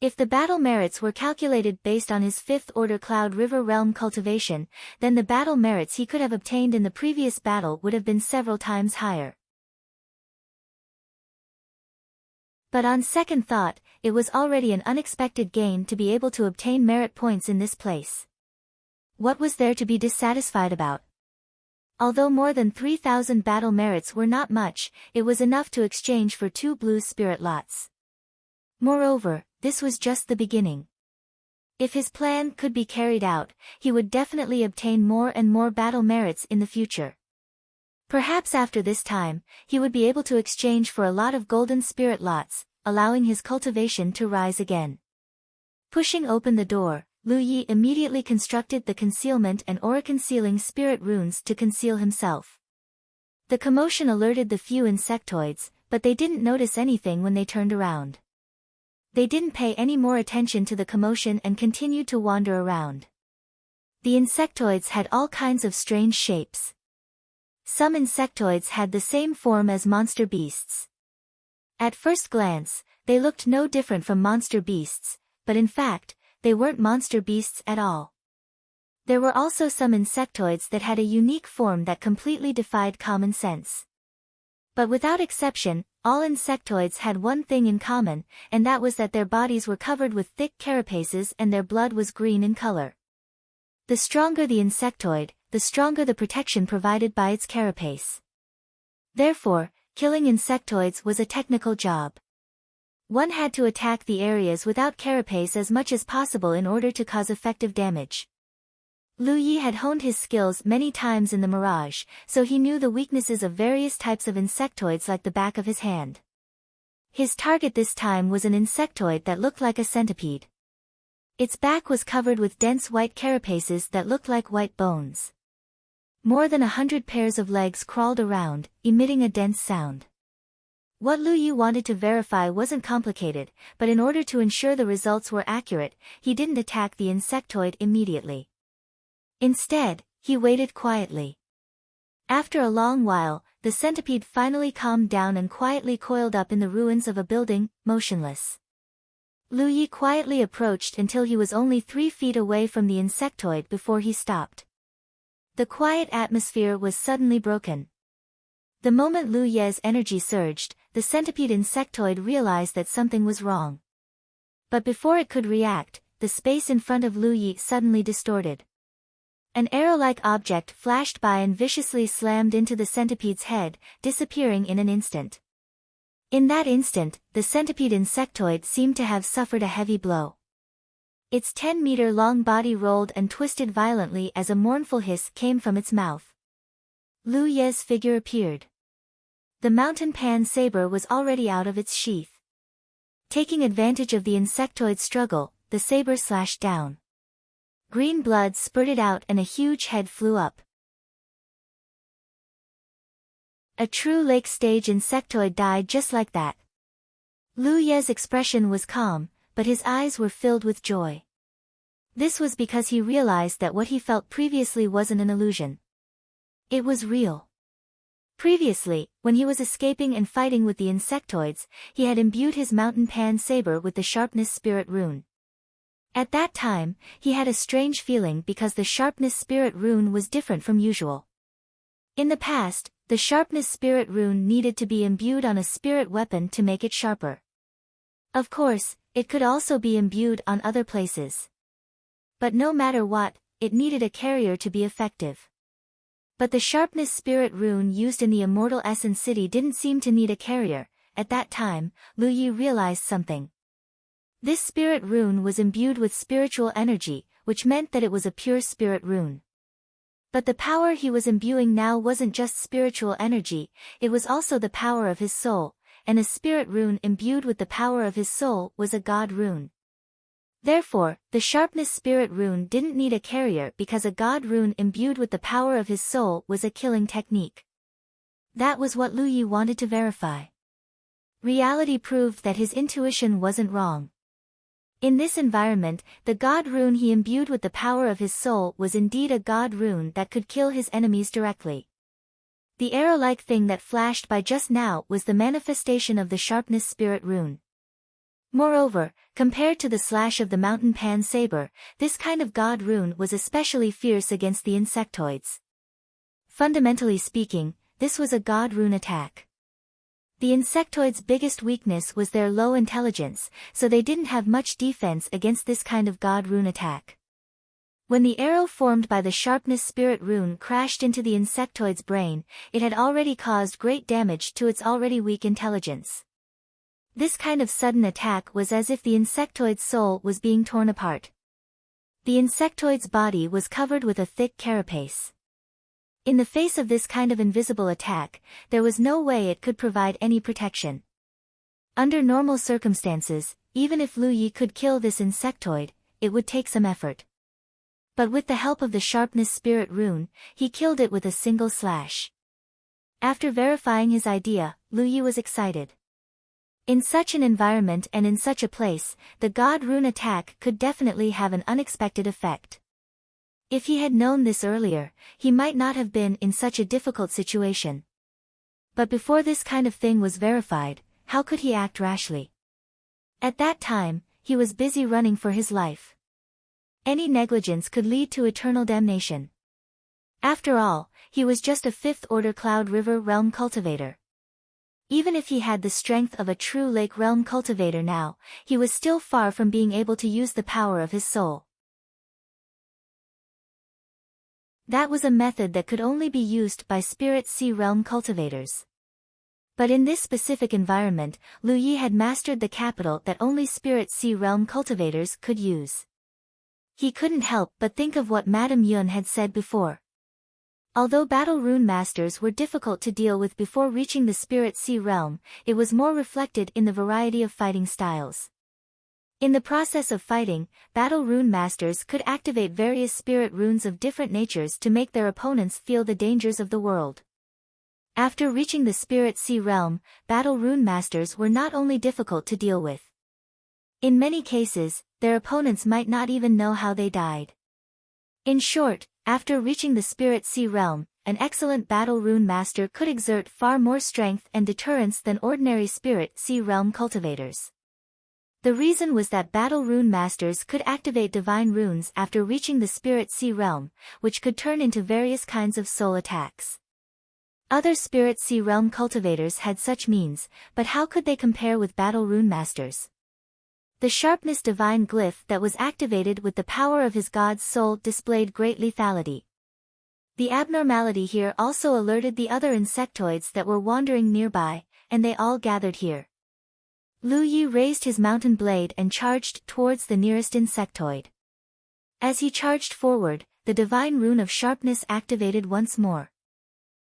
If the battle merits were calculated based on his 5th order Cloud River Realm cultivation, then the battle merits he could have obtained in the previous battle would have been several times higher. But on second thought, it was already an unexpected gain to be able to obtain merit points in this place. What was there to be dissatisfied about? Although more than 3,000 battle merits were not much, it was enough to exchange for 2 blue spirit lots. Moreover, this was just the beginning. If his plan could be carried out, he would definitely obtain more and more battle merits in the future. Perhaps after this time, he would be able to exchange for a lot of golden spirit lots, allowing his cultivation to rise again. Pushing open the door, Lu Yi immediately constructed the concealment and aura-concealing spirit runes to conceal himself. The commotion alerted the few insectoids, but they didn't notice anything when they turned around. They didn't pay any more attention to the commotion and continued to wander around. The insectoids had all kinds of strange shapes. Some insectoids had the same form as monster beasts. At first glance, they looked no different from monster beasts, but in fact, they weren't monster beasts at all. There were also some insectoids that had a unique form that completely defied common sense. But without exception, all insectoids had one thing in common, and that was that their bodies were covered with thick carapaces and their blood was green in color. The stronger the insectoid, the stronger the protection provided by its carapace. Therefore, killing insectoids was a technical job. One had to attack the areas without carapace as much as possible in order to cause effective damage. Lu Yi had honed his skills many times in the Mirage, so he knew the weaknesses of various types of insectoids like the back of his hand. His target this time was an insectoid that looked like a centipede. Its back was covered with dense white carapaces that looked like white bones. More than 100 pairs of legs crawled around, emitting a dense sound. What Lu Yi wanted to verify wasn't complicated, but in order to ensure the results were accurate, he didn't attack the insectoid immediately. Instead, he waited quietly. After a long while, the centipede finally calmed down and quietly coiled up in the ruins of a building, motionless. Lu Yi quietly approached until he was only 3 feet away from the insectoid before he stopped. The quiet atmosphere was suddenly broken. The moment Lu Ye's energy surged, the centipede insectoid realized that something was wrong. But before it could react, the space in front of Lu Yi suddenly distorted. An arrow-like object flashed by and viciously slammed into the centipede's head, disappearing in an instant. In that instant, the centipede insectoid seemed to have suffered a heavy blow. Its 10-meter-long body rolled and twisted violently as a mournful hiss came from its mouth. Lu Ye's figure appeared. The mountain pan saber was already out of its sheath. Taking advantage of the insectoid's struggle, the saber slashed down. Green blood spurted out and a huge head flew up. A true lake stage insectoid died just like that. Lu Ye's expression was calm, but his eyes were filled with joy. This was because he realized that what he felt previously wasn't an illusion. It was real. Previously, when he was escaping and fighting with the insectoids, he had imbued his mountain pan saber with the sharpness spirit rune. At that time, he had a strange feeling because the sharpness spirit rune was different from usual. In the past, the sharpness spirit rune needed to be imbued on a spirit weapon to make it sharper. Of course, it could also be imbued on other places. But no matter what, it needed a carrier to be effective. But the sharpness spirit rune used in the Immortal Essence City didn't seem to need a carrier. At that time, Lu Yi realized something. This spirit rune was imbued with spiritual energy, which meant that it was a pure spirit rune. But the power he was imbuing now wasn't just spiritual energy, it was also the power of his soul, and a spirit rune imbued with the power of his soul was a god rune. Therefore, the sharpness spirit rune didn't need a carrier because a god rune imbued with the power of his soul was a killing technique. That was what Lu Yi wanted to verify. Reality proved that his intuition wasn't wrong. In this environment, the god rune he imbued with the power of his soul was indeed a god rune that could kill his enemies directly. The arrow-like thing that flashed by just now was the manifestation of the sharpness spirit rune. Moreover, compared to the slash of the mountain pan saber, this kind of god rune was especially fierce against the insectoids. Fundamentally speaking, this was a god rune attack. The insectoids' biggest weakness was their low intelligence, so they didn't have much defense against this kind of god rune attack. When the arrow formed by the sharpness spirit rune crashed into the insectoid's brain, it had already caused great damage to its already weak intelligence. This kind of sudden attack was as if the insectoid's soul was being torn apart. The insectoid's body was covered with a thick carapace. In the face of this kind of invisible attack, there was no way it could provide any protection. Under normal circumstances, even if Lu Yi could kill this insectoid, it would take some effort. But with the help of the sharpness spirit rune, he killed it with a single slash. After verifying his idea, Lu Yi was excited. In such an environment and in such a place, the god rune attack could definitely have an unexpected effect. If he had known this earlier, he might not have been in such a difficult situation. But before this kind of thing was verified, how could he act rashly? At that time, he was busy running for his life. Any negligence could lead to eternal damnation. After all, he was just a fifth-order Cloud River realm cultivator. Even if he had the strength of a true Lake realm cultivator now, he was still far from being able to use the power of his soul. That was a method that could only be used by Spirit Sea realm cultivators. But in this specific environment, Lu Yi had mastered the capital that only Spirit Sea realm cultivators could use. He couldn't help but think of what Madame Yun had said before. Although battle rune masters were difficult to deal with before reaching the Spirit Sea realm, it was more reflected in the variety of fighting styles. In the process of fighting, battle rune masters could activate various spirit runes of different natures to make their opponents feel the dangers of the world. After reaching the Spirit Sea realm, battle rune masters were not only difficult to deal with. In many cases, their opponents might not even know how they died. In short, after reaching the Spirit Sea realm, an excellent battle rune master could exert far more strength and deterrence than ordinary Spirit Sea realm cultivators. The reason was that battle rune masters could activate divine runes after reaching the Spirit Sea realm, which could turn into various kinds of soul attacks. Other Spirit Sea realm cultivators had such means, but how could they compare with battle rune masters? The sharpness divine glyph that was activated with the power of his god's soul displayed great lethality. The abnormality here also alerted the other insectoids that were wandering nearby, and they all gathered here. Lu Yi raised his mountain blade and charged towards the nearest insectoid. As he charged forward, the divine rune of sharpness activated once more.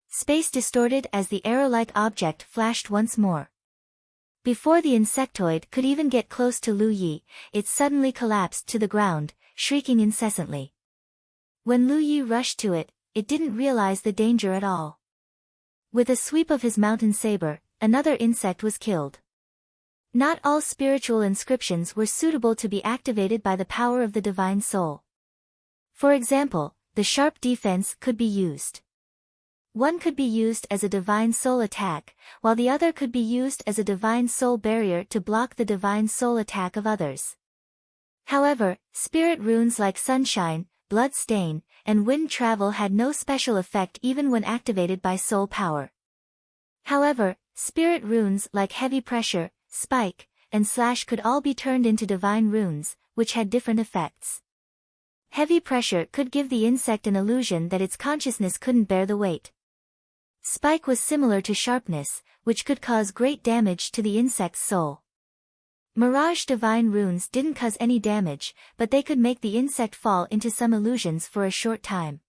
Space distorted as the arrow-like object flashed once more. Before the insectoid could even get close to Lu Yi, it suddenly collapsed to the ground, shrieking incessantly. When Lu Yi rushed to it, it didn't realize the danger at all. With a sweep of his mountain saber, another insect was killed. Not all spiritual inscriptions were suitable to be activated by the power of the divine soul. For example, the sharp defense could be used. One could be used as a divine soul attack, while the other could be used as a divine soul barrier to block the divine soul attack of others. However, spirit runes like sunshine, blood stain, and wind travel had no special effect even when activated by soul power. However, spirit runes like heavy pressure, spike, and slash could all be turned into divine runes, which had different effects. Heavy pressure could give the insect an illusion that its consciousness couldn't bear the weight. Spike was similar to sharpness, which could cause great damage to the insect's soul. Mirage divine runes didn't cause any damage, but they could make the insect fall into some illusions for a short time.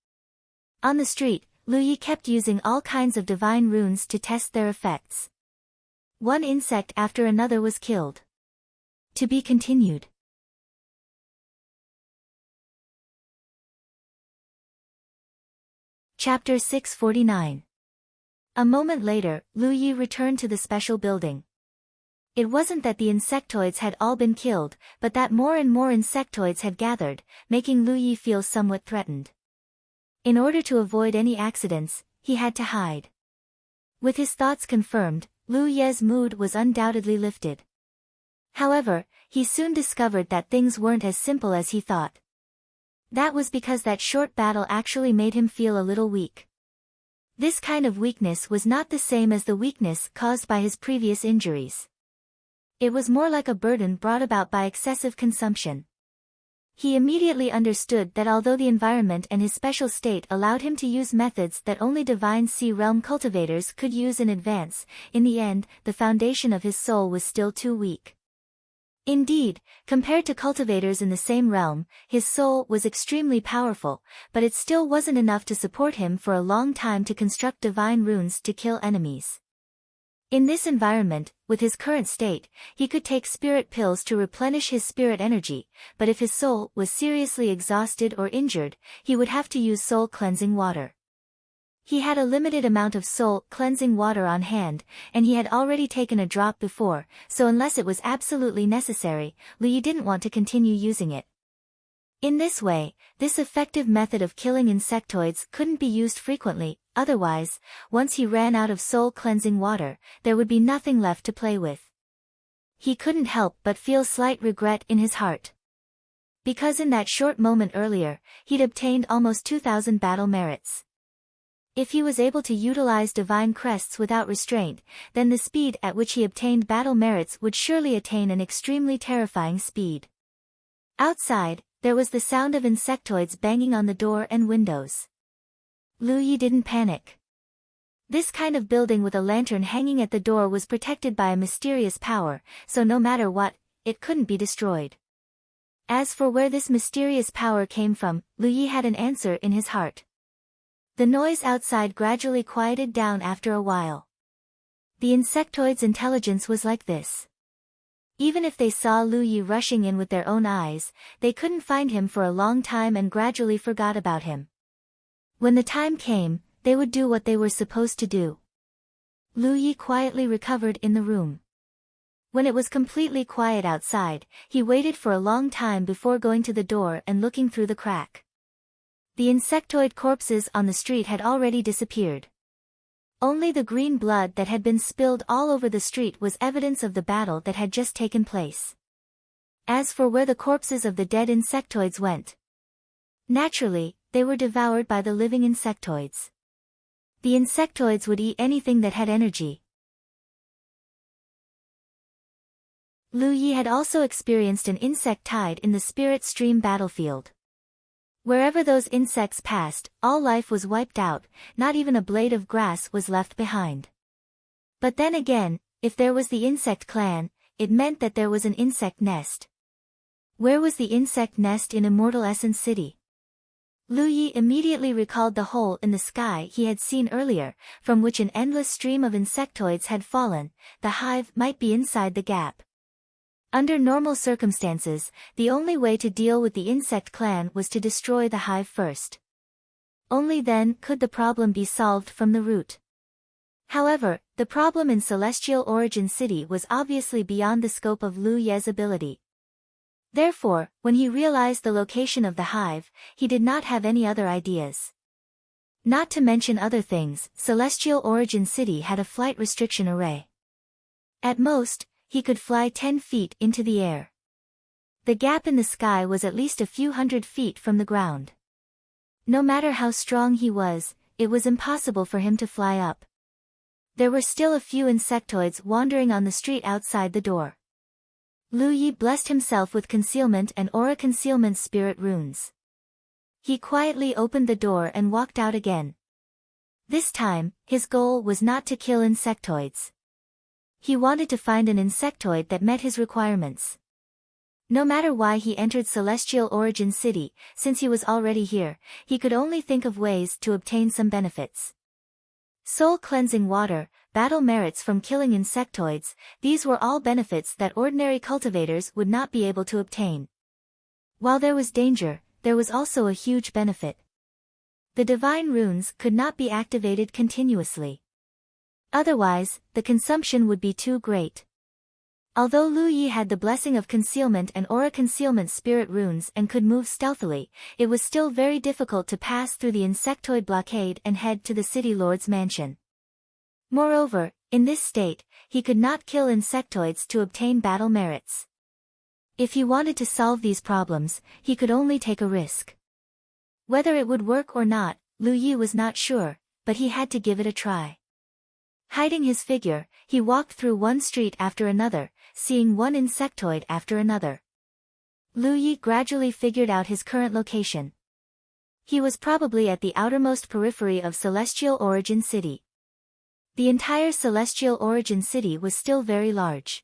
On the street, Lu Yi kept using all kinds of divine runes to test their effects. One insect after another was killed. To be continued. Chapter 649. A moment later, Lu Yi returned to the special building. It wasn't that the insectoids had all been killed, but that more and more insectoids had gathered, making Lu Yi feel somewhat threatened. In order to avoid any accidents, he had to hide. With his thoughts confirmed, Lu Ye's mood was undoubtedly lifted. However, he soon discovered that things weren't as simple as he thought. That was because that short battle actually made him feel a little weak. This kind of weakness was not the same as the weakness caused by his previous injuries. It was more like a burden brought about by excessive consumption. He immediately understood that although the environment and his special state allowed him to use methods that only divine sea realm cultivators could use in advance, in the end, the foundation of his soul was still too weak. Indeed, compared to cultivators in the same realm, his soul was extremely powerful, but it still wasn't enough to support him for a long time to construct divine runes to kill enemies. In this environment, with his current state, he could take spirit pills to replenish his spirit energy, but if his soul was seriously exhausted or injured, he would have to use soul cleansing water. He had a limited amount of soul cleansing water on hand, and he had already taken a drop before, so unless it was absolutely necessary, Lu Yi didn't want to continue using it. In this way, this effective method of killing insectoids couldn't be used frequently, otherwise, once he ran out of soul cleansing water, there would be nothing left to play with. He couldn't help but feel slight regret in his heart. Because in that short moment earlier, he'd obtained almost 2,000 battle merits. If he was able to utilize divine crests without restraint, then the speed at which he obtained battle merits would surely attain an extremely terrifying speed. Outside, there was the sound of insectoids banging on the door and windows. Lu Yi didn't panic. This kind of building with a lantern hanging at the door was protected by a mysterious power, so no matter what, it couldn't be destroyed. As for where this mysterious power came from, Lu Yi had an answer in his heart. The noise outside gradually quieted down after a while. The insectoid's intelligence was like this. Even if they saw Lu Yi rushing in with their own eyes, they couldn't find him for a long time and gradually forgot about him. When the time came, they would do what they were supposed to do. Lu Yi quietly recovered in the room. When it was completely quiet outside, he waited for a long time before going to the door and looking through the crack. The insectoid corpses on the street had already disappeared. Only the green blood that had been spilled all over the street was evidence of the battle that had just taken place. As for where the corpses of the dead insectoids went, naturally, they were devoured by the living insectoids. The insectoids would eat anything that had energy. Lu Yi had also experienced an insect tide in the spirit stream battlefield. Wherever those insects passed, all life was wiped out, not even a blade of grass was left behind. But then again, if there was the insect clan, it meant that there was an insect nest. Where was the insect nest in Immortal Essence City? Lu Yi immediately recalled the hole in the sky he had seen earlier, from which an endless stream of insectoids had fallen. The hive might be inside the gap. Under normal circumstances, the only way to deal with the insect clan was to destroy the hive first. Only then could the problem be solved from the root. However, the problem in Celestial Origin City was obviously beyond the scope of Lu Ye's ability. Therefore, when he realized the location of the hive, he did not have any other ideas. Not to mention other things, Celestial Origin City had a flight restriction array. At most, he could fly 10 feet into the air. The gap in the sky was at least a few hundred feet from the ground. No matter how strong he was, it was impossible for him to fly up. There were still a few insectoids wandering on the street outside the door. Lu Yi blessed himself with concealment and aura concealment spirit runes. He quietly opened the door and walked out again. This time, his goal was not to kill insectoids. He wanted to find an insectoid that met his requirements. No matter why he entered Celestial Origin City, since he was already here, he could only think of ways to obtain some benefits. Soul cleansing water, battle merits from killing insectoids, these were all benefits that ordinary cultivators would not be able to obtain. While there was danger, there was also a huge benefit. The divine runes could not be activated continuously. Otherwise, the consumption would be too great. Although Lu Yi had the blessing of concealment and aura concealment spirit runes and could move stealthily, it was still very difficult to pass through the insectoid blockade and head to the city lord's mansion. Moreover, In this state, he could not kill insectoids to obtain battle merits. If he wanted to solve these problems, he could only take a risk. Whether it would work or not, Lu Yi was not sure, but he had to give it a try. Hiding his figure, he walked through one street after another, seeing one insectoid after another. Lu Yi gradually figured out his current location. He was probably at the outermost periphery of Celestial Origin City. The entire Celestial Origin City was still very large.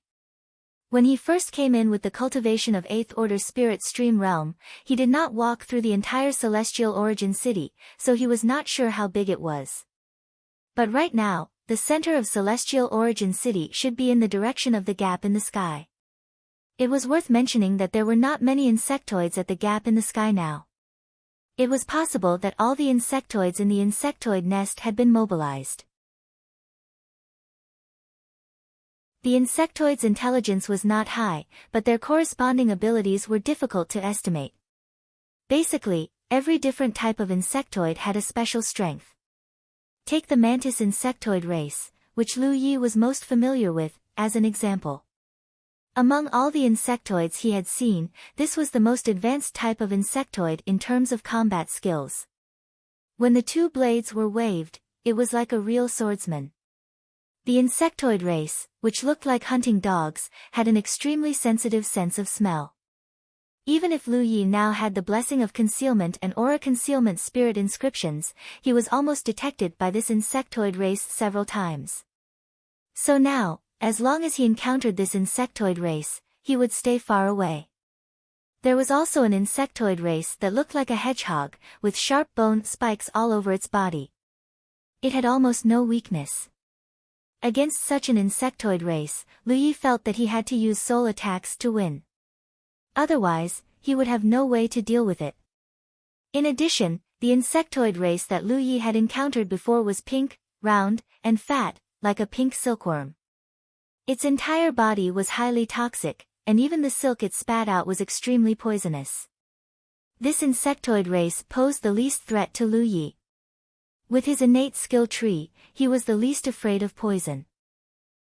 When he first came in with the cultivation of 8th Order Spirit Stream Realm, he did not walk through the entire Celestial Origin City, so he was not sure how big it was. But right now, the center of Celestial Origin City should be in the direction of the gap in the sky. It was worth mentioning that there were not many insectoids at the gap in the sky now. It was possible that all the insectoids in the insectoid nest had been mobilized. The insectoid's intelligence was not high, but their corresponding abilities were difficult to estimate. Basically, every different type of insectoid had a special strength. Take the mantis insectoid race, which Lu Yi was most familiar with, as an example. Among all the insectoids he had seen, this was the most advanced type of insectoid in terms of combat skills. When the two blades were waved, it was like a real swordsman. The insectoid race, which looked like hunting dogs, had an extremely sensitive sense of smell. Even if Lu Yi now had the blessing of concealment and aura concealment spirit inscriptions, he was almost detected by this insectoid race several times. So now, as long as he encountered this insectoid race, he would stay far away. There was also an insectoid race that looked like a hedgehog, with sharp bone spikes all over its body. It had almost no weakness. Against such an insectoid race, Lu Yi felt that he had to use soul attacks to win. Otherwise, he would have no way to deal with it. In addition, the insectoid race that Lu Yi had encountered before was pink, round, and fat, like a pink silkworm. Its entire body was highly toxic, and even the silk it spat out was extremely poisonous. This insectoid race posed the least threat to Lu Yi. With his innate skill tree, he was the least afraid of poison.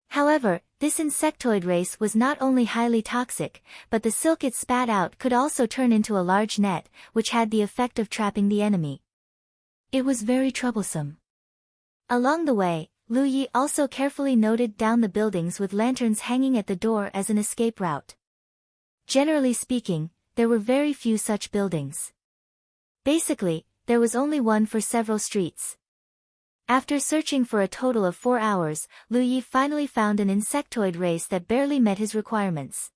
However, this insectoid race was not only highly toxic, but the silk it spat out could also turn into a large net, which had the effect of trapping the enemy. It was very troublesome. Along the way, Lu Yi also carefully noted down the buildings with lanterns hanging at the door as an escape route. Generally speaking, there were very few such buildings. Basically, there was only one for several streets. After searching for a total of 4 hours, Lu Yi finally found an insectoid race that barely met his requirements.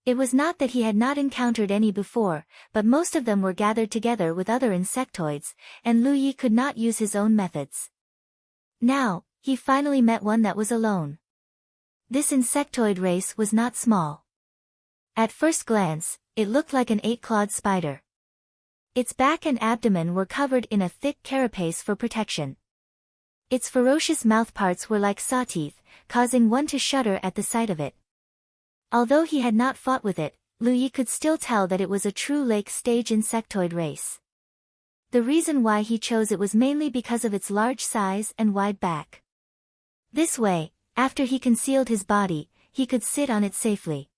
It was not that he had not encountered any before, but most of them were gathered together with other insectoids, and Lu Yi could not use his own methods. Now, he finally met one that was alone. This insectoid race was not small. At first glance, it looked like an 8-clawed spider. Its back and abdomen were covered in a thick carapace for protection. Its ferocious mouthparts were like saw teeth, causing one to shudder at the sight of it. Although he had not fought with it, Lu Yi could still tell that it was a true lake-stage insectoid race. The reason why he chose it was mainly because of its large size and wide back. This way, after he concealed his body, he could sit on it safely.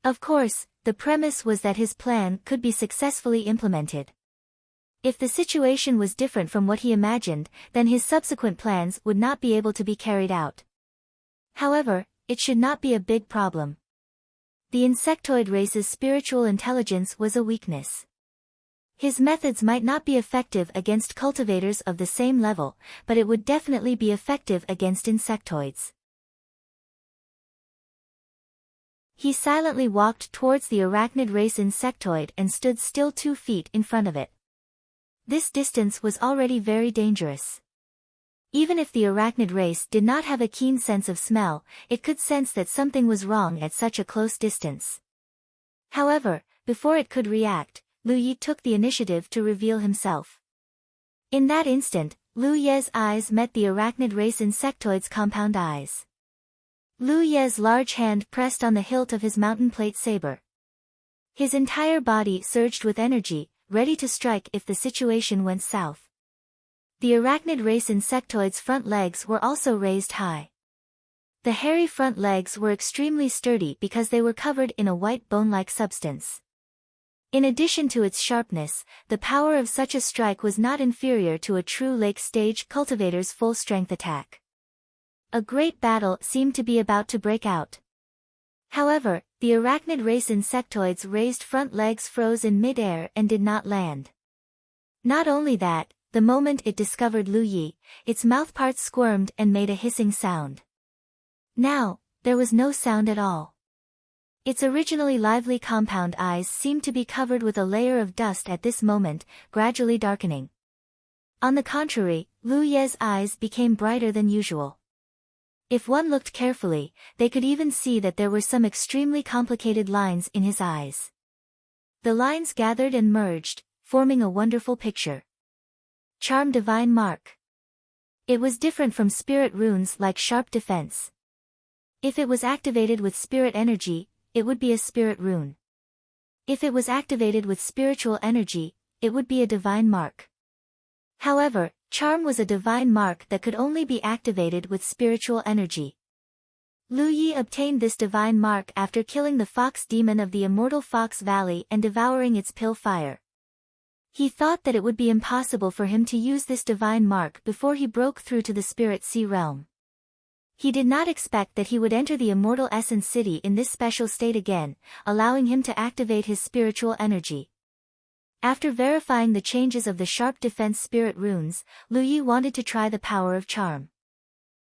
Of course, the premise was that his plan could be successfully implemented. If the situation was different from what he imagined, then his subsequent plans would not be able to be carried out. However, it should not be a big problem. The insectoid race's spiritual intelligence was a weakness. His methods might not be effective against cultivators of the same level, but it would definitely be effective against insectoids. He silently walked towards the arachnid race insectoid and stood still 2 feet in front of it. This distance was already very dangerous. Even if the arachnid race did not have a keen sense of smell, it could sense that something was wrong at such a close distance. However, before it could react, Lu Yi took the initiative to reveal himself. In that instant, Lu Ye's eyes met the arachnid race insectoid's compound eyes. Lu Ye's large hand pressed on the hilt of his mountain plate saber. His entire body surged with energy, ready to strike if the situation went south. The arachnid race insectoid's front legs were also raised high. The hairy front legs were extremely sturdy because they were covered in a white bone-like substance. In addition to its sharpness, the power of such a strike was not inferior to a true lake-stage cultivator's full-strength attack. A great battle seemed to be about to break out. However, the arachnid race insectoid's raised front legs froze in mid-air and did not land. Not only that, the moment it discovered Lu Yi, its mouthparts squirmed and made a hissing sound. Now, there was no sound at all. Its originally lively compound eyes seemed to be covered with a layer of dust at this moment, gradually darkening. On the contrary, Lu Ye's eyes became brighter than usual. If one looked carefully, they could even see that there were some extremely complicated lines in his eyes. The lines gathered and merged, forming a wonderful picture. Charm Divine Mark. It was different from spirit runes like Sharp Defense. If it was activated with spirit energy, it would be a spirit rune. If it was activated with spiritual energy, it would be a divine mark. However, Charm was a divine mark that could only be activated with spiritual energy. Lu Yi obtained this divine mark after killing the fox demon of the immortal Fox Valley and devouring its pill fire. He thought that it would be impossible for him to use this divine mark before he broke through to the spirit sea realm. He did not expect that he would enter the immortal Essence City in this special state again, allowing him to activate his spiritual energy. After verifying the changes of the Sharp Defense spirit runes, Lu Yi wanted to try the power of charm.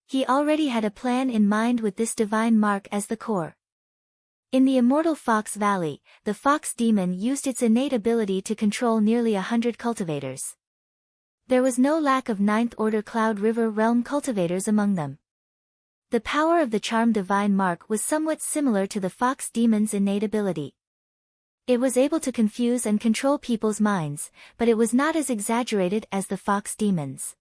He already had a plan in mind with this divine mark as the core. In the immortal Fox Valley, the fox demon used its innate ability to control nearly 100 cultivators. There was no lack of ninth-order Cloud River realm cultivators among them. The power of the Charm Divine Mark was somewhat similar to the fox demon's innate ability. It was able to confuse and control people's minds, but it was not as exaggerated as the fox demons.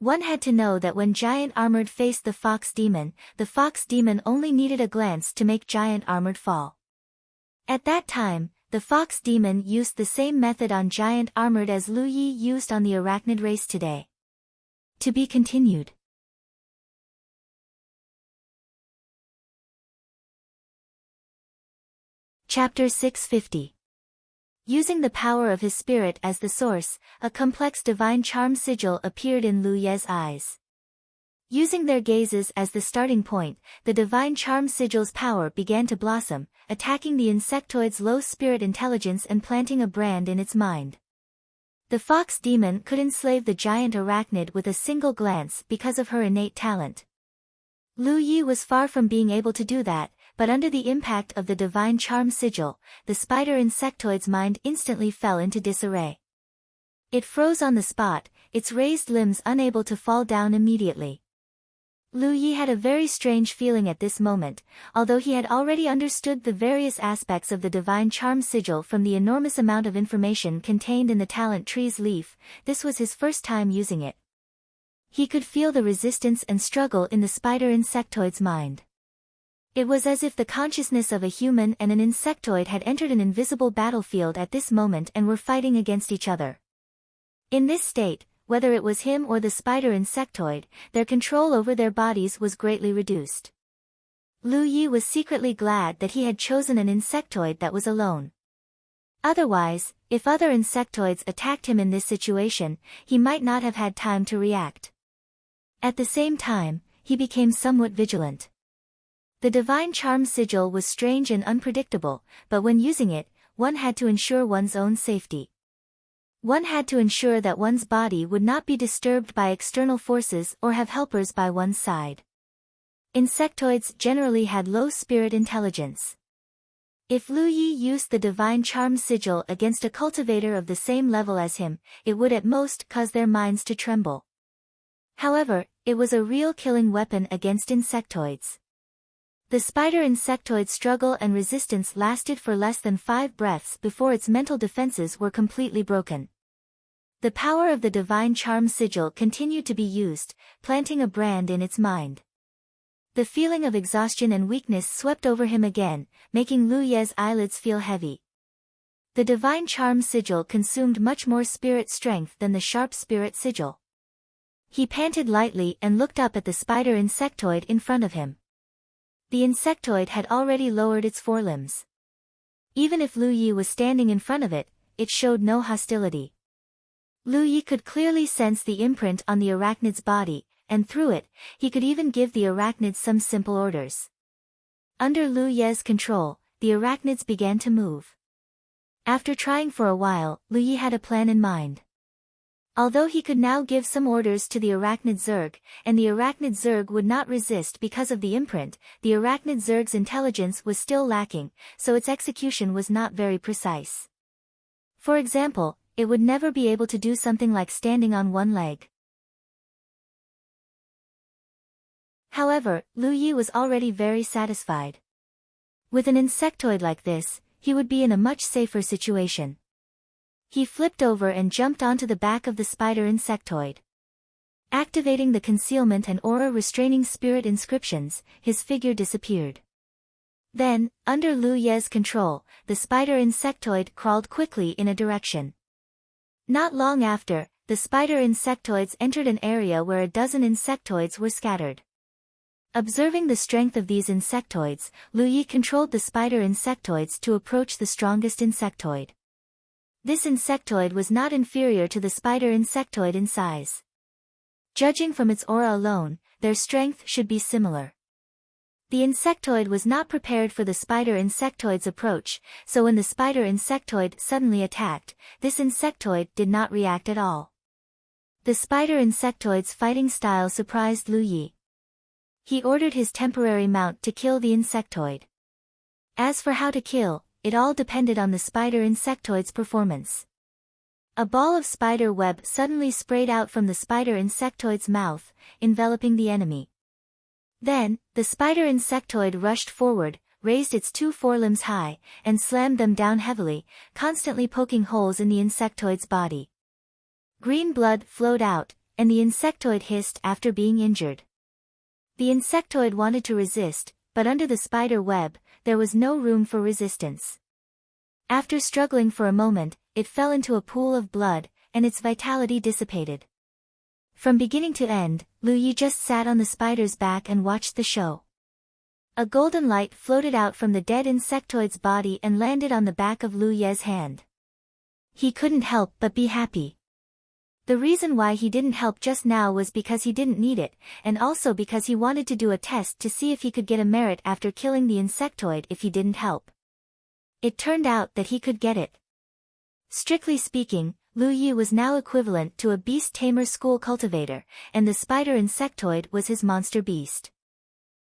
One had to know that when Giant Armored faced the fox demon only needed a glance to make Giant Armored fall. At that time, the fox demon used the same method on Giant Armored as Lu Yi used on the arachnid race today. To be continued. Chapter 650. Using the power of his spirit as the source, a complex divine charm sigil appeared in Lu Ye's eyes. Using their gazes as the starting point, the divine charm sigil's power began to blossom, attacking the insectoid's low spirit intelligence and planting a brand in its mind. The fox demon could enslave the giant arachnid with a single glance because of her innate talent. Lu Yi was far from being able to do that, but under the impact of the divine charm sigil, the spider insectoid's mind instantly fell into disarray. It froze on the spot, its raised limbs unable to fall down immediately. Lu Yi had a very strange feeling at this moment, although he had already understood the various aspects of the divine charm sigil from the enormous amount of information contained in the talent tree's leaf. This was his first time using it. He could feel the resistance and struggle in the spider insectoid's mind. It was as if the consciousness of a human and an insectoid had entered an invisible battlefield at this moment and were fighting against each other. In this state, whether it was him or the spider insectoid, their control over their bodies was greatly reduced. Lu Yi was secretly glad that he had chosen an insectoid that was alone. Otherwise, if other insectoids attacked him in this situation, he might not have had time to react. At the same time, he became somewhat vigilant. The divine charm sigil was strange and unpredictable, but when using it, one had to ensure one's own safety. One had to ensure that one's body would not be disturbed by external forces or have helpers by one's side. Insectoids generally had low spirit intelligence. If Lu Yi used the divine charm sigil against a cultivator of the same level as him, it would at most cause their minds to tremble. However, it was a real killing weapon against insectoids. The spider insectoid's struggle and resistance lasted for less than 5 breaths before its mental defenses were completely broken. The power of the divine charm sigil continued to be used, planting a brand in its mind. The feeling of exhaustion and weakness swept over him again, making Lu Ye's eyelids feel heavy. The divine charm sigil consumed much more spirit strength than the sharp spirit sigil. He panted lightly and looked up at the spider insectoid in front of him. The insectoid had already lowered its forelimbs. Even if Lu Yi was standing in front of it, it showed no hostility. Lu Yi could clearly sense the imprint on the arachnid's body, and through it, he could even give the arachnid some simple orders. Under Lu Ye's control, the arachnids began to move. After trying for a while, Lu Yi had a plan in mind. Although he could now give some orders to the arachnid Zerg, and the arachnid Zerg would not resist because of the imprint, the arachnid Zerg's intelligence was still lacking, so its execution was not very precise. For example, it would never be able to do something like standing on one leg. However, Lu Yi was already very satisfied. With an insectoid like this, he would be in a much safer situation. He flipped over and jumped onto the back of the spider insectoid. Activating the concealment and aura restraining spirit inscriptions, his figure disappeared. Then, under Lu Ye's control, the spider insectoid crawled quickly in a direction. Not long after, the spider insectoids entered an area where a dozen insectoids were scattered. Observing the strength of these insectoids, Lu Yi controlled the spider insectoids to approach the strongest insectoid. This insectoid was not inferior to the spider insectoid in size. Judging from its aura alone, their strength should be similar. The insectoid was not prepared for the spider insectoid's approach, so when the spider insectoid suddenly attacked, this insectoid did not react at all. The spider insectoid's fighting style surprised Lu Yi. He ordered his temporary mount to kill the insectoid. As for how to kill, it all depended on the spider insectoid's performance. A ball of spider web suddenly sprayed out from the spider insectoid's mouth, enveloping the enemy. Then, the spider insectoid rushed forward, raised its two forelimbs high, and slammed them down heavily, constantly poking holes in the insectoid's body. Green blood flowed out, and the insectoid hissed after being injured. The insectoid wanted to resist, but under the spider web, there was no room for resistance. After struggling for a moment, it fell into a pool of blood, and its vitality dissipated. From beginning to end, Lu Yi just sat on the spider's back and watched the show. A golden light floated out from the dead insectoid's body and landed on the back of Lu Ye's hand. He couldn't help but be happy. The reason why he didn't help just now was because he didn't need it, and also because he wanted to do a test to see if he could get a merit after killing the insectoid if he didn't help. It turned out that he could get it. Strictly speaking, Lu Yi was now equivalent to a beast tamer school cultivator, and the spider insectoid was his monster beast.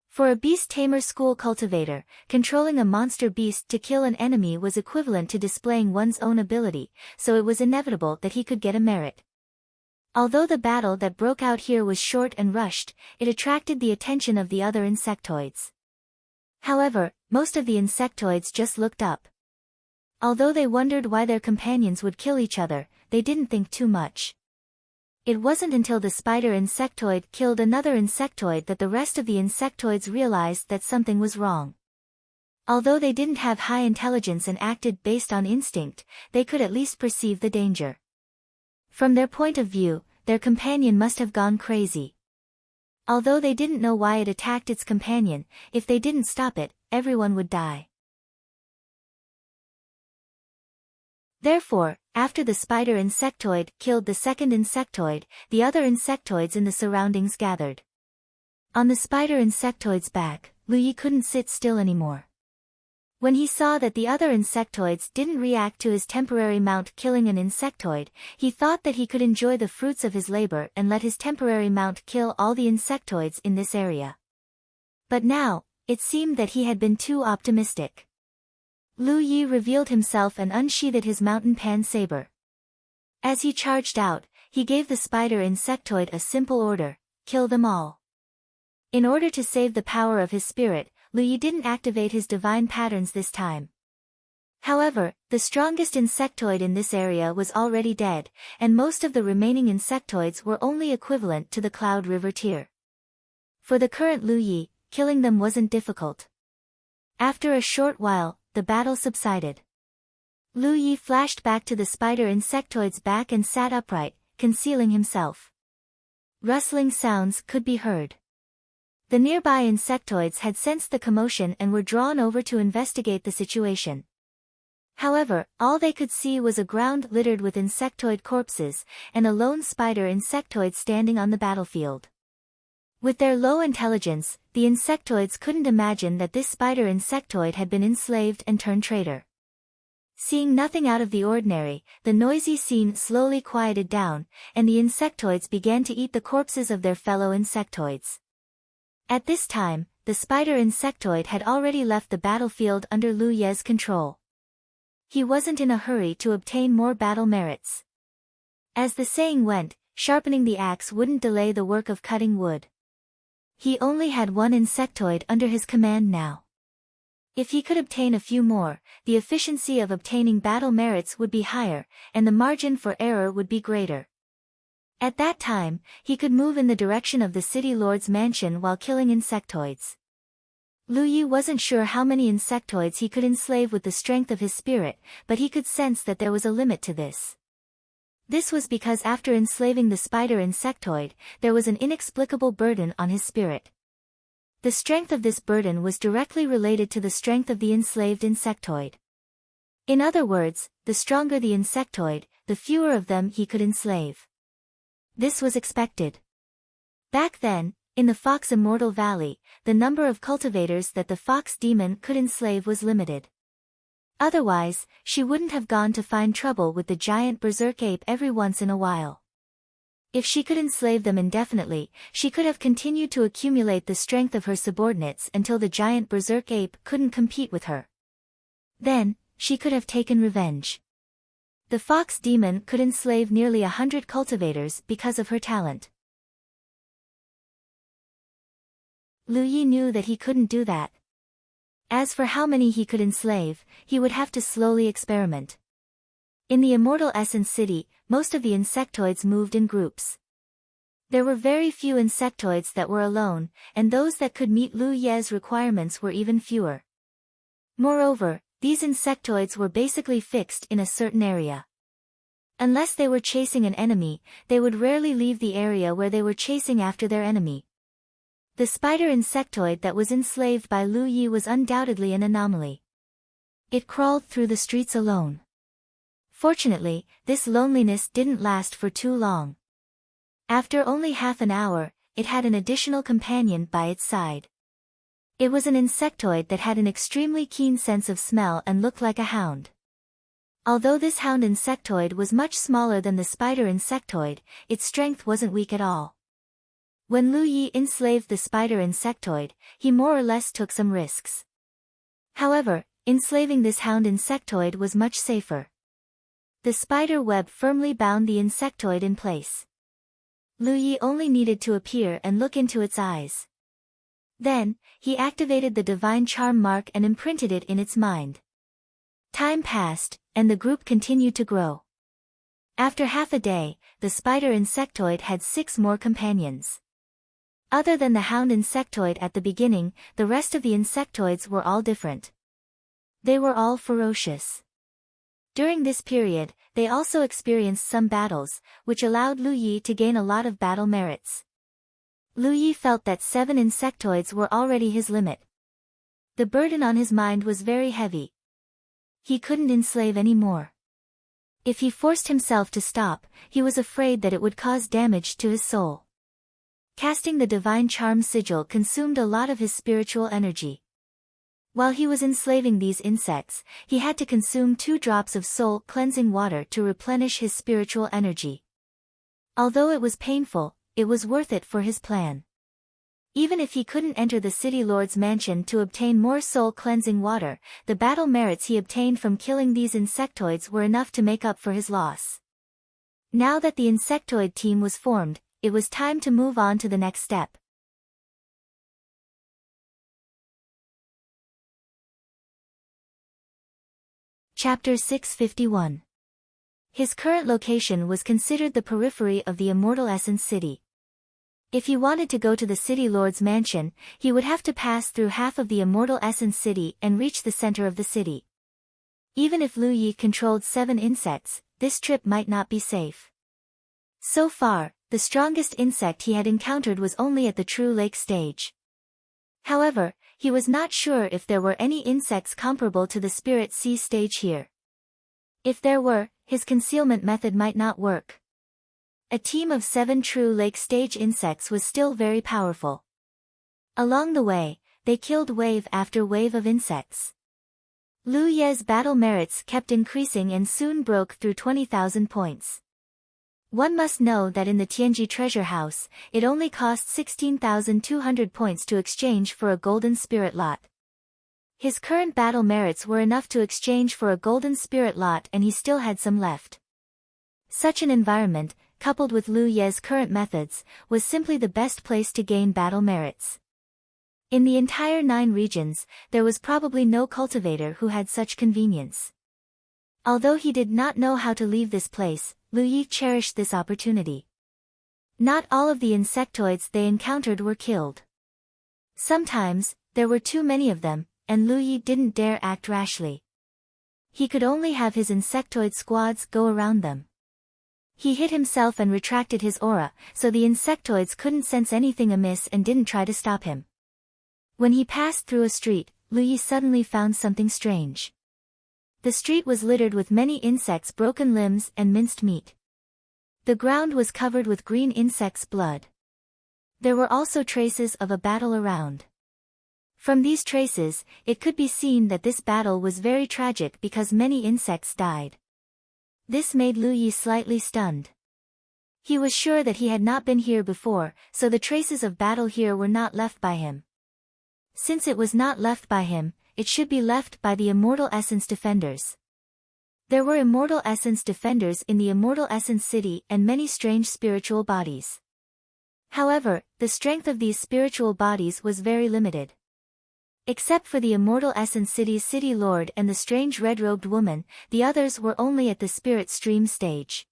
For a beast tamer school cultivator, controlling a monster beast to kill an enemy was equivalent to displaying one's own ability, so it was inevitable that he could get a merit. Although the battle that broke out here was short and rushed, it attracted the attention of the other insectoids. However, most of the insectoids just looked up. Although they wondered why their companions would kill each other, they didn't think too much. It wasn't until the spider insectoid killed another insectoid that the rest of the insectoids realized that something was wrong. Although they didn't have high intelligence and acted based on instinct, they could at least perceive the danger. From their point of view, their companion must have gone crazy. Although they didn't know why it attacked its companion, if they didn't stop it, everyone would die. Therefore, after the spider insectoid killed the second insectoid, the other insectoids in the surroundings gathered. On the spider insectoid's back, Lu Yi couldn't sit still anymore. When he saw that the other insectoids didn't react to his temporary mount killing an insectoid, he thought that he could enjoy the fruits of his labor and let his temporary mount kill all the insectoids in this area. But now, it seemed that he had been too optimistic. Lu Yi revealed himself and unsheathed his mountain pan saber. As he charged out, he gave the spider insectoid a simple order: kill them all. In order to save the power of his spirit, Lu Yi didn't activate his divine patterns this time. However, the strongest insectoid in this area was already dead, and most of the remaining insectoids were only equivalent to the Cloud River tier. For the current Lu Yi, killing them wasn't difficult. After a short while, the battle subsided. Lu Yi flashed back to the spider insectoid's back and sat upright, concealing himself. Rustling sounds could be heard. The nearby insectoids had sensed the commotion and were drawn over to investigate the situation. However, all they could see was a ground littered with insectoid corpses, and a lone spider insectoid standing on the battlefield. With their low intelligence, the insectoids couldn't imagine that this spider insectoid had been enslaved and turned traitor. Seeing nothing out of the ordinary, the noisy scene slowly quieted down, and the insectoids began to eat the corpses of their fellow insectoids. At this time, the spider insectoid had already left the battlefield under Lu Ye's control. He wasn't in a hurry to obtain more battle merits. As the saying went, sharpening the axe wouldn't delay the work of cutting wood. He only had one insectoid under his command now. If he could obtain a few more, the efficiency of obtaining battle merits would be higher, and the margin for error would be greater. At that time, he could move in the direction of the city lord's mansion while killing insectoids. Lu Yi wasn't sure how many insectoids he could enslave with the strength of his spirit, but he could sense that there was a limit to this. This was because after enslaving the spider insectoid, there was an inexplicable burden on his spirit. The strength of this burden was directly related to the strength of the enslaved insectoid. In other words, the stronger the insectoid, the fewer of them he could enslave. This was expected. Back then, in the Fox Immortal Valley, the number of cultivators that the fox demon could enslave was limited. Otherwise, she wouldn't have gone to find trouble with the giant berserk ape every once in a while. If she could enslave them indefinitely, she could have continued to accumulate the strength of her subordinates until the giant berserk ape couldn't compete with her. Then, she could have taken revenge. The fox demon could enslave nearly 100 cultivators because of her talent. Lu Yi knew that he couldn't do that. As for how many he could enslave, he would have to slowly experiment. In the Immortal Essence City, most of the insectoids moved in groups. There were very few insectoids that were alone, and those that could meet Lu Ye's requirements were even fewer. Moreover, these insectoids were basically fixed in a certain area. Unless they were chasing an enemy, they would rarely leave the area where they were chasing after their enemy. The spider insectoid that was enslaved by Lu Yi was undoubtedly an anomaly. It crawled through the streets alone. Fortunately, this loneliness didn't last for too long. After only half an hour, it had an additional companion by its side. It was an insectoid that had an extremely keen sense of smell and looked like a hound. Although this hound insectoid was much smaller than the spider insectoid, its strength wasn't weak at all. When Lu Yi enslaved the spider insectoid, he more or less took some risks. However, enslaving this hound insectoid was much safer. The spider web firmly bound the insectoid in place. Lu Yi only needed to appear and look into its eyes. Then, he activated the divine charm mark and imprinted it in its mind. Time passed, and the group continued to grow. After half a day, the spider insectoid had 6 more companions. Other than the hound insectoid at the beginning, the rest of the insectoids were all different. They were all ferocious. During this period, they also experienced some battles, which allowed Lu Yi to gain a lot of battle merits. Lu Yi felt that 7 insectoids were already his limit. The burden on his mind was very heavy. He couldn't enslave any more. If he forced himself to stop, he was afraid that it would cause damage to his soul. Casting the divine charm sigil consumed a lot of his spiritual energy. While he was enslaving these insects, he had to consume 2 drops of soul-cleansing water to replenish his spiritual energy. Although it was painful, it was worth it for his plan. Even if he couldn't enter the city lord's mansion to obtain more soul-cleansing water, the battle merits he obtained from killing these insectoids were enough to make up for his loss. Now that the insectoid team was formed, it was time to move on to the next step. Chapter 651. His current location was considered the periphery of the Immortal Essence City. If he wanted to go to the City Lord's mansion, he would have to pass through half of the Immortal Essence City and reach the center of the city. Even if Lu Yi controlled 7 insects, this trip might not be safe. So far, the strongest insect he had encountered was only at the True Lake stage. However, he was not sure if there were any insects comparable to the Spirit Sea stage here. If there were, his concealment method might not work. A team of 7 true lake stage insects was still very powerful. Along the way, they killed wave after wave of insects. Lu Ye's battle merits kept increasing and soon broke through 20,000 points. One must know that in the Tianji treasure house, it only cost 16,200 points to exchange for a golden spirit lot. His current battle merits were enough to exchange for a golden spirit lot, and he still had some left. Such an environment, coupled with Lu Ye's current methods, was simply the best place to gain battle merits. In the entire 9 regions, there was probably no cultivator who had such convenience. Although he did not know how to leave this place, Lu Yi cherished this opportunity. Not all of the insectoids they encountered were killed. Sometimes, there were too many of them, and Lu Yi didn't dare act rashly. He could only have his insectoid squads go around them. He hid himself and retracted his aura, so the insectoids couldn't sense anything amiss and didn't try to stop him. When he passed through a street, Lu Yi suddenly found something strange. The street was littered with many insects' broken limbs and minced meat. The ground was covered with green insects' blood. There were also traces of a battle around. From these traces, it could be seen that this battle was very tragic because many insects died. This made Lu Yi slightly stunned. He was sure that he had not been here before, so the traces of battle here were not left by him. Since it was not left by him, it should be left by the Immortal Essence Defenders. There were Immortal Essence Defenders in the Immortal Essence City and many strange spiritual bodies. However, the strength of these spiritual bodies was very limited. Except for the Immortal Essence City's City Lord and the strange red-robed woman, the others were only at the Spirit Stream stage.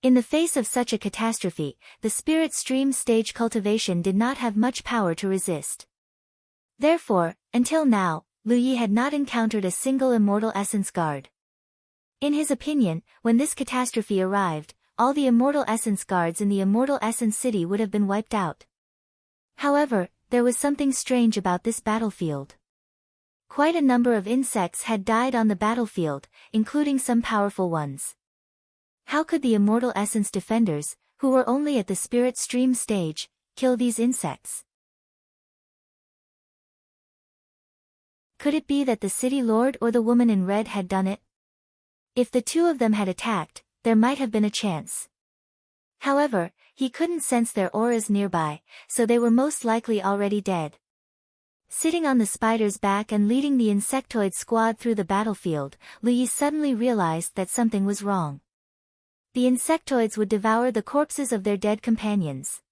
In the face of such a catastrophe, the Spirit Stream stage cultivation did not have much power to resist. Therefore, until now, Lu Yi had not encountered a single Immortal Essence Guard. In his opinion, when this catastrophe arrived, all the Immortal Essence Guards in the Immortal Essence City would have been wiped out. However, there was something strange about this battlefield. Quite a number of insects had died on the battlefield, including some powerful ones. How could the Immortal Essence Defenders, who were only at the Spirit Stream stage, kill these insects? Could it be that the City Lord or the woman in red had done it? If the two of them had attacked, there might have been a chance. However, he couldn't sense their auras nearby, so they were most likely already dead. Sitting on the spider's back and leading the insectoid squad through the battlefield, Lu Yi suddenly realized that something was wrong. The insectoids would devour the corpses of their dead companions.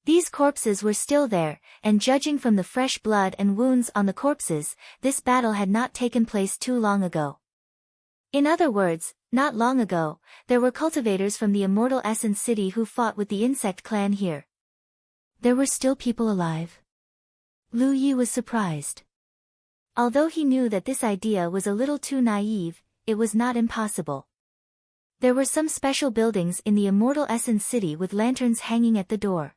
These corpses were still there, and judging from the fresh blood and wounds on the corpses, this battle had not taken place too long ago. In other words, not long ago, there were cultivators from the Immortal Essence City who fought with the insect clan here. There were still people alive. Lu Yi was surprised. Although he knew that this idea was a little too naive, it was not impossible. There were some special buildings in the Immortal Essence City with lanterns hanging at the door.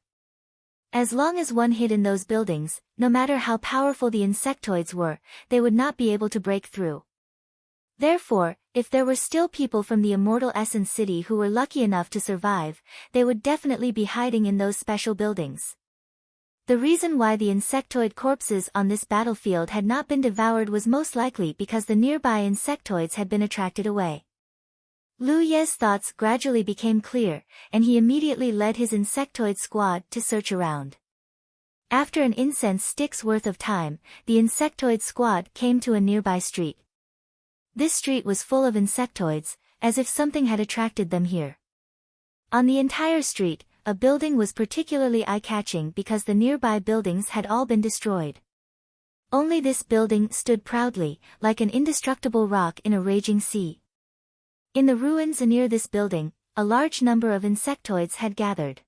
As long as one hid in those buildings, no matter how powerful the insectoids were, they would not be able to break through. Therefore, if there were still people from the Immortal Essence City who were lucky enough to survive, they would definitely be hiding in those special buildings. The reason why the insectoid corpses on this battlefield had not been devoured was most likely because the nearby insectoids had been attracted away. Lu Ye's thoughts gradually became clear, and he immediately led his insectoid squad to search around. After an incense stick's worth of time, the insectoid squad came to a nearby street. This street was full of insectoids, as if something had attracted them here. On the entire street, a building was particularly eye-catching because the nearby buildings had all been destroyed. Only this building stood proudly, like an indestructible rock in a raging sea. In the ruins near this building, a large number of insectoids had gathered.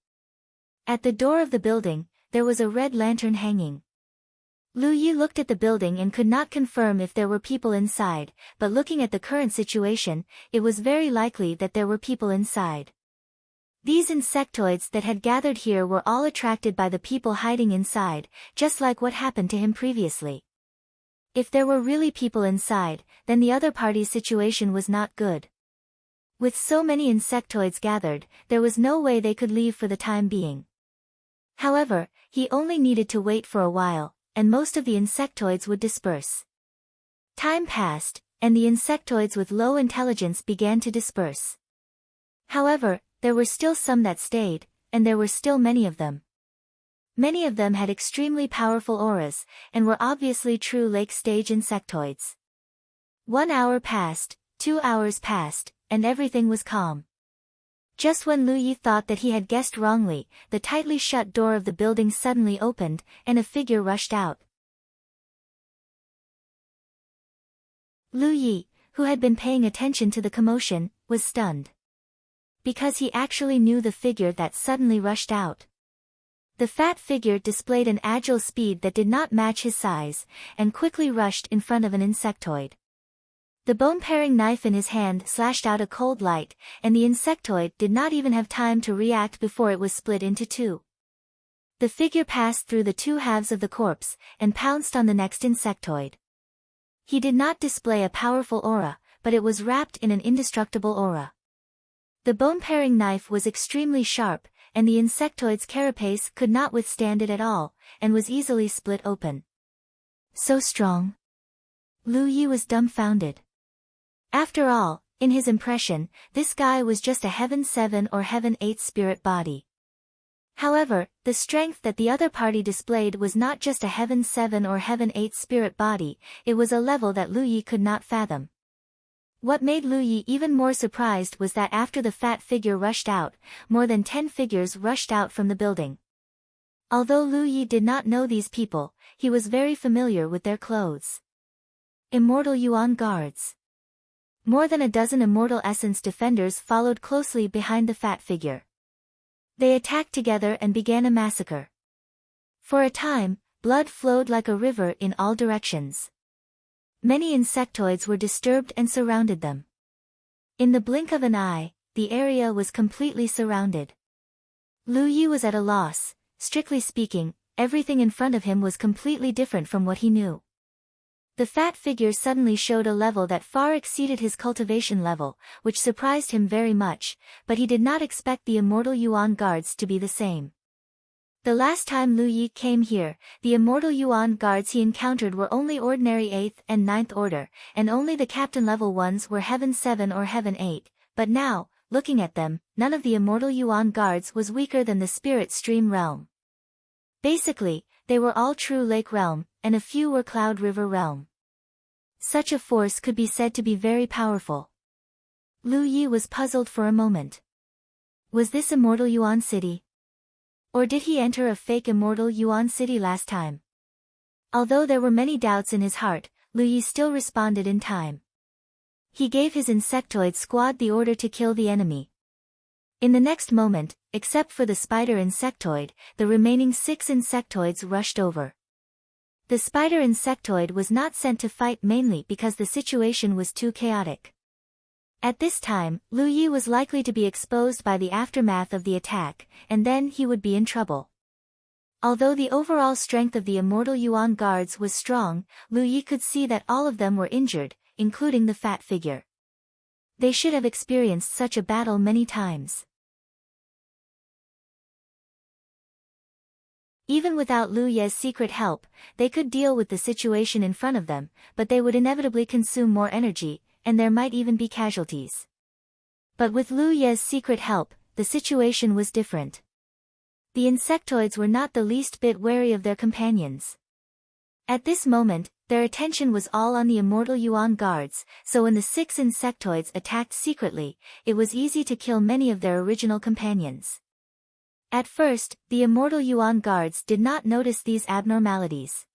At the door of the building, there was a red lantern hanging. Lu Yi looked at the building and could not confirm if there were people inside, but looking at the current situation, it was very likely that there were people inside. These insectoids that had gathered here were all attracted by the people hiding inside, just like what happened to him previously. If there were really people inside, then the other party's situation was not good. With so many insectoids gathered, there was no way they could leave for the time being. However, he only needed to wait for a while, and most of the insectoids would disperse. Time passed, and the insectoids with low intelligence began to disperse. However, there were still some that stayed, and there were still many of them. Many of them had extremely powerful auras, and were obviously true lake-stage insectoids. 1 hour passed, 2 hours passed, and everything was calm. Just when Lu Yi thought that he had guessed wrongly, the tightly shut door of the building suddenly opened, and a figure rushed out. Lu Yi, who had been paying attention to the commotion, was stunned. Because he actually knew the figure that suddenly rushed out. The fat figure displayed an agile speed that did not match his size, and quickly rushed in front of an insectoid. The bone-paring knife in his hand slashed out a cold light, and the insectoid did not even have time to react before it was split into two. The figure passed through the two halves of the corpse, and pounced on the next insectoid. He did not display a powerful aura, but it was wrapped in an indestructible aura. The bone-paring knife was extremely sharp, and the insectoid's carapace could not withstand it at all, and was easily split open. So strong. Lu Yi was dumbfounded. After all, in his impression, this guy was just a Heaven 7 or Heaven 8 spirit body. However, the strength that the other party displayed was not just a Heaven 7 or Heaven 8 spirit body, it was a level that Lu Yi could not fathom. What made Lu Yi even more surprised was that after the fat figure rushed out, more than 10 figures rushed out from the building. Although Lu Yi did not know these people, he was very familiar with their clothes. Immortal Yuan guards. More than a dozen Immortal Essence defenders followed closely behind the fat figure. They attacked together and began a massacre. For a time, blood flowed like a river in all directions. Many insectoids were disturbed and surrounded them. In the blink of an eye, the area was completely surrounded. Lu Yi was at a loss. Strictly speaking, everything in front of him was completely different from what he knew. The fat figure suddenly showed a level that far exceeded his cultivation level, which surprised him very much, but he did not expect the Immortal Yuan guards to be the same. The last time Lu Yi came here, the Immortal Yuan guards he encountered were only ordinary 8th and 9th order, and only the captain level ones were Heaven 7 or Heaven 8, but now, looking at them, none of the Immortal Yuan guards was weaker than the Spirit Stream realm. Basically, they were all true Lake realm, and a few were Cloud River realm. Such a force could be said to be very powerful. Lu Yi was puzzled for a moment. Was this Immortal Yuan City? Or did he enter a fake Immortal Yuan City last time? Although there were many doubts in his heart, Lu Yi still responded in time. He gave his insectoid squad the order to kill the enemy. In the next moment, except for the spider insectoid, the remaining 6 insectoids rushed over. The spider insectoid was not sent to fight mainly because the situation was too chaotic. At this time, Lu Yi was likely to be exposed by the aftermath of the attack, and then he would be in trouble. Although the overall strength of the Immortal Yuan guards was strong, Lu Yi could see that all of them were injured, including the fat figure. They should have experienced such a battle many times. Even without Lu Ye's secret help, they could deal with the situation in front of them, but they would inevitably consume more energy, and there might even be casualties. But with Lu Ye's secret help, the situation was different. The insectoids were not the least bit wary of their companions. At this moment, their attention was all on the Immortal Yuan guards, so when the 6 insectoids attacked secretly, it was easy to kill many of their original companions. At first, the Immortal Yuan guards did not notice these abnormalities.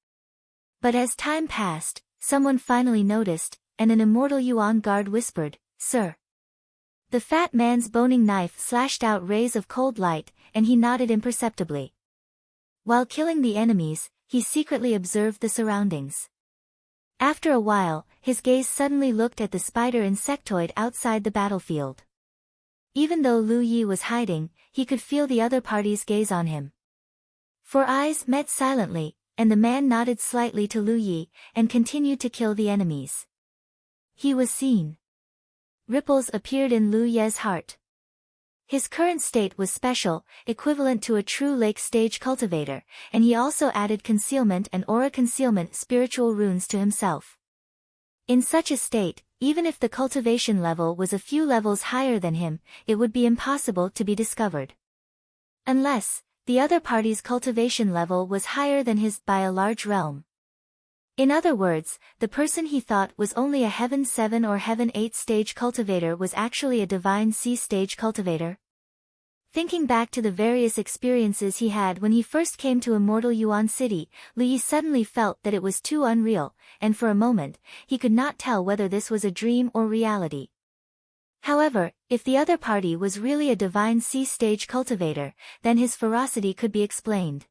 But as time passed, someone finally noticed, and an Immortal Yuan guard whispered, "Sir." The fat man's boning knife slashed out rays of cold light, and he nodded imperceptibly. While killing the enemies, he secretly observed the surroundings. After a while, his gaze suddenly looked at the spider insectoid outside the battlefield. Even though Lu Yi was hiding, he could feel the other party's gaze on him. Four eyes met silently, and the man nodded slightly to Lu Yi, and continued to kill the enemies. He was seen. Ripples appeared in Lu Ye's heart. His current state was special, equivalent to a true lake stage cultivator, and he also added concealment and aura concealment spiritual runes to himself. In such a state, even if the cultivation level was a few levels higher than him, it would be impossible to be discovered. Unless, the other party's cultivation level was higher than his by a large realm. In other words, the person he thought was only a Heaven 7 or Heaven 8 stage cultivator was actually a Divine C stage cultivator. Thinking back to the various experiences he had when he first came to Immortal Yuan City, Lu Yi suddenly felt that it was too unreal, and for a moment, he could not tell whether this was a dream or reality. However, if the other party was really a Divine C stage cultivator, then his ferocity could be explained.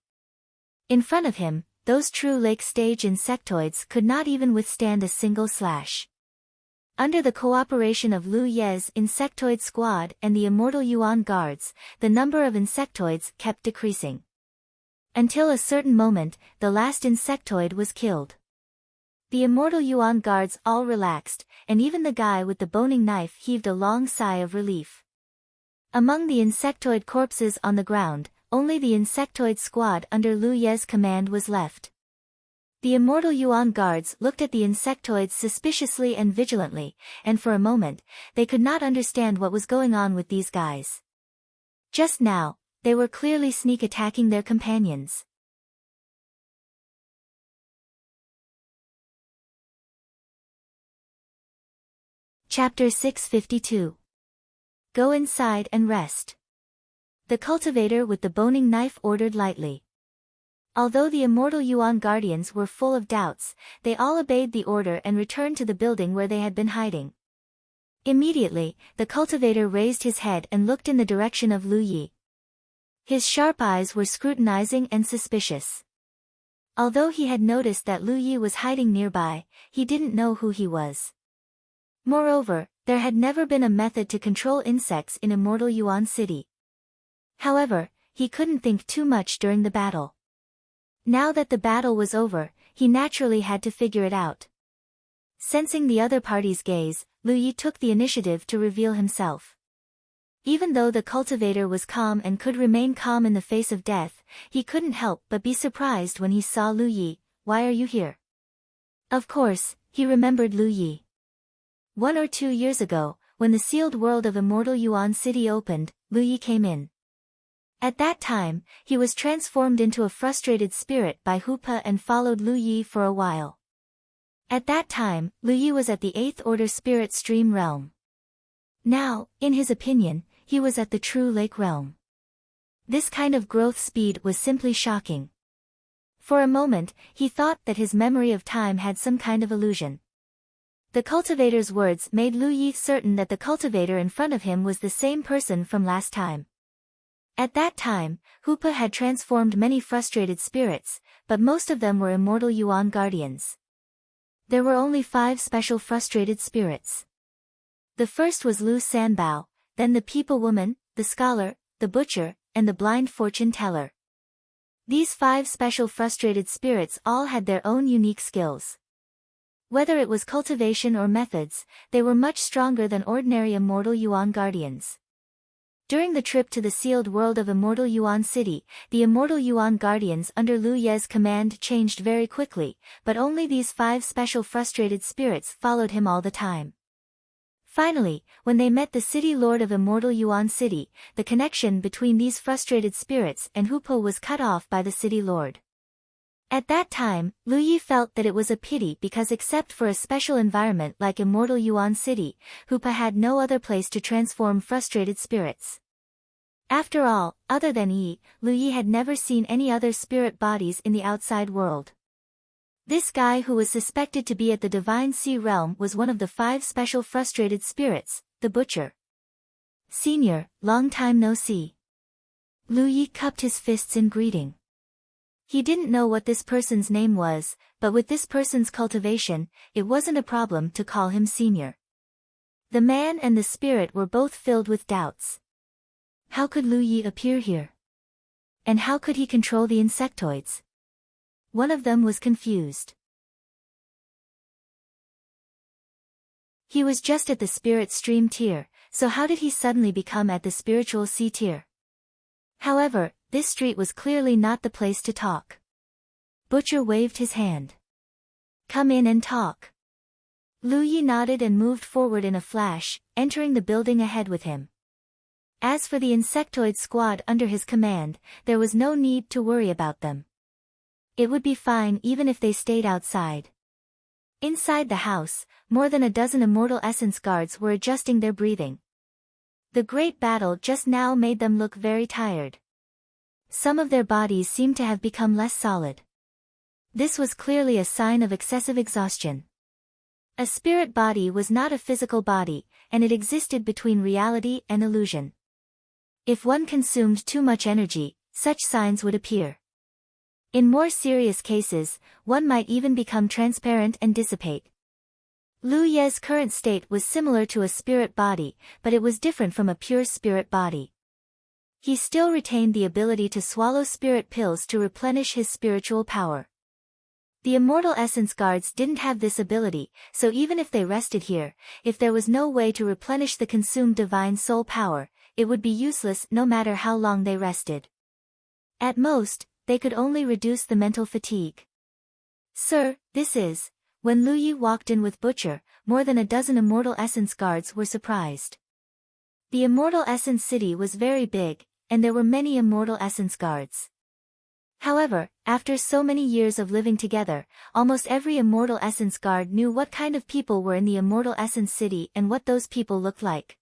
In front of him, those true lake stage insectoids could not even withstand a single slash. Under the cooperation of Lu Ye's insectoid squad and the Immortal Yuan guards, the number of insectoids kept decreasing. Until a certain moment, the last insectoid was killed. The Immortal Yuan guards all relaxed, and even the guy with the boning knife heaved a long sigh of relief. Among the insectoid corpses on the ground, only the insectoid squad under Lu Ye's command was left. The Immortal Yuan guards looked at the insectoids suspiciously and vigilantly, and for a moment, they could not understand what was going on with these guys. Just now, they were clearly sneak attacking their companions. Chapter 652. Go inside and rest. The cultivator with the boning knife ordered lightly. Although the Immortal Yuan guardians were full of doubts, they all obeyed the order and returned to the building where they had been hiding. Immediately, the cultivator raised his head and looked in the direction of Lu Yi. His sharp eyes were scrutinizing and suspicious. Although he had noticed that Lu Yi was hiding nearby, he didn't know who he was. Moreover, there had never been a method to control insects in Immortal Yuan City. However, he couldn't think too much during the battle. Now that the battle was over, he naturally had to figure it out. Sensing the other party's gaze, Lu Yi took the initiative to reveal himself. Even though the cultivator was calm and could remain calm in the face of death, he couldn't help but be surprised when he saw Lu Yi. "Why are you here?" Of course, he remembered Lu Yi. 1 or 2 years ago, when the sealed world of Immortal Yuan City opened, Lu Yi came in. At that time, he was transformed into a frustrated spirit by Hupa and followed Lu Yi for a while. At that time, Lu Yi was at the 8th Order Spirit Stream realm. Now, in his opinion, he was at the True Lake realm. This kind of growth speed was simply shocking. For a moment, he thought that his memory of time had some kind of illusion. The cultivator's words made Lu Yi certain that the cultivator in front of him was the same person from last time. At that time, Hupa had transformed many frustrated spirits, but most of them were Immortal Yuan guardians. There were only 5 special frustrated spirits. The first was Lu Sanbao, then the People Woman, the Scholar, the Butcher, and the Blind Fortune Teller. These 5 special frustrated spirits all had their own unique skills. Whether it was cultivation or methods, they were much stronger than ordinary Immortal Yuan guardians. During the trip to the sealed world of Immortal Yuan City, the Immortal Yuan guardians under Lu Ye's command changed very quickly, but only these 5 special frustrated spirits followed him all the time. Finally, when they met the city lord of Immortal Yuan City, the connection between these frustrated spirits and Hupa was cut off by the city lord. At that time, Lu Yi felt that it was a pity because except for a special environment like Immortal Yuan City, Hupa had no other place to transform frustrated spirits. After all, other than Lu Yi had never seen any other spirit bodies in the outside world. This guy who was suspected to be at the Divine Sea realm was one of the 5 special frustrated spirits, the Butcher. "Senior, long time no see." Lu Yi cupped his fists in greeting. He didn't know what this person's name was, but with this person's cultivation, it wasn't a problem to call him senior. The man and the spirit were both filled with doubts. How could Lu Yi appear here? And how could he control the insectoids? One of them was confused. He was just at the spirit stream tier, so how did he suddenly become at the spiritual C tier? However, this street was clearly not the place to talk. Butcher waved his hand. Come in and talk. Lu Yi nodded and moved forward in a flash, entering the building ahead with him. As for the insectoid squad under his command, there was no need to worry about them. It would be fine even if they stayed outside. Inside the house, more than a dozen immortal essence guards were adjusting their breathing. The great battle just now made them look very tired. Some of their bodies seemed to have become less solid. This was clearly a sign of excessive exhaustion. A spirit body was not a physical body, and it existed between reality and illusion. If one consumed too much energy, such signs would appear. In more serious cases, one might even become transparent and dissipate. Lu Ye's current state was similar to a spirit body, but it was different from a pure spirit body. He still retained the ability to swallow spirit pills to replenish his spiritual power. The immortal essence guards didn't have this ability, so even if they rested here, if there was no way to replenish the consumed divine soul power, it would be useless no matter how long they rested. At most, they could only reduce the mental fatigue. Sir, this is... When Lu Yi walked in with Butcher, more than a dozen immortal essence guards were surprised. The immortal essence city was very big, and there were many immortal essence guards. However, after so many years of living together, almost every immortal essence guard knew what kind of people were in the immortal essence city and what those people looked like.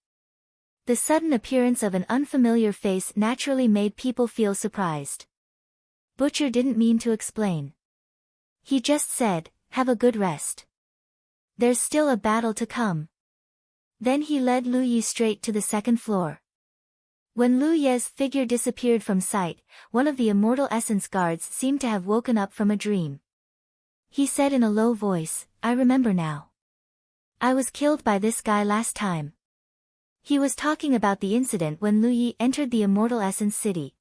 The sudden appearance of an unfamiliar face naturally made people feel surprised. Butcher didn't mean to explain. He just said, "Have a good rest. There's still a battle to come." Then he led Lu Yi straight to the second floor. When Lu Ye's figure disappeared from sight, one of the immortal essence guards seemed to have woken up from a dream. He said in a low voice, "I remember now. I was killed by this guy last time." He was talking about the incident when Lu Yi entered the immortal essence city.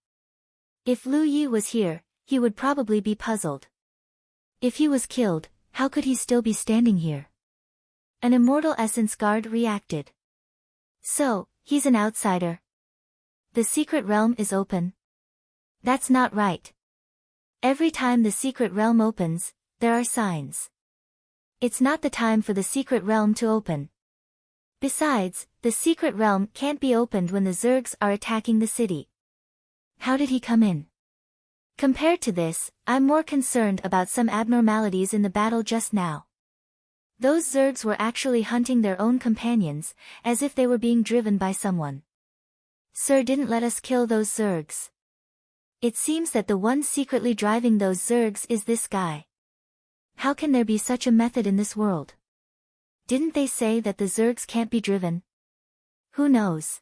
If Lu Yi was here, he would probably be puzzled. If he was killed, how could he still be standing here? An immortal essence guard reacted. So, he's an outsider. The secret realm is open. That's not right. Every time the secret realm opens, there are signs. It's not the time for the secret realm to open. Besides, the secret realm can't be opened when the Zergs are attacking the city. How did he come in? Compared to this, I'm more concerned about some abnormalities in the battle just now. Those Zergs were actually hunting their own companions, as if they were being driven by someone. Sir didn't let us kill those Zergs. It seems that the one secretly driving those Zergs is this guy. How can there be such a method in this world? Didn't they say that the Zergs can't be driven? Who knows?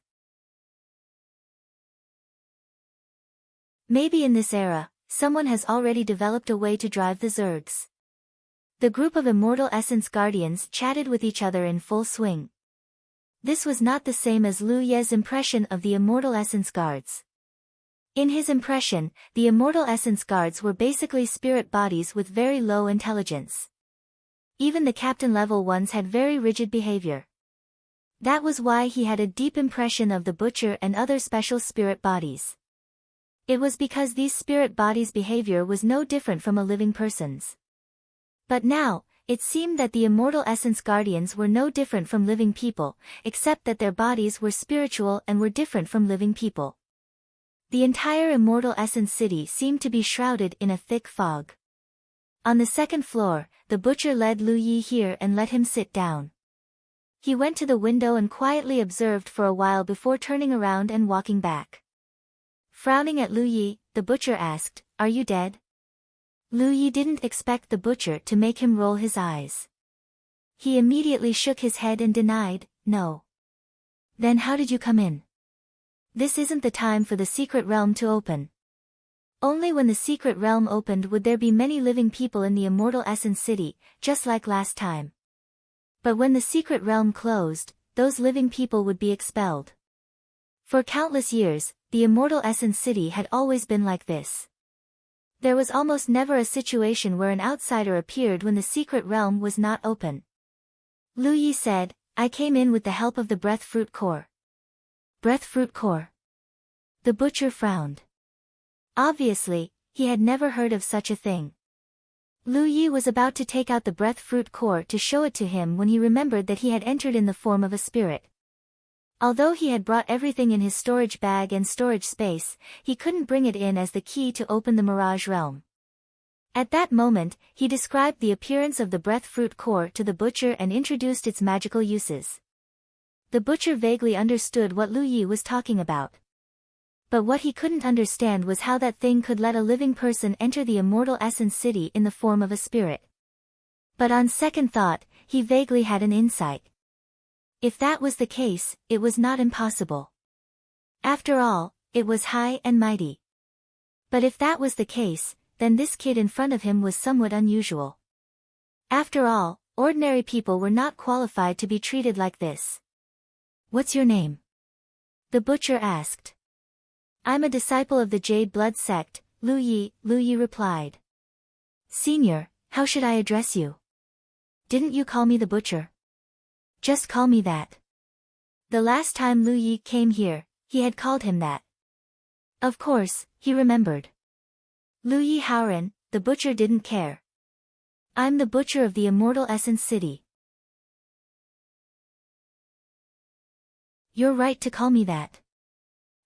Maybe in this era, someone has already developed a way to drive the Zergs. The group of immortal essence guardians chatted with each other in full swing. This was not the same as Lu Ye's impression of the immortal essence guards. In his impression, the immortal essence guards were basically spirit bodies with very low intelligence. Even the captain-level ones had very rigid behavior. That was why he had a deep impression of the Butcher and other special spirit bodies. It was because these spirit bodies' behavior was no different from a living person's. But now, it seemed that the immortal essence guardians were no different from living people, except that their bodies were spiritual and were different from living people. The entire immortal essence city seemed to be shrouded in a thick fog. On the second floor, the Butcher led Lu Yi here and let him sit down. He went to the window and quietly observed for a while before turning around and walking back. Frowning at Lu Yi, the Butcher asked, "Are you dead?" Lu Yi didn't expect the Butcher to make him roll his eyes. He immediately shook his head and denied, "No." "Then how did you come in?" "This isn't the time for the secret realm to open." Only when the secret realm opened would there be many living people in the immortal essence city, just like last time. But when the secret realm closed, those living people would be expelled. For countless years, the Immortal Essence City had always been like this. There was almost never a situation where an outsider appeared when the secret realm was not open. Lu Yi said, I came in with the help of the breath fruit core. Breath fruit core. The butcher frowned. Obviously, he had never heard of such a thing. Lu Yi was about to take out the breath fruit core to show it to him when he remembered that he had entered in the form of a spirit. Although he had brought everything in his storage bag and storage space, he couldn't bring it in as the key to open the Mirage Realm. At that moment, he described the appearance of the breath fruit core to the butcher and introduced its magical uses. The butcher vaguely understood what Lu Yi was talking about. But what he couldn't understand was how that thing could let a living person enter the Immortal Essence City in the form of a spirit. But on second thought, he vaguely had an insight. If that was the case, it was not impossible. After all, it was high and mighty. But if that was the case, then this kid in front of him was somewhat unusual. After all, ordinary people were not qualified to be treated like this. What's your name? The butcher asked. I'm a disciple of the Jade Blood Sect, Lu Yi replied. Senior, how should I address you? Didn't you call me the butcher? Just call me that. The last time Lu Yi came here, he had called him that. Of course, he remembered. Lu Yi Haoran, the butcher didn't care. I'm the butcher of the Immortal Essence City. You're right to call me that.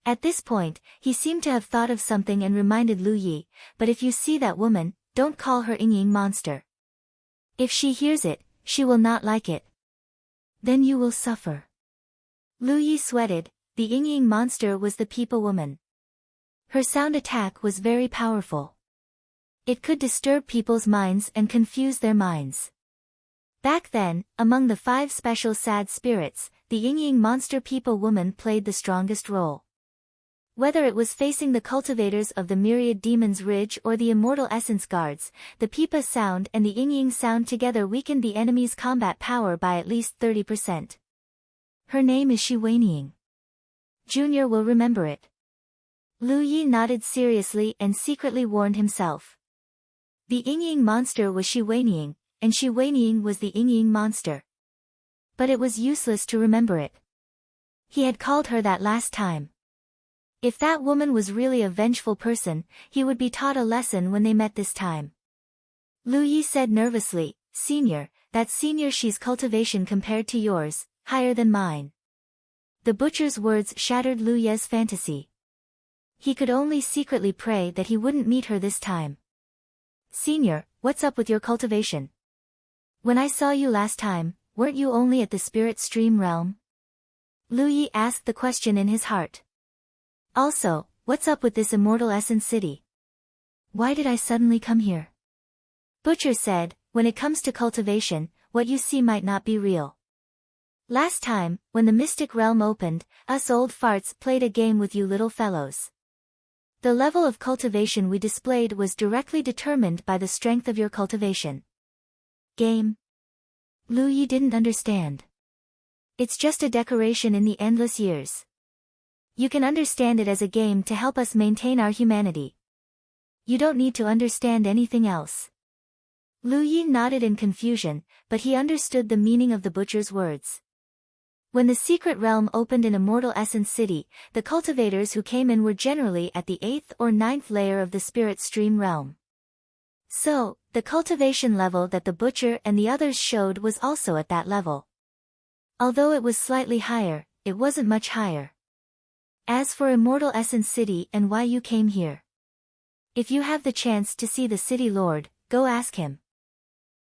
At this point, he seemed to have thought of something and reminded Lu Yi, but if you see that woman, don't call her Ying monster. If she hears it, she will not like it. Then you will suffer. Lu Yi sweated. The Ying monster was the Peepa woman. Her sound attack was very powerful. It could disturb people's minds and confuse their minds. Back then, among the 5 special sad spirits, the Ying monster Peepa woman played the strongest role. Whether it was facing the cultivators of the Myriad Demons Ridge or the Immortal Essence Guards, the Peepa sound and the Ying sound together weakened the enemy's combat power by at least 30%. Her name is Shi Weiniang. Junior will remember it. Lu Yi nodded seriously and secretly warned himself. The Ying monster was Shi Weiniang, and Shi Weiniang was the Ying monster. But it was useless to remember it. He had called her that last time. If that woman was really a vengeful person, he would be taught a lesson when they met this time. Lu Yi said nervously, Senior, that's Senior Shi's cultivation compared to yours, higher than mine. The butcher's words shattered Lu Ye's fantasy. He could only secretly pray that he wouldn't meet her this time. Senior, what's up with your cultivation? When I saw you last time, weren't you only at the Spirit Stream realm? Lu Yi asked the question in his heart. Also, what's up with this Immortal Essence City? Why did I suddenly come here? Butcher said, when it comes to cultivation, what you see might not be real. Last time, when the Mystic Realm opened, us old farts played a game with you little fellows. The level of cultivation we displayed was directly determined by the strength of your cultivation. Game? Lu Yi didn't understand. It's just a decoration in the endless years. You can understand it as a game to help us maintain our humanity. You don't need to understand anything else. Lu Yi nodded in confusion, but he understood the meaning of the butcher's words. When the secret realm opened in Immortal Essence City, the cultivators who came in were generally at the 8th or 9th layer of the Spirit Stream realm. So, the cultivation level that the butcher and the others showed was also at that level. Although it was slightly higher, it wasn't much higher. As for Immortal Essence City and why you came here. If you have the chance to see the City Lord, go ask him.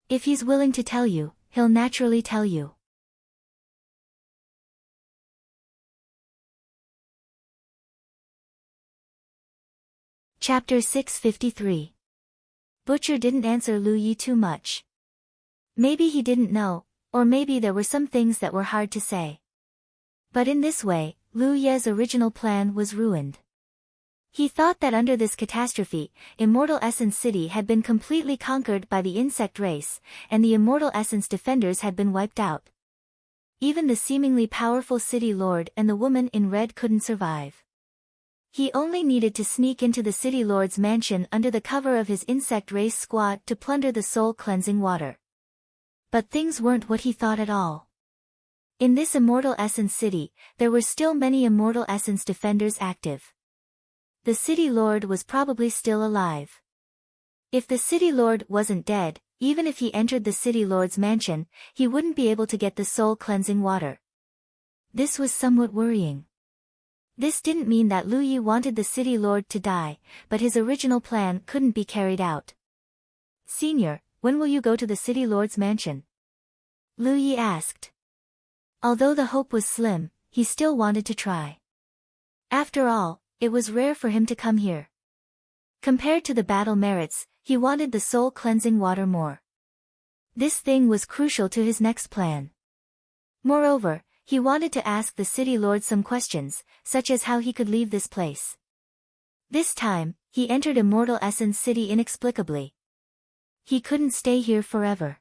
If he's willing to tell you, he'll naturally tell you. Chapter 653. Butcher didn't answer Lu Yi too much. Maybe he didn't know, or maybe there were some things that were hard to say. But in this way, Lu Ye's original plan was ruined. He thought that under this catastrophe, Immortal Essence City had been completely conquered by the insect race, and the Immortal Essence defenders had been wiped out. even the seemingly powerful city lord and the woman in red couldn't survive. He only needed to sneak into the city lord's mansion under the cover of his insect race squad to plunder the soul-cleansing water. But things weren't what he thought at all. In this Immortal Essence city, there were still many Immortal Essence defenders active. The city lord was probably still alive. If the city lord wasn't dead, even if he entered the city lord's mansion, he wouldn't be able to get the soul-cleansing water. This was somewhat worrying. This didn't mean that Lu Yi wanted the city lord to die, but his original plan couldn't be carried out. "Senior, when will you go to the city lord's mansion?" Lu Yi asked. Although the hope was slim, he still wanted to try. After all, it was rare for him to come here. Compared to the battle merits, he wanted the soul-cleansing water more. This thing was crucial to his next plan. Moreover, he wanted to ask the city lord some questions, such as how he could leave this place. This time, he entered Immortal Essence City inexplicably. He couldn't stay here forever.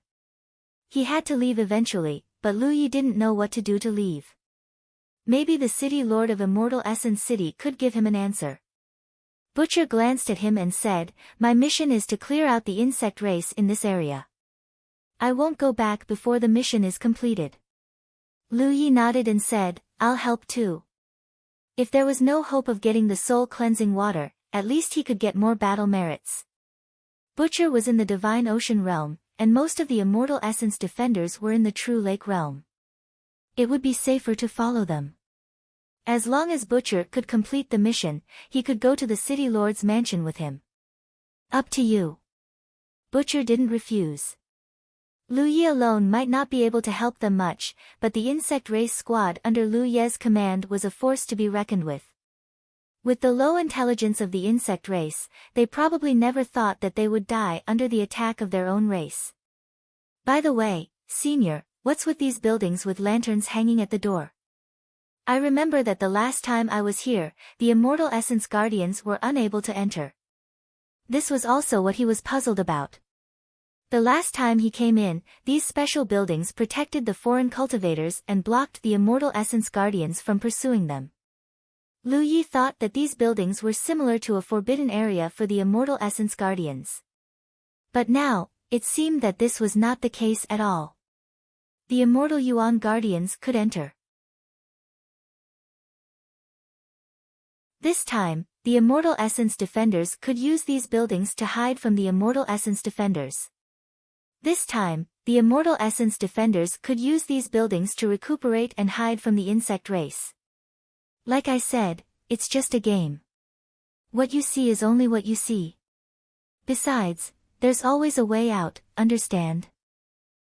He had to leave eventually, but Lu Yi didn't know what to do to leave. Maybe the city lord of Immortal Essence City could give him an answer. Butcher glanced at him and said, "My mission is to clear out the insect race in this area. I won't go back before the mission is completed." Lu Yi nodded and said, "I'll help too." If there was no hope of getting the soul-cleansing water, at least he could get more battle merits. Butcher was in the Divine Ocean realm, and most of the Immortal Essence defenders were in the True Lake realm. It would be safer to follow them. As long as Butcher could complete the mission, he could go to the city lord's mansion with him. "Up to you." Butcher didn't refuse. Lu Yi alone might not be able to help them much, but the insect race squad under Lu Ye's command was a force to be reckoned with. With the low intelligence of the insect race, they probably never thought that they would die under the attack of their own race. "By the way, Senior, what's with these buildings with lanterns hanging at the door? I remember that the last time I was here, the Immortal Essence Guardians were unable to enter." This was also what he was puzzled about. The last time he came in, these special buildings protected the foreign cultivators and blocked the Immortal Essence Guardians from pursuing them. Lu Yi thought that these buildings were similar to a forbidden area for the Immortal Essence Guardians. But now, it seemed that this was not the case at all. The Immortal Yuan Guardians could enter. This time, the Immortal Essence Defenders could use these buildings to hide from the Immortal Essence Defenders. This time, the Immortal Essence Defenders could use these buildings to recuperate and hide from the insect race. Like I said, it's just a game. What you see is only what you see. Besides, there's always a way out, understand?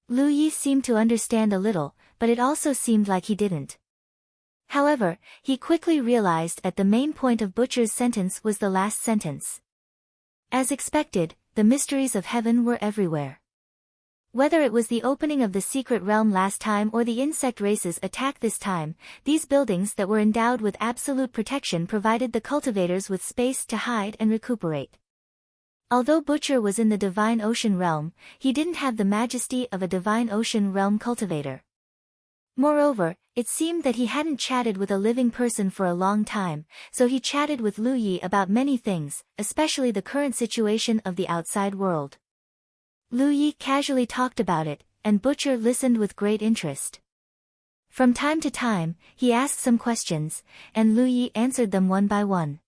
Lu Yi seemed to understand a little, but it also seemed like he didn't. However, he quickly realized that the main point of Butcher's sentence was the last sentence. As expected, the mysteries of heaven were everywhere. Whether it was the opening of the secret realm last time or the insect race's attack this time, these buildings that were endowed with absolute protection provided the cultivators with space to hide and recuperate. Although Butcher was in the Divine Ocean realm, he didn't have the majesty of a Divine Ocean realm cultivator. Moreover, it seemed that he hadn't chatted with a living person for a long time, so he chatted with Lu Yi about many things, especially the current situation of the outside world. Lu Yi casually talked about it, and Butcher listened with great interest. From time to time, he asked some questions, and Lu Yi answered them one by one.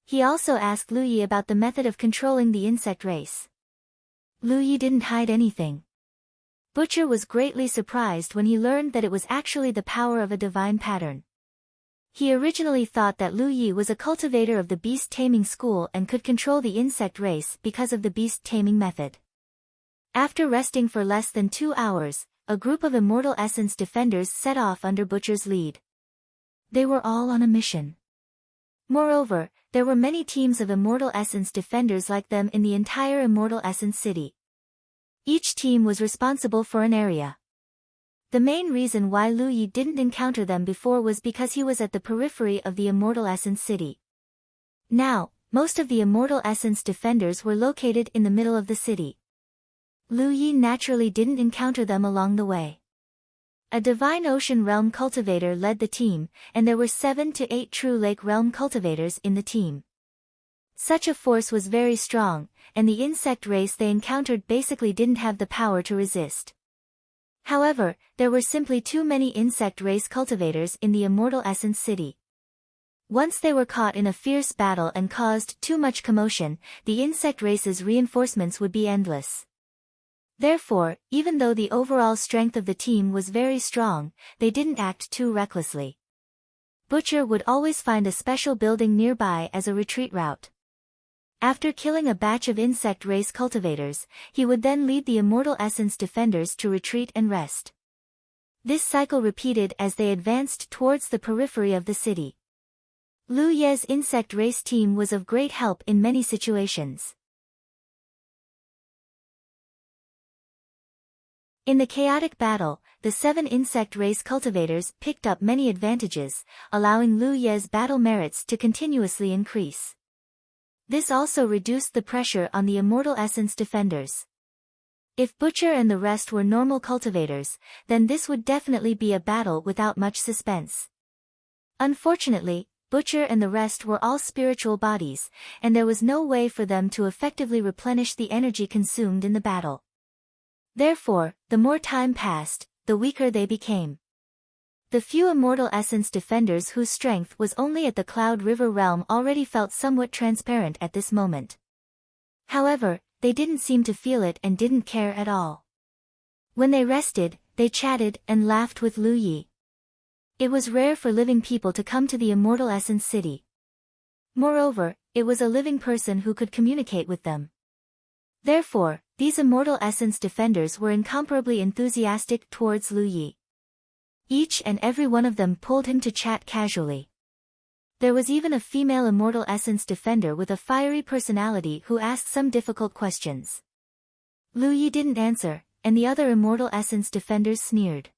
He also asked Lu Yi about the method of controlling the insect race. Lu Yi didn't hide anything. Butcher was greatly surprised when he learned that it was actually the power of a divine pattern. He originally thought that Lu Yi was a cultivator of the beast taming school and could control the insect race because of the beast taming method. After resting for less than 2 hours, a group of Immortal Essence defenders set off under Butcher's lead. They were all on a mission. Moreover, there were many teams of Immortal Essence defenders like them in the entire Immortal Essence city. Each team was responsible for an area. The main reason why Lu Yi didn't encounter them before was because he was at the periphery of the Immortal Essence city. Now, most of the Immortal Essence defenders were located in the middle of the city. Lu Yi naturally didn't encounter them along the way. A divine ocean realm cultivator led the team, and there were 7 to 8 true lake realm cultivators in the team. Such a force was very strong, and the insect race they encountered basically didn't have the power to resist. However, there were simply too many insect race cultivators in the Immortal Essence City. Once they were caught in a fierce battle and caused too much commotion, the insect race's reinforcements would be endless. Therefore, even though the overall strength of the team was very strong, they didn't act too recklessly. Butcher would always find a special building nearby as a retreat route. After killing a batch of insect race cultivators, he would then lead the Immortal Essence defenders to retreat and rest. This cycle repeated as they advanced towards the periphery of the city. Lu Ye's insect race team was of great help in many situations. In the chaotic battle, the 7 insect race cultivators picked up many advantages, allowing Lu Ye's battle merits to continuously increase. This also reduced the pressure on the Immortal Essence defenders. If Butcher and the rest were normal cultivators, then this would definitely be a battle without much suspense. Unfortunately, Butcher and the rest were all spiritual bodies, and there was no way for them to effectively replenish the energy consumed in the battle. Therefore, the more time passed, the weaker they became. The few Immortal Essence defenders whose strength was only at the Cloud River realm already felt somewhat transparent at this moment. However, they didn't seem to feel it and didn't care at all. When they rested, they chatted and laughed with Lu Yi. It was rare for living people to come to the Immortal Essence City. Moreover, it was a living person who could communicate with them. Therefore, these Immortal Essence defenders were incomparably enthusiastic towards Lu Yi. Each and every one of them pulled him to chat casually. There was even a female Immortal Essence defender with a fiery personality who asked some difficult questions. Lu Yi didn't answer, and the other Immortal Essence defenders sneered.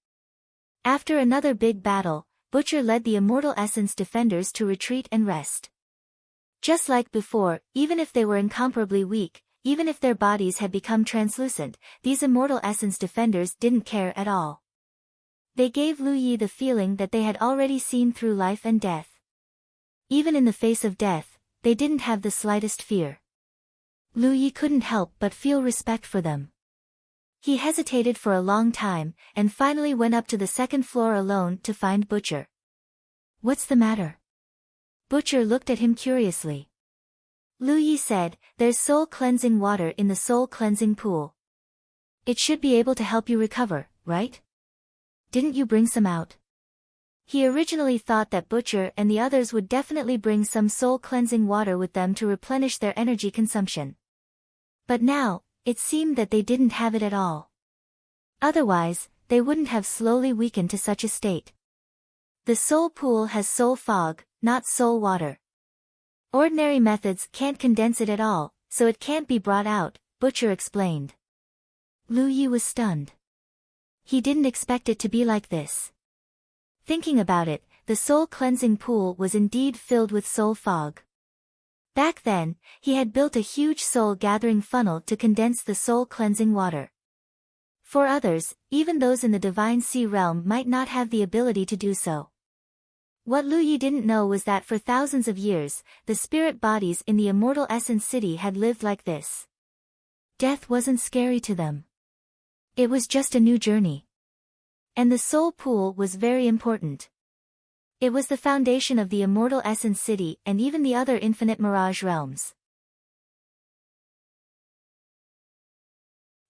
After another big battle, Butcher led the Immortal Essence defenders to retreat and rest. Just like before, even if they were incomparably weak, even if their bodies had become translucent, these Immortal Essence defenders didn't care at all. They gave Lu Yi the feeling that they had already seen through life and death. Even in the face of death, they didn't have the slightest fear. Lu Yi couldn't help but feel respect for them. He hesitated for a long time, and finally went up to the second floor alone to find Butcher. "What's the matter?" Butcher looked at him curiously. Lu Yi said, "There's soul-cleansing water in the soul-cleansing pool. It should be able to help you recover, right? Didn't you bring some out?" He originally thought that Butcher and the others would definitely bring some soul-cleansing water with them to replenish their energy consumption. But now, it seemed that they didn't have it at all. Otherwise, they wouldn't have slowly weakened to such a state. The soul pool has soul fog, not soul water. Ordinary methods can't condense it at all, so it can't be brought out, Butcher explained. Lu Yi was stunned. He didn't expect it to be like this. Thinking about it, the soul-cleansing pool was indeed filled with soul fog. Back then, he had built a huge soul-gathering funnel to condense the soul-cleansing water. For others, even those in the Divine Sea realm might not have the ability to do so. What Lu Yi didn't know was that for thousands of years, the spirit bodies in the Immortal Essence City had lived like this. Death wasn't scary to them. It was just a new journey. And the soul pool was very important. It was the foundation of the Immortal Essence City and even the other infinite mirage realms.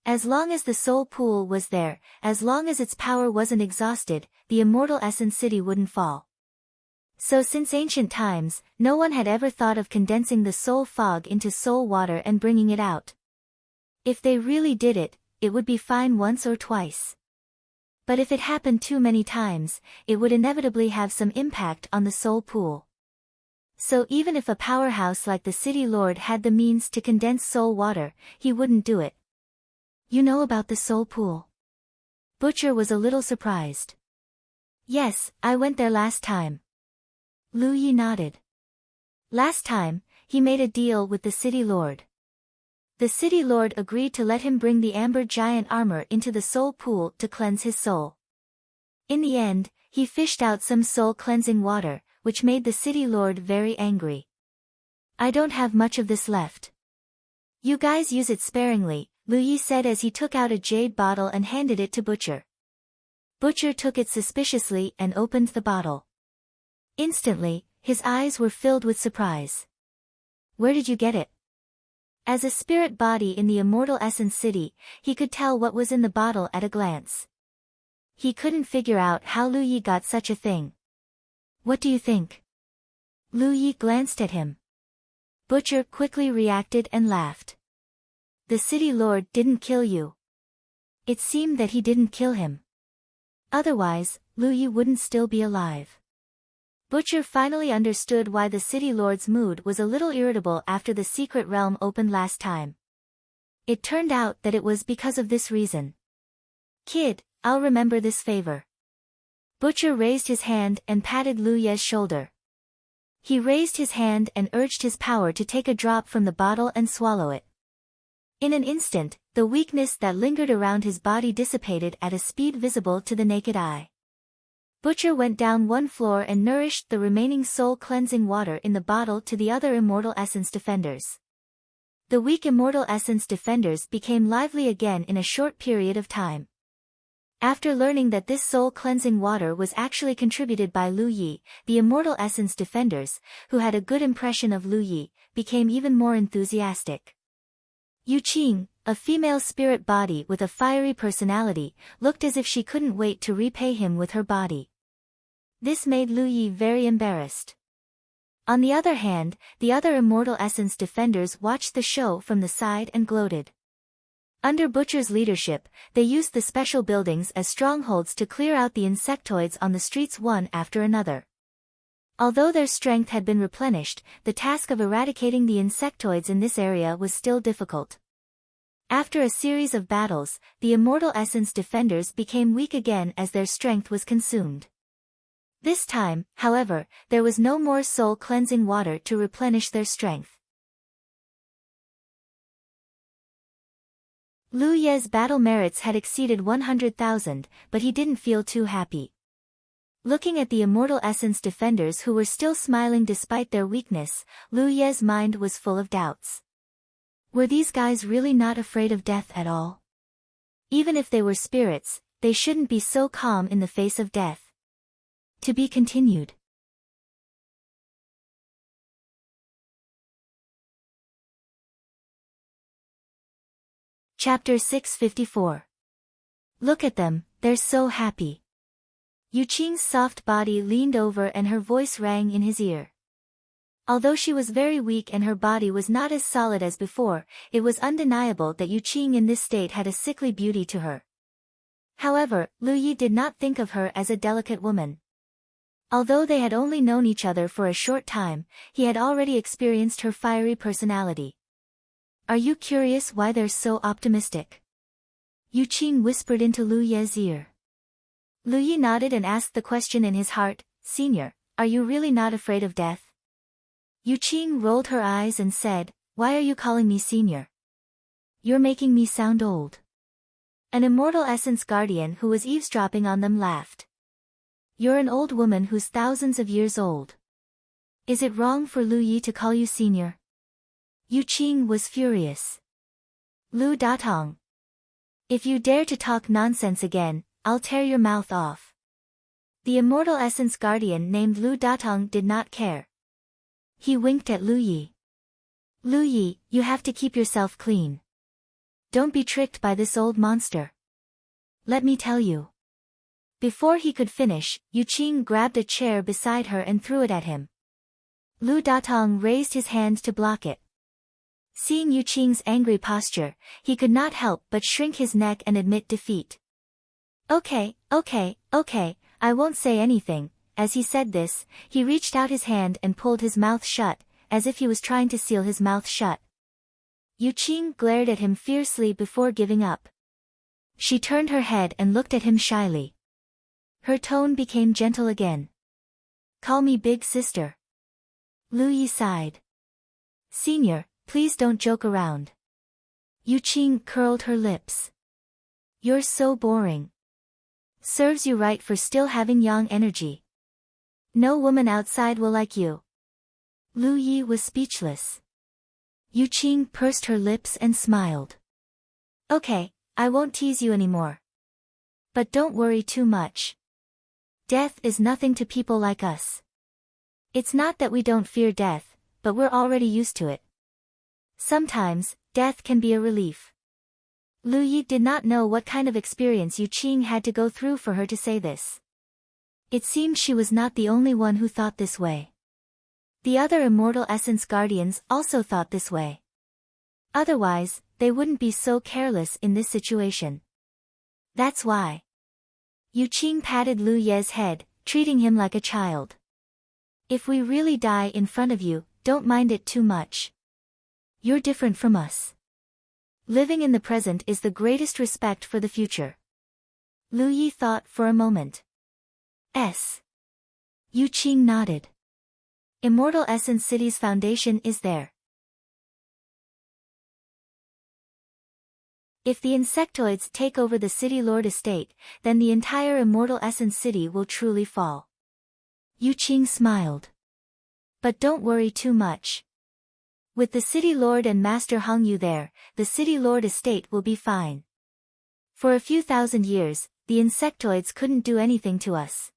As long as the soul pool was there, as long as its power wasn't exhausted, the Immortal Essence City wouldn't fall. So since ancient times, no one had ever thought of condensing the soul fog into soul water and bringing it out. If they really did it, it would be fine once or twice. But if it happened too many times, it would inevitably have some impact on the soul pool. So even if a powerhouse like the City Lord had the means to condense soul water, he wouldn't do it. You know about the soul pool? Butcher was a little surprised. Yes, I went there last time. Lu Yi nodded. Last time, he made a deal with the City Lord. The City Lord agreed to let him bring the Amber Giant armor into the soul pool to cleanse his soul. In the end, he fished out some soul-cleansing water, which made the city lord very angry. I don't have much of this left. You guys use it sparingly, Lu Yi said as he took out a jade bottle and handed it to Butcher. Butcher took it suspiciously and opened the bottle. Instantly, his eyes were filled with surprise. Where did you get it? As a spirit body in the Immortal Essence City, he could tell what was in the bottle at a glance. He couldn't figure out how Lu Yi got such a thing. What do you think? Lu Yi glanced at him. Butcher quickly reacted and laughed. The city lord didn't kill you. It seemed that he didn't kill him. Otherwise, Lu Yi wouldn't still be alive. Butcher finally understood why the city lord's mood was a little irritable after the secret realm opened last time. It turned out that it was because of this reason. Kid, I'll remember this favor. Butcher raised his hand and patted Lu Ye's shoulder. He raised his hand and urged his power to take a drop from the bottle and swallow it. In an instant, the weakness that lingered around his body dissipated at a speed visible to the naked eye. Butcher went down one floor and nourished the remaining soul-cleansing water in the bottle to the other Immortal Essence defenders. The weak Immortal Essence defenders became lively again in a short period of time. After learning that this soul-cleansing water was actually contributed by Lu Yi, the Immortal Essence defenders, who had a good impression of Lu Yi, became even more enthusiastic. Yu Qing, a female spirit body with a fiery personality, looked as if she couldn't wait to repay him with her body. This made Lu Yi very embarrassed. On the other hand, the other Immortal Essence defenders watched the show from the side and gloated. Under Butcher's leadership, they used the special buildings as strongholds to clear out the insectoids on the streets one after another. Although their strength had been replenished, the task of eradicating the insectoids in this area was still difficult. After a series of battles, the Immortal Essence defenders became weak again as their strength was consumed. This time, however, there was no more soul-cleansing water to replenish their strength. Lu Ye's battle merits had exceeded 100,000, but he didn't feel too happy. Looking at the Immortal Essence defenders who were still smiling despite their weakness, Lu Ye's mind was full of doubts. Were these guys really not afraid of death at all? Even if they were spirits, they shouldn't be so calm in the face of death. To be continued. Chapter 654. Look at them, they're so happy. Yu Qing's soft body leaned over and her voice rang in his ear. Although she was very weak and her body was not as solid as before, it was undeniable that Yu Qing in this state had a sickly beauty to her. However, Lu Yi did not think of her as a delicate woman. Although they had only known each other for a short time, he had already experienced her fiery personality. Are you curious why they're so optimistic? Yu Qing whispered into Lu Ye's ear. Lu Yi nodded and asked the question in his heart, Senior, are you really not afraid of death? Yu Qing rolled her eyes and said, Why are you calling me senior? You're making me sound old. An Immortal Essence guardian who was eavesdropping on them laughed. You're an old woman who's thousands of years old. Is it wrong for Lu Yi to call you senior? Yu Qing was furious. Lu Datong. If you dare to talk nonsense again, I'll tear your mouth off. The Immortal Essence guardian named Lu Datong did not care. He winked at Lu Yi. Lu Yi, you have to keep yourself clean. Don't be tricked by this old monster. Let me tell you. Before he could finish, Yu Qing grabbed a chair beside her and threw it at him. Lu Datong raised his hand to block it. Seeing Yu Qing's angry posture, he could not help but shrink his neck and admit defeat. Okay, I won't say anything. As he said this, he reached out his hand and pulled his mouth shut, as if he was trying to seal his mouth shut. Yu Qing glared at him fiercely before giving up. She turned her head and looked at him shyly. Her tone became gentle again. Call me big sister. Lu Yi sighed. Senior, please don't joke around. Yu Qing curled her lips. You're so boring. Serves you right for still having yang energy. No woman outside will like you. Lu Yi was speechless. Yu Qing pursed her lips and smiled. Okay, I won't tease you anymore. But don't worry too much. Death is nothing to people like us. It's not that we don't fear death, but we're already used to it. Sometimes, death can be a relief. Lu Yi did not know what kind of experience Yu Qing had to go through for her to say this. It seemed she was not the only one who thought this way. The other Immortal Essence Guardians also thought this way. Otherwise, they wouldn't be so careless in this situation. That's why. Yu Qing patted Lu Ye's head, treating him like a child. If we really die in front of you, don't mind it too much. You're different from us. Living in the present is the greatest respect for the future. Lu Yi thought for a moment. Yu Qing nodded. Immortal Essence City's foundation is there. If the insectoids take over the City Lord estate, then the entire Immortal Essence City will truly fall. Yu Qing smiled. But don't worry too much. With the City Lord and Master Hong Yu there, the City Lord estate will be fine. For a few thousand years, the insectoids couldn't do anything to us.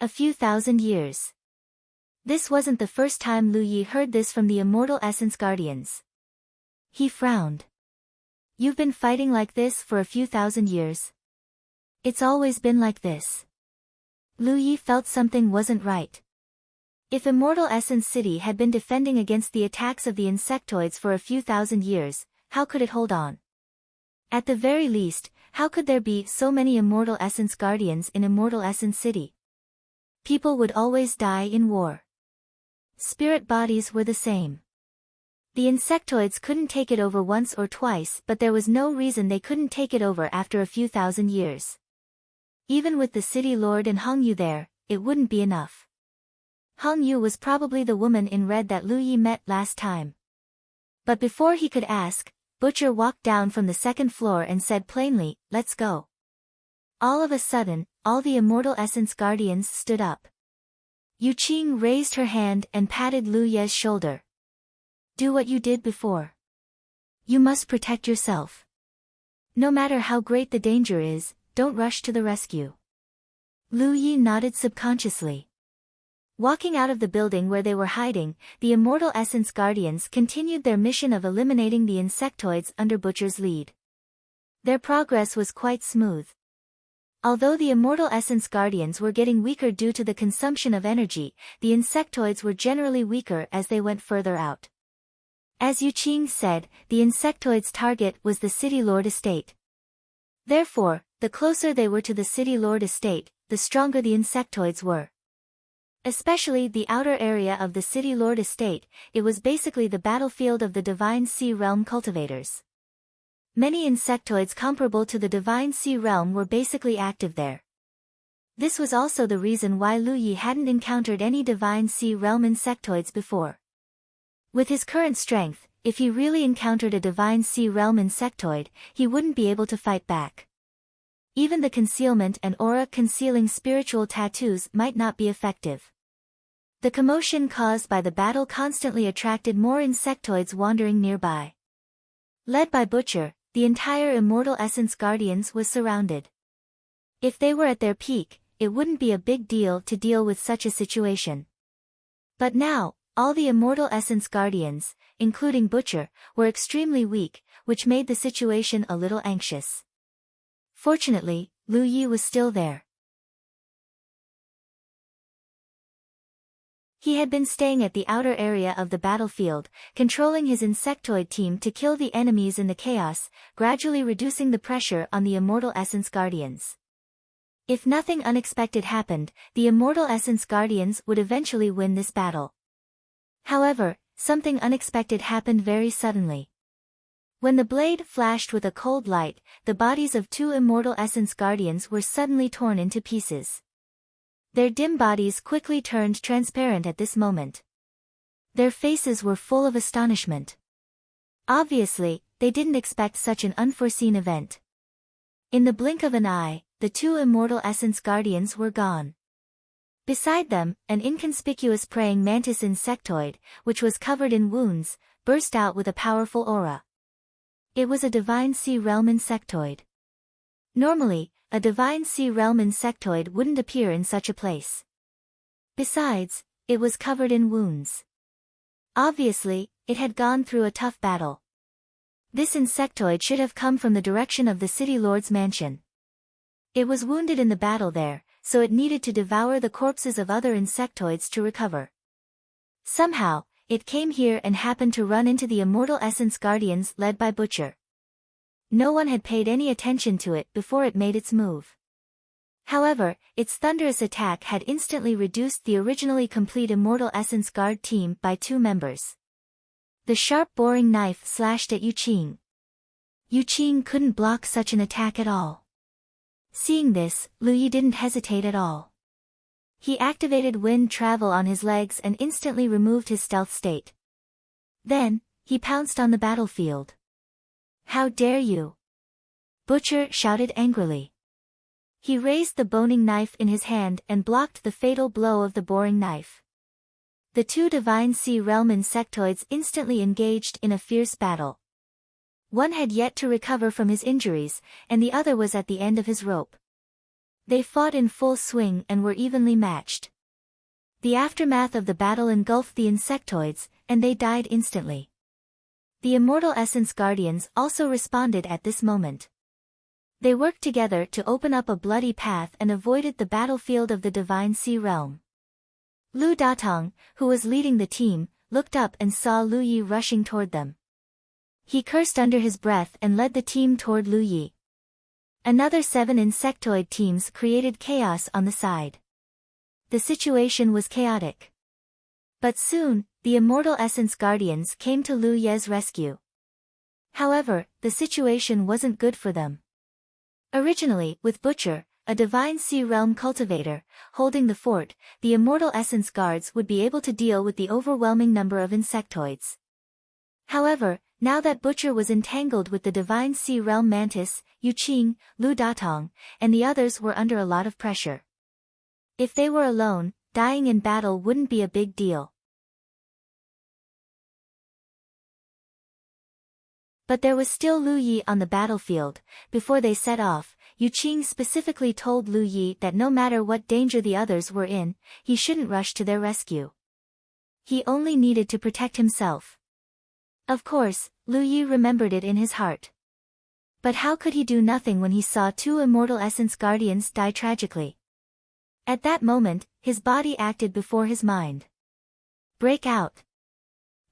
A few thousand years. This wasn't the first time Lu Yi heard this from the Immortal Essence Guardians. He frowned. You've been fighting like this for a few thousand years? It's always been like this. Lu Yi felt something wasn't right. If Immortal Essence City had been defending against the attacks of the insectoids for a few thousand years, how could it hold on? At the very least, how could there be so many Immortal Essence Guardians in Immortal Essence City? People would always die in war. Spirit bodies were the same. The insectoids couldn't take it over once or twice, but there was no reason they couldn't take it over after a few thousand years. Even with the City Lord and Hong Yu there, it wouldn't be enough. Hong Yu was probably the woman in red that Lu Yi met last time. But before he could ask, Butcher walked down from the second floor and said plainly, "Let's go." All of a sudden, all the Immortal Essence Guardians stood up. Yu Qing raised her hand and patted Lu Ye's shoulder. Do what you did before. You must protect yourself. No matter how great the danger is, don't rush to the rescue. Lu Yi nodded subconsciously. Walking out of the building where they were hiding, the Immortal Essence Guardians continued their mission of eliminating the insectoids under Butcher's lead. Their progress was quite smooth. Although the Immortal Essence Guardians were getting weaker due to the consumption of energy, the insectoids were generally weaker as they went further out. As Yu Qing said, the insectoids' target was the City Lord estate. Therefore, the closer they were to the City Lord estate, the stronger the insectoids were. Especially the outer area of the City Lord estate, it was basically the battlefield of the Divine Sea Realm cultivators. Many insectoids comparable to the Divine Sea Realm were basically active there. This was also the reason why Lu Yi hadn't encountered any Divine Sea Realm insectoids before. With his current strength, if he really encountered a Divine Sea Realm insectoid, he wouldn't be able to fight back. Even the concealment and aura concealing spiritual tattoos might not be effective. The commotion caused by the battle constantly attracted more insectoids wandering nearby. Led by Butcher, the entire Immortal Essence Guardians was surrounded. If they were at their peak, it wouldn't be a big deal to deal with such a situation. But now, all the Immortal Essence Guardians, including Butcher, were extremely weak, which made the situation a little anxious. Fortunately, Lu Yi was still there. He had been staying at the outer area of the battlefield, controlling his insectoid team to kill the enemies in the chaos, gradually reducing the pressure on the Immortal Essence Guardians. If nothing unexpected happened, the Immortal Essence Guardians would eventually win this battle. However, something unexpected happened very suddenly. When the blade flashed with a cold light, the bodies of two Immortal Essence Guardians were suddenly torn into pieces. Their dim bodies quickly turned transparent at this moment. Their faces were full of astonishment. Obviously, they didn't expect such an unforeseen event. In the blink of an eye, the two immortal essence guardians were gone. Beside them, an inconspicuous praying mantis insectoid, which was covered in wounds, burst out with a powerful aura. It was a divine sea realm insectoid. Normally, a divine sea realm insectoid wouldn't appear in such a place. Besides, it was covered in wounds. Obviously, it had gone through a tough battle. This insectoid should have come from the direction of the city lord's mansion. It was wounded in the battle there, so it needed to devour the corpses of other insectoids to recover. Somehow, it came here and happened to run into the immortal essence guardians led by Butcher. No one had paid any attention to it before it made its move. However, its thunderous attack had instantly reduced the originally complete immortal essence guard team by 2 members. The sharp boring knife slashed at Yuqing. Yuqing couldn't block such an attack at all. Seeing this, Lu Yi didn't hesitate at all. He activated wind travel on his legs and instantly removed his stealth state. Then, he pounced on the battlefield. "How dare you!" Butcher shouted angrily. He raised the boning knife in his hand and blocked the fatal blow of the boring knife. The 2 divine sea realm insectoids instantly engaged in a fierce battle. One had yet to recover from his injuries, and the other was at the end of his rope. They fought in full swing and were evenly matched. The aftermath of the battle engulfed the insectoids, and they died instantly. The immortal essence guardians also responded at this moment. They worked together to open up a bloody path and avoided the battlefield of the divine sea realm. Lu Datong, who was leading the team, looked up and saw Lu Yi rushing toward them. He cursed under his breath and led the team toward Lu Yi. Another 7 insectoid teams created chaos on the side. The situation was chaotic. But soon, the immortal essence guardians came to Lu Ye's rescue. However, the situation wasn't good for them. Originally, with Butcher, a divine sea realm cultivator, holding the fort, the immortal essence guards would be able to deal with the overwhelming number of insectoids. However, now that Butcher was entangled with the divine sea realm mantis, Yuqing, Lu Datong, and the others were under a lot of pressure. If they were alone, dying in battle wouldn't be a big deal. But there was still Lu Yi on the battlefield. Before they set off, Yuqing specifically told Lu Yi that no matter what danger the others were in, he shouldn't rush to their rescue. He only needed to protect himself. Of course, Lu Yi remembered it in his heart. But how could he do nothing when he saw 2 immortal essence guardians die tragically? At that moment, his body acted before his mind. "Break out!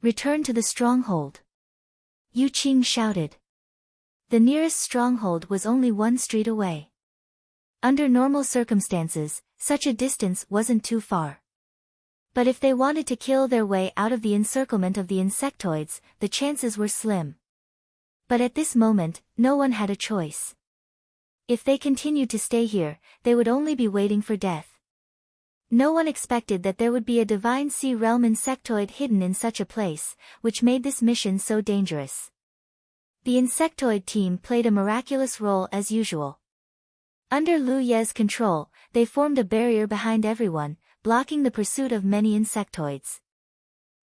Return to the stronghold!" Yuqing shouted. The nearest stronghold was only 1 street away. Under normal circumstances, such a distance wasn't too far. But if they wanted to kill their way out of the encirclement of the insectoids, the chances were slim. But at this moment, no one had a choice. If they continued to stay here, they would only be waiting for death. No one expected that there would be a divine sea realm insectoid hidden in such a place, which made this mission so dangerous. The insectoid team played a miraculous role as usual. Under Lu Ye's control, they formed a barrier behind everyone, blocking the pursuit of many insectoids.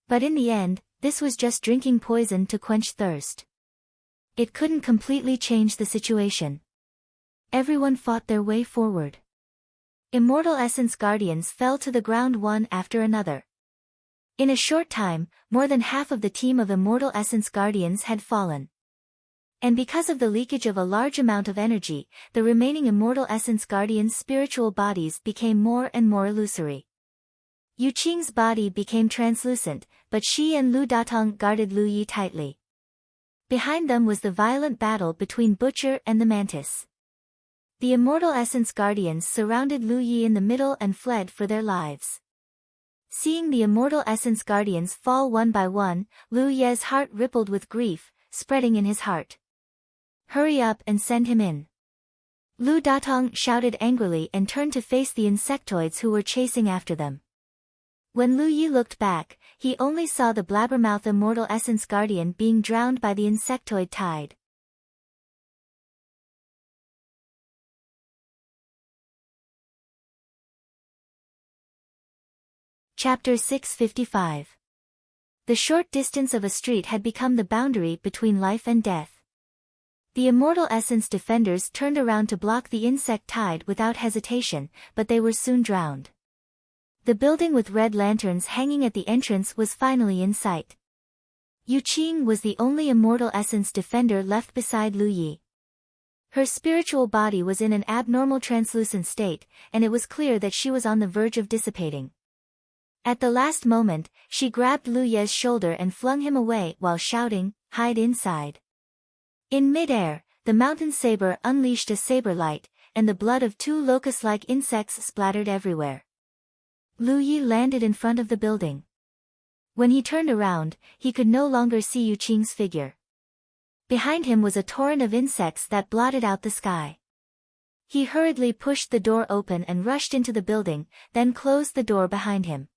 But in the end, this was just drinking poison to quench thirst. It couldn't completely change the situation. Everyone fought their way forward. Immortal essence guardians fell to the ground one after another. In a short time, more than half of the team of immortal essence guardians had fallen. And because of the leakage of a large amount of energy, the remaining immortal essence guardians' spiritual bodies became more and more illusory. Yuqing's body became translucent, but she and Lu Datong guarded Lu Yi tightly. Behind them was the violent battle between Butcher and the Mantis. The immortal essence guardians surrounded Lu Yi in the middle and fled for their lives. Seeing the immortal essence guardians fall one by one, Lu Ye's heart rippled with grief, spreading in his heart. "Hurry up and send him in." Lu Datong shouted angrily and turned to face the insectoids who were chasing after them. When Lu Yi looked back, he only saw the blabbermouth immortal essence guardian being drowned by the insectoid tide. Chapter 655. The short distance of a street had become the boundary between life and death. The immortal essence defenders turned around to block the insect tide without hesitation, but they were soon drowned. The building with red lanterns hanging at the entrance was finally in sight. Yu Qing was the only immortal essence defender left beside Lu Yi. Her spiritual body was in an abnormal translucent state, and it was clear that she was on the verge of dissipating. At the last moment, she grabbed Lu Ye's shoulder and flung him away while shouting, "Hide inside." In mid-air, the mountain saber unleashed a saber light, and the blood of two locust-like insects splattered everywhere. Lu Yi landed in front of the building. When he turned around, he could no longer see Yu Qing's figure. Behind him was a torrent of insects that blotted out the sky. He hurriedly pushed the door open and rushed into the building, then closed the door behind him.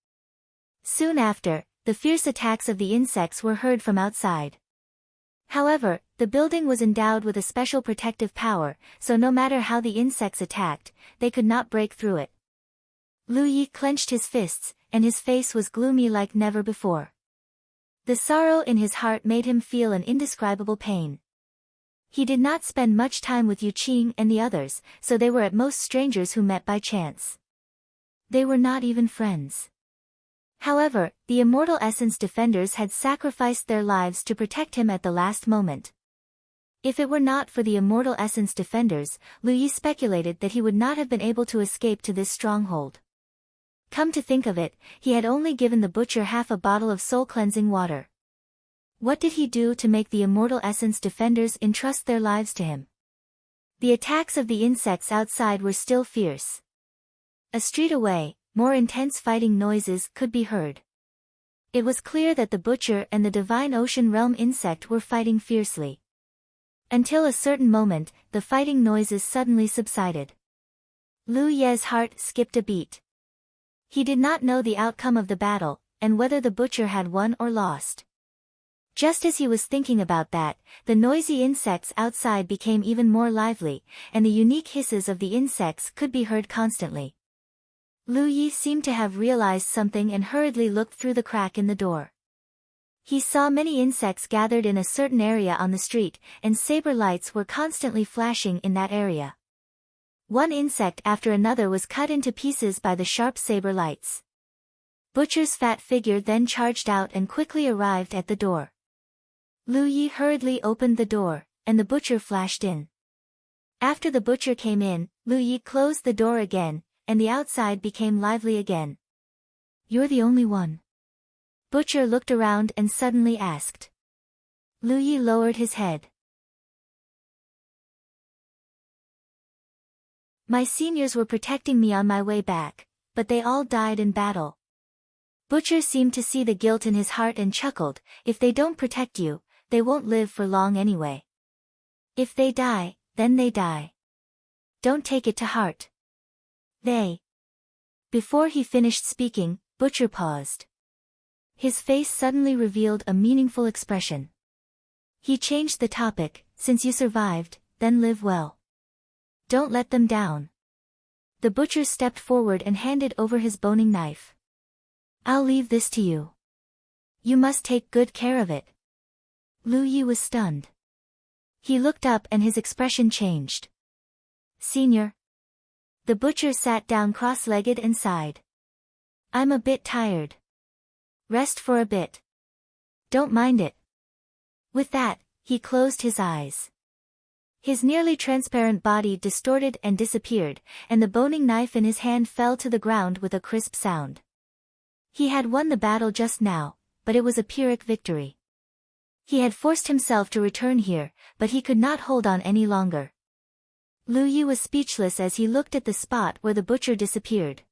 Soon after, the fierce attacks of the insects were heard from outside. However, the building was endowed with a special protective power, so no matter how the insects attacked, they could not break through it. Lu Yi clenched his fists, and his face was gloomy like never before. The sorrow in his heart made him feel an indescribable pain. He did not spend much time with Yu Qing and the others, so they were at most strangers who met by chance. They were not even friends. However, the immortal essence defenders had sacrificed their lives to protect him at the last moment. If it were not for the immortal essence defenders, Lu Yi speculated that he would not have been able to escape to this stronghold. Come to think of it, he had only given the butcher half a bottle of soul-cleansing water. What did he do to make the immortal essence defenders entrust their lives to him? The attacks of the insects outside were still fierce. A street away, more intense fighting noises could be heard. It was clear that the butcher and the divine ocean realm insect were fighting fiercely. Until a certain moment, the fighting noises suddenly subsided. Lu Ye's heart skipped a beat. He did not know the outcome of the battle, and whether the butcher had won or lost. Just as he was thinking about that, the noisy insects outside became even more lively, and the unique hisses of the insects could be heard constantly. Lu Yi seemed to have realized something and hurriedly looked through the crack in the door. He saw many insects gathered in a certain area on the street, and saber lights were constantly flashing in that area. One insect after another was cut into pieces by the sharp saber lights. Butcher's fat figure then charged out and quickly arrived at the door. Lu Yi hurriedly opened the door, and the butcher flashed in. After the butcher came in, Lu Yi closed the door again, and the outside became lively again. "You're the only one." Butcher looked around and suddenly asked. Lu Yi lowered his head. "My seniors were protecting me on my way back, but they all died in battle." Butcher seemed to see the guilt in his heart and chuckled, "If they don't protect you, they won't live for long anyway. If they die, then they die. Don't take it to heart. They..." Before he finished speaking, Butcher paused. His face suddenly revealed a meaningful expression. He changed the topic, "Since you survived, then live well. Don't let them down." The butcher stepped forward and handed over his boning knife. "I'll leave this to you. You must take good care of it." Lu Yi was stunned. He looked up and his expression changed. "Senior." The butcher sat down cross-legged and sighed. "I'm a bit tired. Rest for a bit. Don't mind it." With that, he closed his eyes. His nearly transparent body distorted and disappeared, and the boning knife in his hand fell to the ground with a crisp sound. He had won the battle just now, but it was a Pyrrhic victory. He had forced himself to return here, but he could not hold on any longer. Lu Yi was speechless as he looked at the spot where the butcher disappeared.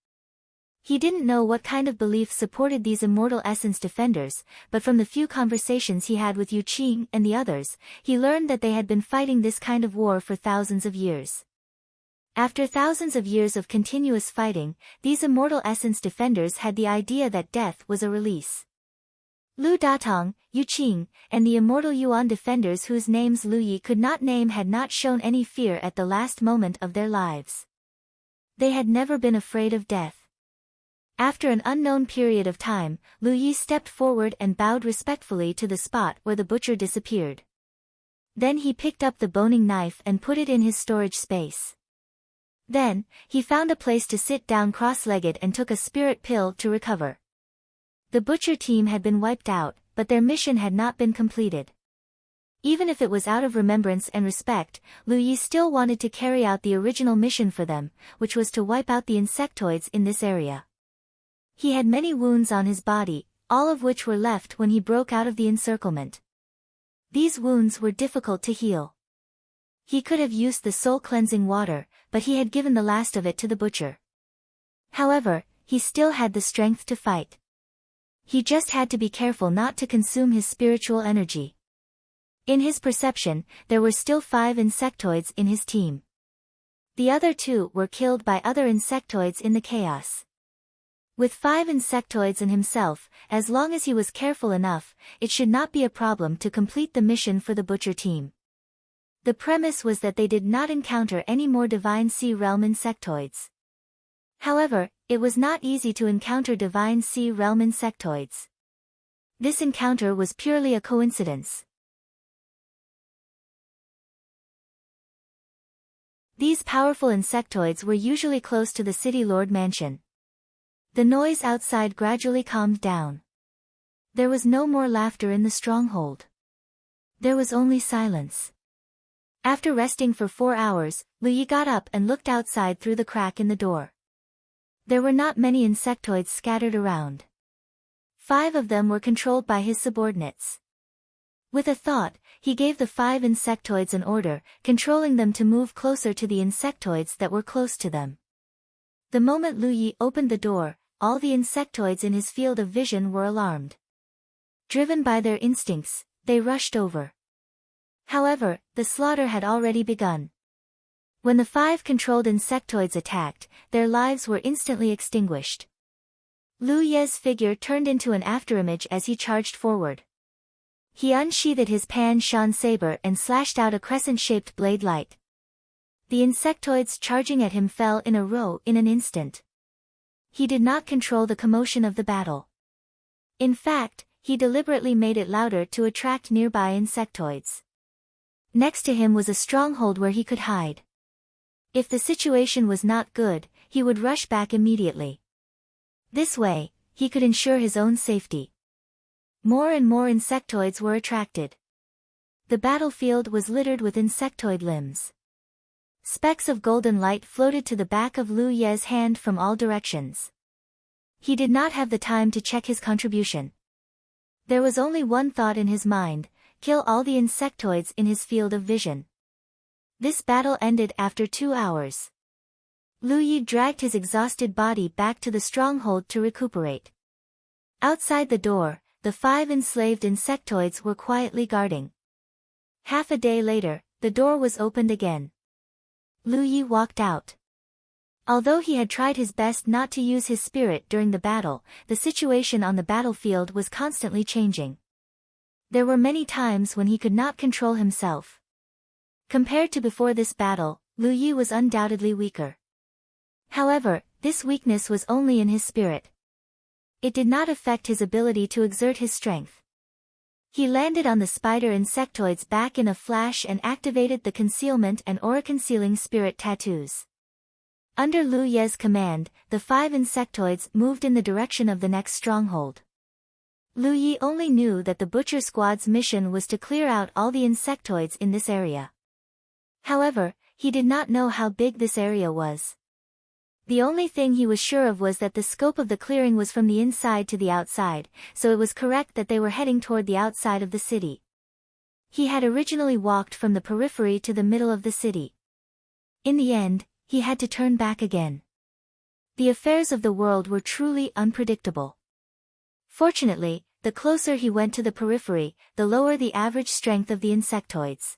He didn't know what kind of belief supported these immortal essence defenders, but from the few conversations he had with Yu Qing and the others, he learned that they had been fighting this kind of war for thousands of years. After thousands of years of continuous fighting, these immortal essence defenders had the idea that death was a release. Lu Datong, Yu Qing, and the immortal Yuan defenders whose names Lu Yi could not name had not shown any fear at the last moment of their lives. They had never been afraid of death. After an unknown period of time, Lu Yi stepped forward and bowed respectfully to the spot where the butcher disappeared. Then he picked up the boning knife and put it in his storage space. Then, he found a place to sit down cross-legged and took a spirit pill to recover. The butcher team had been wiped out, but their mission had not been completed. Even if it was out of remembrance and respect, Lu Yi still wanted to carry out the original mission for them, which was to wipe out the insectoids in this area. He had many wounds on his body, all of which were left when he broke out of the encirclement. These wounds were difficult to heal. He could have used the soul-cleansing water, but he had given the last of it to the butcher. However, he still had the strength to fight. He just had to be careful not to consume his spiritual energy. In his perception, there were still 5 insectoids in his team. The other 2 were killed by other insectoids in the chaos. With 5 insectoids and himself, as long as he was careful enough, it should not be a problem to complete the mission for the butcher team. The premise was that they did not encounter any more Divine Sea Realm insectoids. However, it was not easy to encounter Divine Sea Realm insectoids. This encounter was purely a coincidence. These powerful insectoids were usually close to the City Lord Mansion. The noise outside gradually calmed down. There was no more laughter in the stronghold. There was only silence. After resting for 4 hours, Lu Yi got up and looked outside through the crack in the door. There were not many insectoids scattered around. 5 of them were controlled by his subordinates. With a thought, he gave the 5 insectoids an order, controlling them to move closer to the insectoids that were close to them. The moment Lu Yi opened the door, all the insectoids in his field of vision were alarmed. Driven by their instincts, they rushed over. However, the slaughter had already begun. When the 5 controlled insectoids attacked, their lives were instantly extinguished. Lu Ye's figure turned into an afterimage as he charged forward. He unsheathed his pan-shan saber and slashed out a crescent-shaped blade light. The insectoids charging at him fell in a row in an instant. He did not control the commotion of the battle. In fact, he deliberately made it louder to attract nearby insectoids. Next to him was a stronghold where he could hide. If the situation was not good, he would rush back immediately. This way, he could ensure his own safety. More and more insectoids were attracted. The battlefield was littered with insectoid limbs. Specks of golden light floated to the back of Lu Ye's hand from all directions. He did not have the time to check his contribution. There was only one thought in his mind: kill all the insectoids in his field of vision. This battle ended after 2 hours. Lu Yi dragged his exhausted body back to the stronghold to recuperate. Outside the door, the 5 enslaved insectoids were quietly guarding. Half a day later, the door was opened again. Lu Yi walked out. Although he had tried his best not to use his spirit during the battle, the situation on the battlefield was constantly changing. There were many times when he could not control himself. Compared to before this battle, Lu Yi was undoubtedly weaker. However, this weakness was only in his spirit. It did not affect his ability to exert his strength. He landed on the spider insectoid's back in a flash and activated the concealment and aura-concealing spirit tattoos. Under Lu Ye's command, the 5 insectoids moved in the direction of the next stronghold. Lu Yi only knew that the Butcher Squad's mission was to clear out all the insectoids in this area. However, he did not know how big this area was. The only thing he was sure of was that the scope of the clearing was from the inside to the outside, so it was correct that they were heading toward the outside of the city. He had originally walked from the periphery to the middle of the city. In the end, he had to turn back again. The affairs of the world were truly unpredictable. Fortunately, the closer he went to the periphery, the lower the average strength of the insectoids.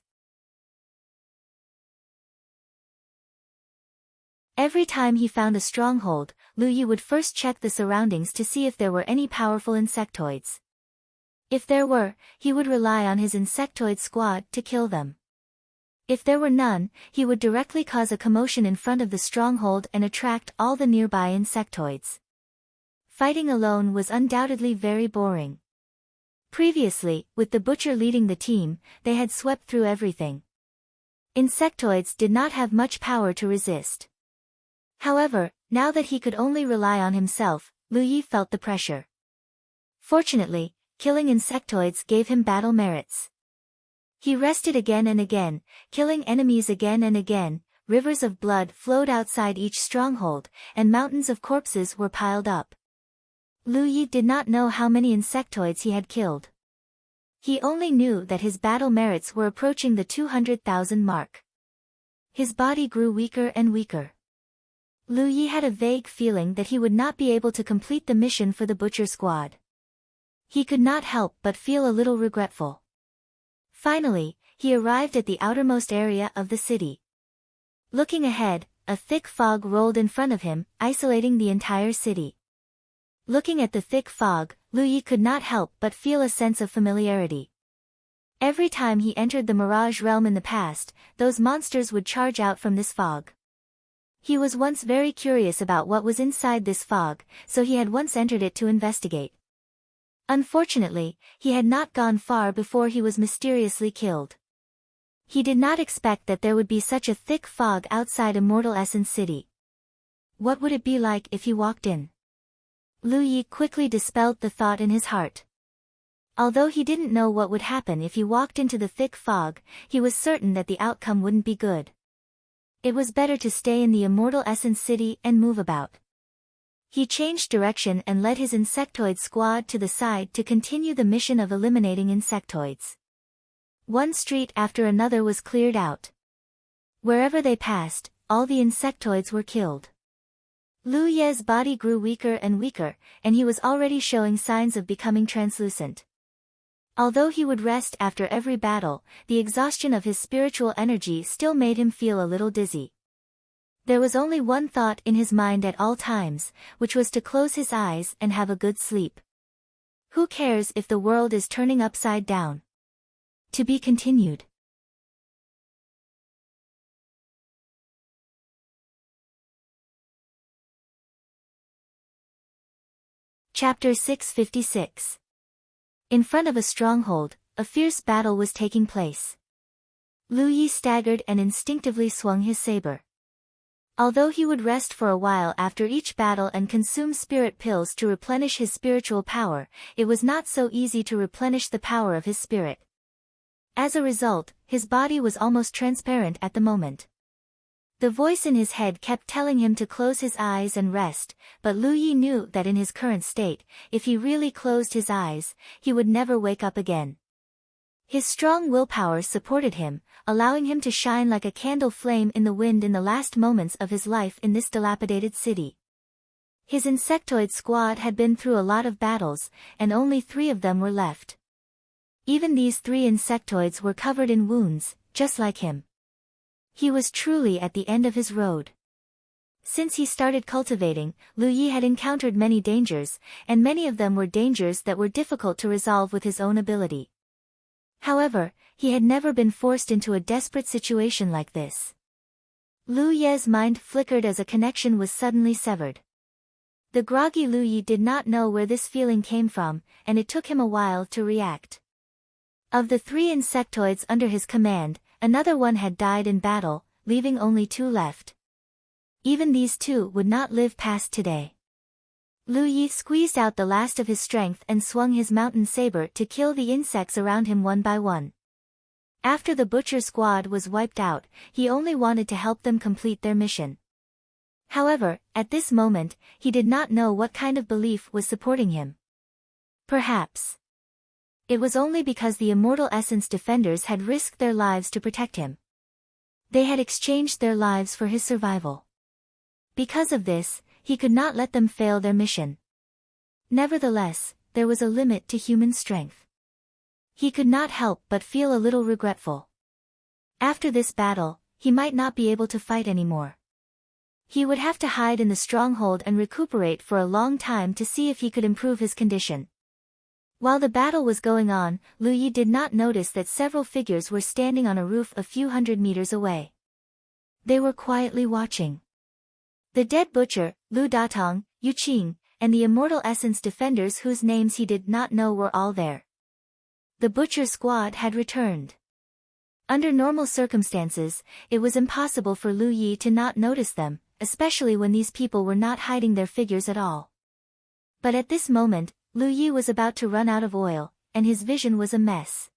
Every time he found a stronghold, Lu Yi would first check the surroundings to see if there were any powerful insectoids. If there were, he would rely on his insectoid squad to kill them. If there were none, he would directly cause a commotion in front of the stronghold and attract all the nearby insectoids. fighting alone was undoubtedly very boring. Previously, with the butcher leading the team, they had swept through everything. Insectoids did not have much power to resist. However, now that he could only rely on himself, Lu Yi felt the pressure. Fortunately, killing insectoids gave him battle merits. He rested again and again, killing enemies again and again. Rivers of blood flowed outside each stronghold, and mountains of corpses were piled up. Lu Yi did not know how many insectoids he had killed. He only knew that his battle merits were approaching the 200,000 mark. His body grew weaker and weaker. Lu Yi had a vague feeling that he would not be able to complete the mission for the butcher squad. He could not help but feel a little regretful. Finally, he arrived at the outermost area of the city. Looking ahead, a thick fog rolled in front of him, isolating the entire city. Looking at the thick fog, Lu Yi could not help but feel a sense of familiarity. Every time he entered the Mirage realm in the past, those monsters would charge out from this fog. He was once very curious about what was inside this fog, so he had once entered it to investigate. Unfortunately, he had not gone far before he was mysteriously killed. He did not expect that there would be such a thick fog outside Immortal Essence City. What would it be like if he walked in? Lu Yi quickly dispelled the thought in his heart. Although he didn't know what would happen if he walked into the thick fog, he was certain that the outcome wouldn't be good. It was better to stay in the Immortal Essence City and move about. He changed direction and led his insectoid squad to the side to continue the mission of eliminating insectoids. One street after another was cleared out. Wherever they passed, all the insectoids were killed. Lu Ye's body grew weaker and weaker, and he was already showing signs of becoming translucent. Although he would rest after every battle, the exhaustion of his spiritual energy still made him feel a little dizzy. There was only one thought in his mind at all times, which was to close his eyes and have a good sleep. Who cares if the world is turning upside down? To be continued. Chapter 656. In front of a stronghold, a fierce battle was taking place. Lu Yi staggered and instinctively swung his saber. Although he would rest for a while after each battle and consume spirit pills to replenish his spiritual power, it was not so easy to replenish the power of his spirit. As a result, his body was almost transparent at the moment. The voice in his head kept telling him to close his eyes and rest, but Lu Yi knew that in his current state, if he really closed his eyes, he would never wake up again. His strong willpower supported him, allowing him to shine like a candle flame in the wind in the last moments of his life in this dilapidated city. His insectoid squad had been through a lot of battles, and only 3 of them were left. Even these 3 insectoids were covered in wounds, just like him. He was truly at the end of his road. Since he started cultivating, Lu Yi had encountered many dangers, and many of them were dangers that were difficult to resolve with his own ability. However, he had never been forced into a desperate situation like this. Lu Ye's mind flickered as a connection was suddenly severed. The groggy Lu Yi did not know where this feeling came from, and it took him a while to react. Of the 3 insectoids under his command, another one had died in battle, leaving only 2 left. Even these 2 would not live past today. Lu Yi squeezed out the last of his strength and swung his mountain saber to kill the insects around him one by one. After the butcher squad was wiped out, he only wanted to help them complete their mission. However, at this moment, he did not know what kind of belief was supporting him. Perhaps it was only because the Immortal Essence defenders had risked their lives to protect him. They had exchanged their lives for his survival. Because of this, he could not let them fail their mission. Nevertheless, there was a limit to human strength. He could not help but feel a little regretful. After this battle, he might not be able to fight anymore. He would have to hide in the stronghold and recuperate for a long time to see if he could improve his condition. While the battle was going on, Lu Yi did not notice that several figures were standing on a roof a few hundred meters away. They were quietly watching. The dead butcher, Lu Datong, Yu Qing, and the Immortal Essence defenders whose names he did not know were all there. The Butcher squad had returned. Under normal circumstances, it was impossible for Lu Yi to not notice them, especially when these people were not hiding their figures at all. But at this moment, Lu Yi was about to run out of oil, and his vision was a mess.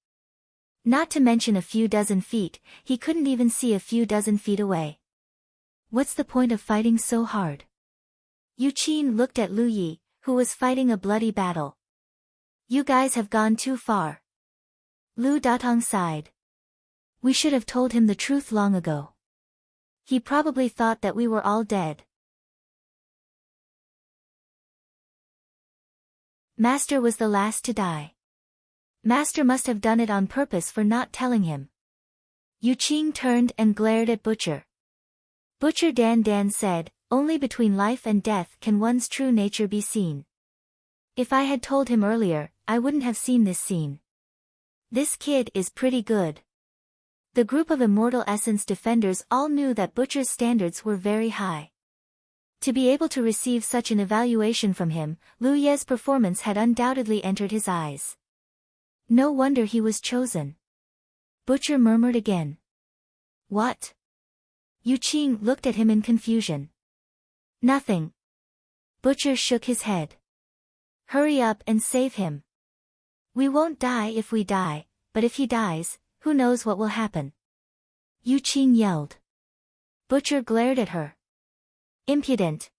Not to mention a few dozen feet, he couldn't even see a few dozen feet away. What's the point of fighting so hard? Yu Qin looked at Lu Yi, who was fighting a bloody battle. You guys have gone too far. Lu Datong sighed. We should have told him the truth long ago. He probably thought that we were all dead. Master was the last to die. Master must have done it on purpose for not telling him. Yu Qing turned and glared at Butcher. Butcher Dan Dan said, only between life and death can one's true nature be seen. If I had told him earlier, I wouldn't have seen this scene. This kid is pretty good. The group of Immortal Essence defenders all knew that Butcher's standards were very high. To be able to receive such an evaluation from him, Lu Ye's performance had undoubtedly entered his eyes. No wonder he was chosen. Butcher murmured again. What? Yu Qing looked at him in confusion. Nothing. Butcher shook his head. Hurry up and save him. We won't die if we die, but if he dies, who knows what will happen? Yu Qing yelled. Butcher glared at her. Impudent.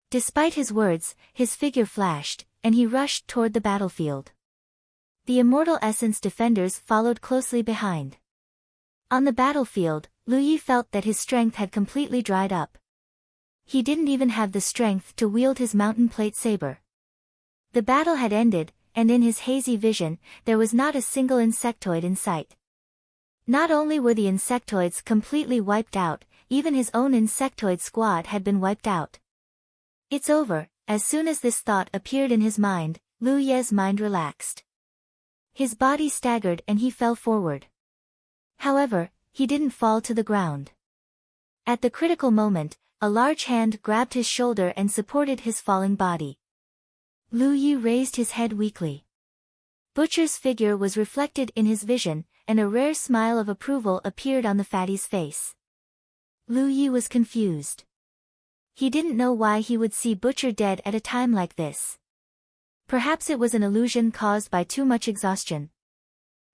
Despite his words, his figure flashed, and he rushed toward the battlefield. The Immortal Essence defenders followed closely behind. On the battlefield, Lu Yi felt that his strength had completely dried up. He didn't even have the strength to wield his mountain plate saber. The battle had ended, and in his hazy vision, there was not a single insectoid in sight. Not only were the insectoids completely wiped out, even his own insectoid squad had been wiped out. It's over. As soon as this thought appeared in his mind, Lu Ye's mind relaxed. His body staggered and he fell forward. However, he didn't fall to the ground. At the critical moment, a large hand grabbed his shoulder and supported his falling body. Lu Yi raised his head weakly. Butcher's figure was reflected in his vision, and a rare smile of approval appeared on the fatty's face. Lu Yi was confused. He didn't know why he would see Butcher dead at a time like this. Perhaps it was an illusion caused by too much exhaustion.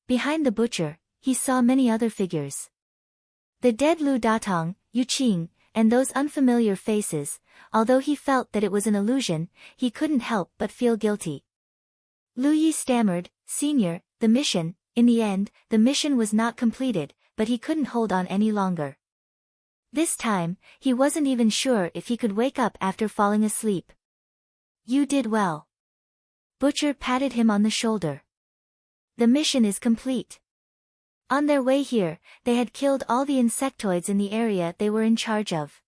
Behind the Butcher, he saw many other figures. The dead Lu Datong, Yu Qing, and those unfamiliar faces. Although he felt that it was an illusion, he couldn't help but feel guilty. Lu Yi stammered, Senior, the mission. In the end, the mission was not completed, but he couldn't hold on any longer. This time, he wasn't even sure if he could wake up after falling asleep. You did well. Butcher patted him on the shoulder. The mission is complete. On their way here, they had killed all the insectoids in the area they were in charge of.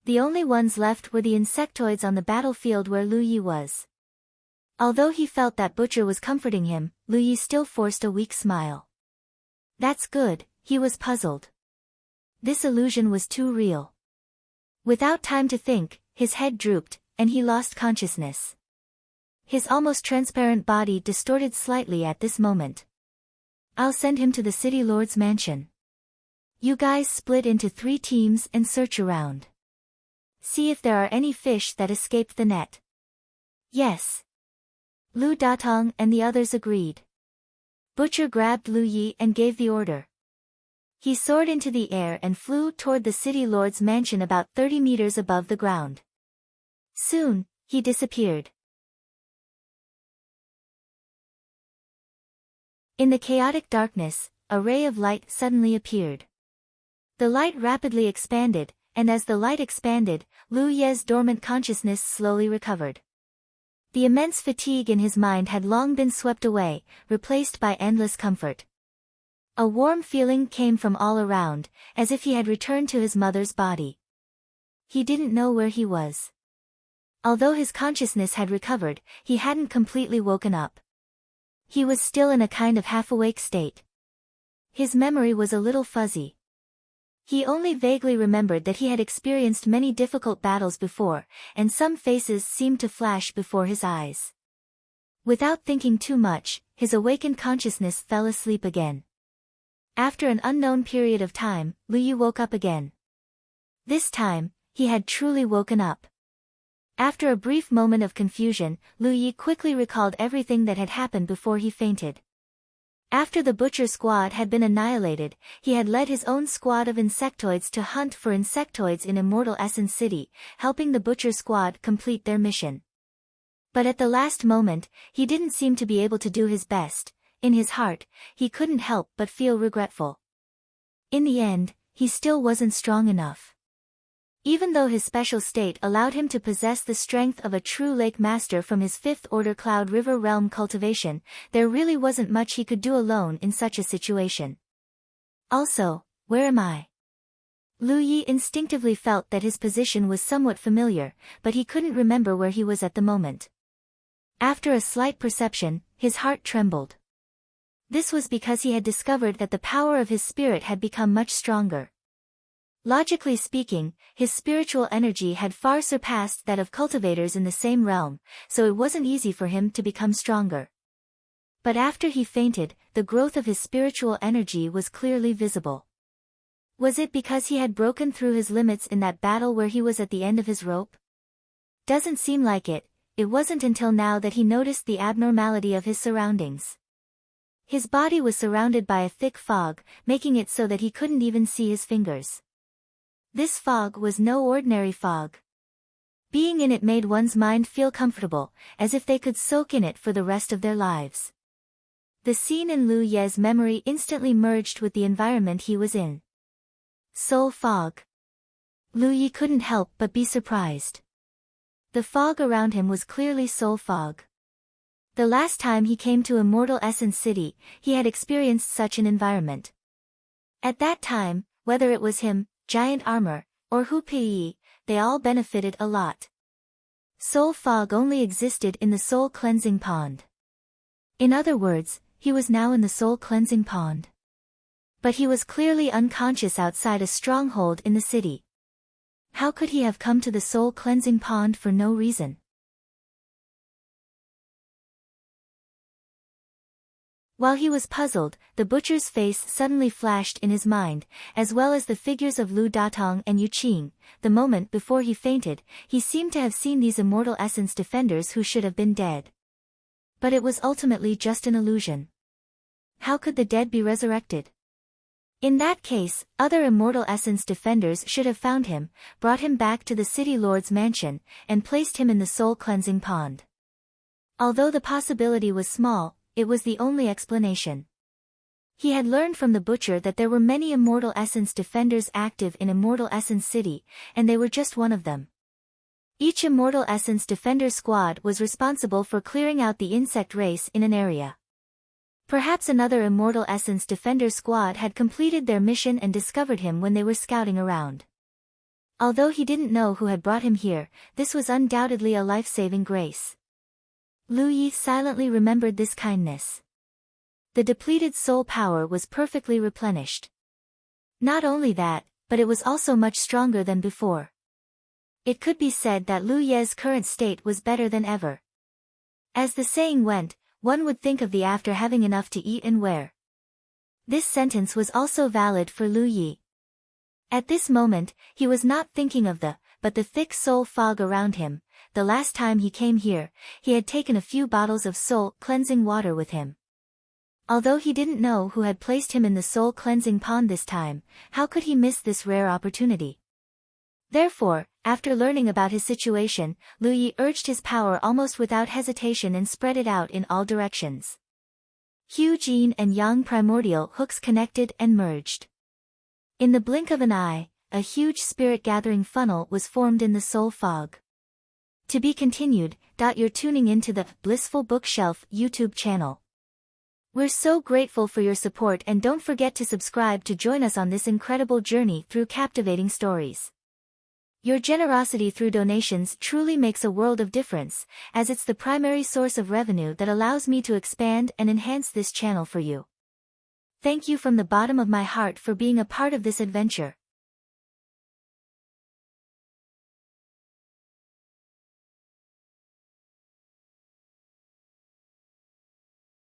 The only ones left were the insectoids on the battlefield where Lu Yi was. Although he felt that Butcher was comforting him, Lu Yi still forced a weak smile. That's good, he was puzzled. This illusion was too real. Without time to think, his head drooped, and he lost consciousness. His almost transparent body distorted slightly at this moment. I'll send him to the City Lord's mansion. You guys split into 3 teams and search around. See if there are any fish that escaped the net. Yes. Lu Datong and the others agreed. Butcher grabbed Lu Yi and gave the order. He soared into the air and flew toward the City Lord's mansion about 30 meters above the ground. Soon, he disappeared. In the chaotic darkness, a ray of light suddenly appeared. The light rapidly expanded, and as the light expanded, Lu Ye's dormant consciousness slowly recovered. The immense fatigue in his mind had long been swept away, replaced by endless comfort. A warm feeling came from all around, as if he had returned to his mother's body. He didn't know where he was. Although his consciousness had recovered, he hadn't completely woken up. He was still in a kind of half-awake state. His memory was a little fuzzy. He only vaguely remembered that he had experienced many difficult battles before, and some faces seemed to flash before his eyes. Without thinking too much, his awakened consciousness fell asleep again. After an unknown period of time, Lu Yi woke up again. This time, he had truly woken up. After a brief moment of confusion, Lu Yi quickly recalled everything that had happened before he fainted. After the butcher squad had been annihilated, he had led his own squad of insectoids to hunt for insectoids in Immortal Essence City, helping the butcher squad complete their mission. But at the last moment, he didn't seem to be able to do his best. In his heart, he couldn't help but feel regretful. In the end, he still wasn't strong enough. Even though his special state allowed him to possess the strength of a true lake master from his 5th order Cloud River realm cultivation, there really wasn't much he could do alone in such a situation. Also, where am I? Lu Yi instinctively felt that his position was somewhat familiar, but he couldn't remember where he was at the moment. After a slight perception, his heart trembled. This was because he had discovered that the power of his spirit had become much stronger. Logically speaking, his spiritual energy had far surpassed that of cultivators in the same realm, so it wasn't easy for him to become stronger. But after he fainted, the growth of his spiritual energy was clearly visible. Was it because he had broken through his limits in that battle where he was at the end of his rope? Doesn't seem like it. It wasn't until now that he noticed the abnormality of his surroundings. His body was surrounded by a thick fog, making it so that he couldn't even see his fingers. This fog was no ordinary fog. Being in it made one's mind feel comfortable, as if they could soak in it for the rest of their lives. The scene in Lu Ye's memory instantly merged with the environment he was in. Soul fog. Lu Yi couldn't help but be surprised. The fog around him was clearly soul fog. The last time he came to Immortal Essence City, he had experienced such an environment. At that time, whether it was him, Giant Armor, or Hu Pei, they all benefited a lot. Soul fog only existed in the soul cleansing pond. In other words, he was now in the soul cleansing pond. But he was clearly unconscious outside a stronghold in the city. How could he have come to the soul cleansing pond for no reason? While he was puzzled, the butcher's face suddenly flashed in his mind, as well as the figures of Lu Datong and Yu Qing. The moment before he fainted, he seemed to have seen these Immortal Essence defenders who should have been dead. But it was ultimately just an illusion. How could the dead be resurrected? In that case, other Immortal Essence defenders should have found him, brought him back to the City Lord's mansion, and placed him in the soul cleansing pond. Although the possibility was small, it was the only explanation. He had learned from the butcher that there were many Immortal Essence defenders active in Immortal Essence City, and they were just one of them. Each Immortal Essence defender squad was responsible for clearing out the insect race in an area. Perhaps another Immortal Essence defender squad had completed their mission and discovered him when they were scouting around. Although he didn't know who had brought him here, this was undoubtedly a life-saving grace. Lu Yi silently remembered this kindness. The depleted soul power was perfectly replenished. Not only that, but it was also much stronger than before. It could be said that Lu Ye's current state was better than ever. As the saying went, one would think of the after having enough to eat and wear. This sentence was also valid for Lu Yi. At this moment, he was not thinking of but the thick soul fog around him. The last time he came here, he had taken a few bottles of soul cleansing water with him. Although he didn't know who had placed him in the soul cleansing pond this time, how could he miss this rare opportunity? Therefore, after learning about his situation, Lu Yi urged his power almost without hesitation and spread it out in all directions. Hu Jin and Yang primordial hooks connected and merged. In the blink of an eye, a huge spirit-gathering funnel was formed in the soul fog. To be continued. You're tuning into the Blissful Bookshelf YouTube channel. We're so grateful for your support, and don't forget to subscribe to join us on this incredible journey through captivating stories. Your generosity through donations truly makes a world of difference, as it's the primary source of revenue that allows me to expand and enhance this channel for you. Thank you from the bottom of my heart for being a part of this adventure.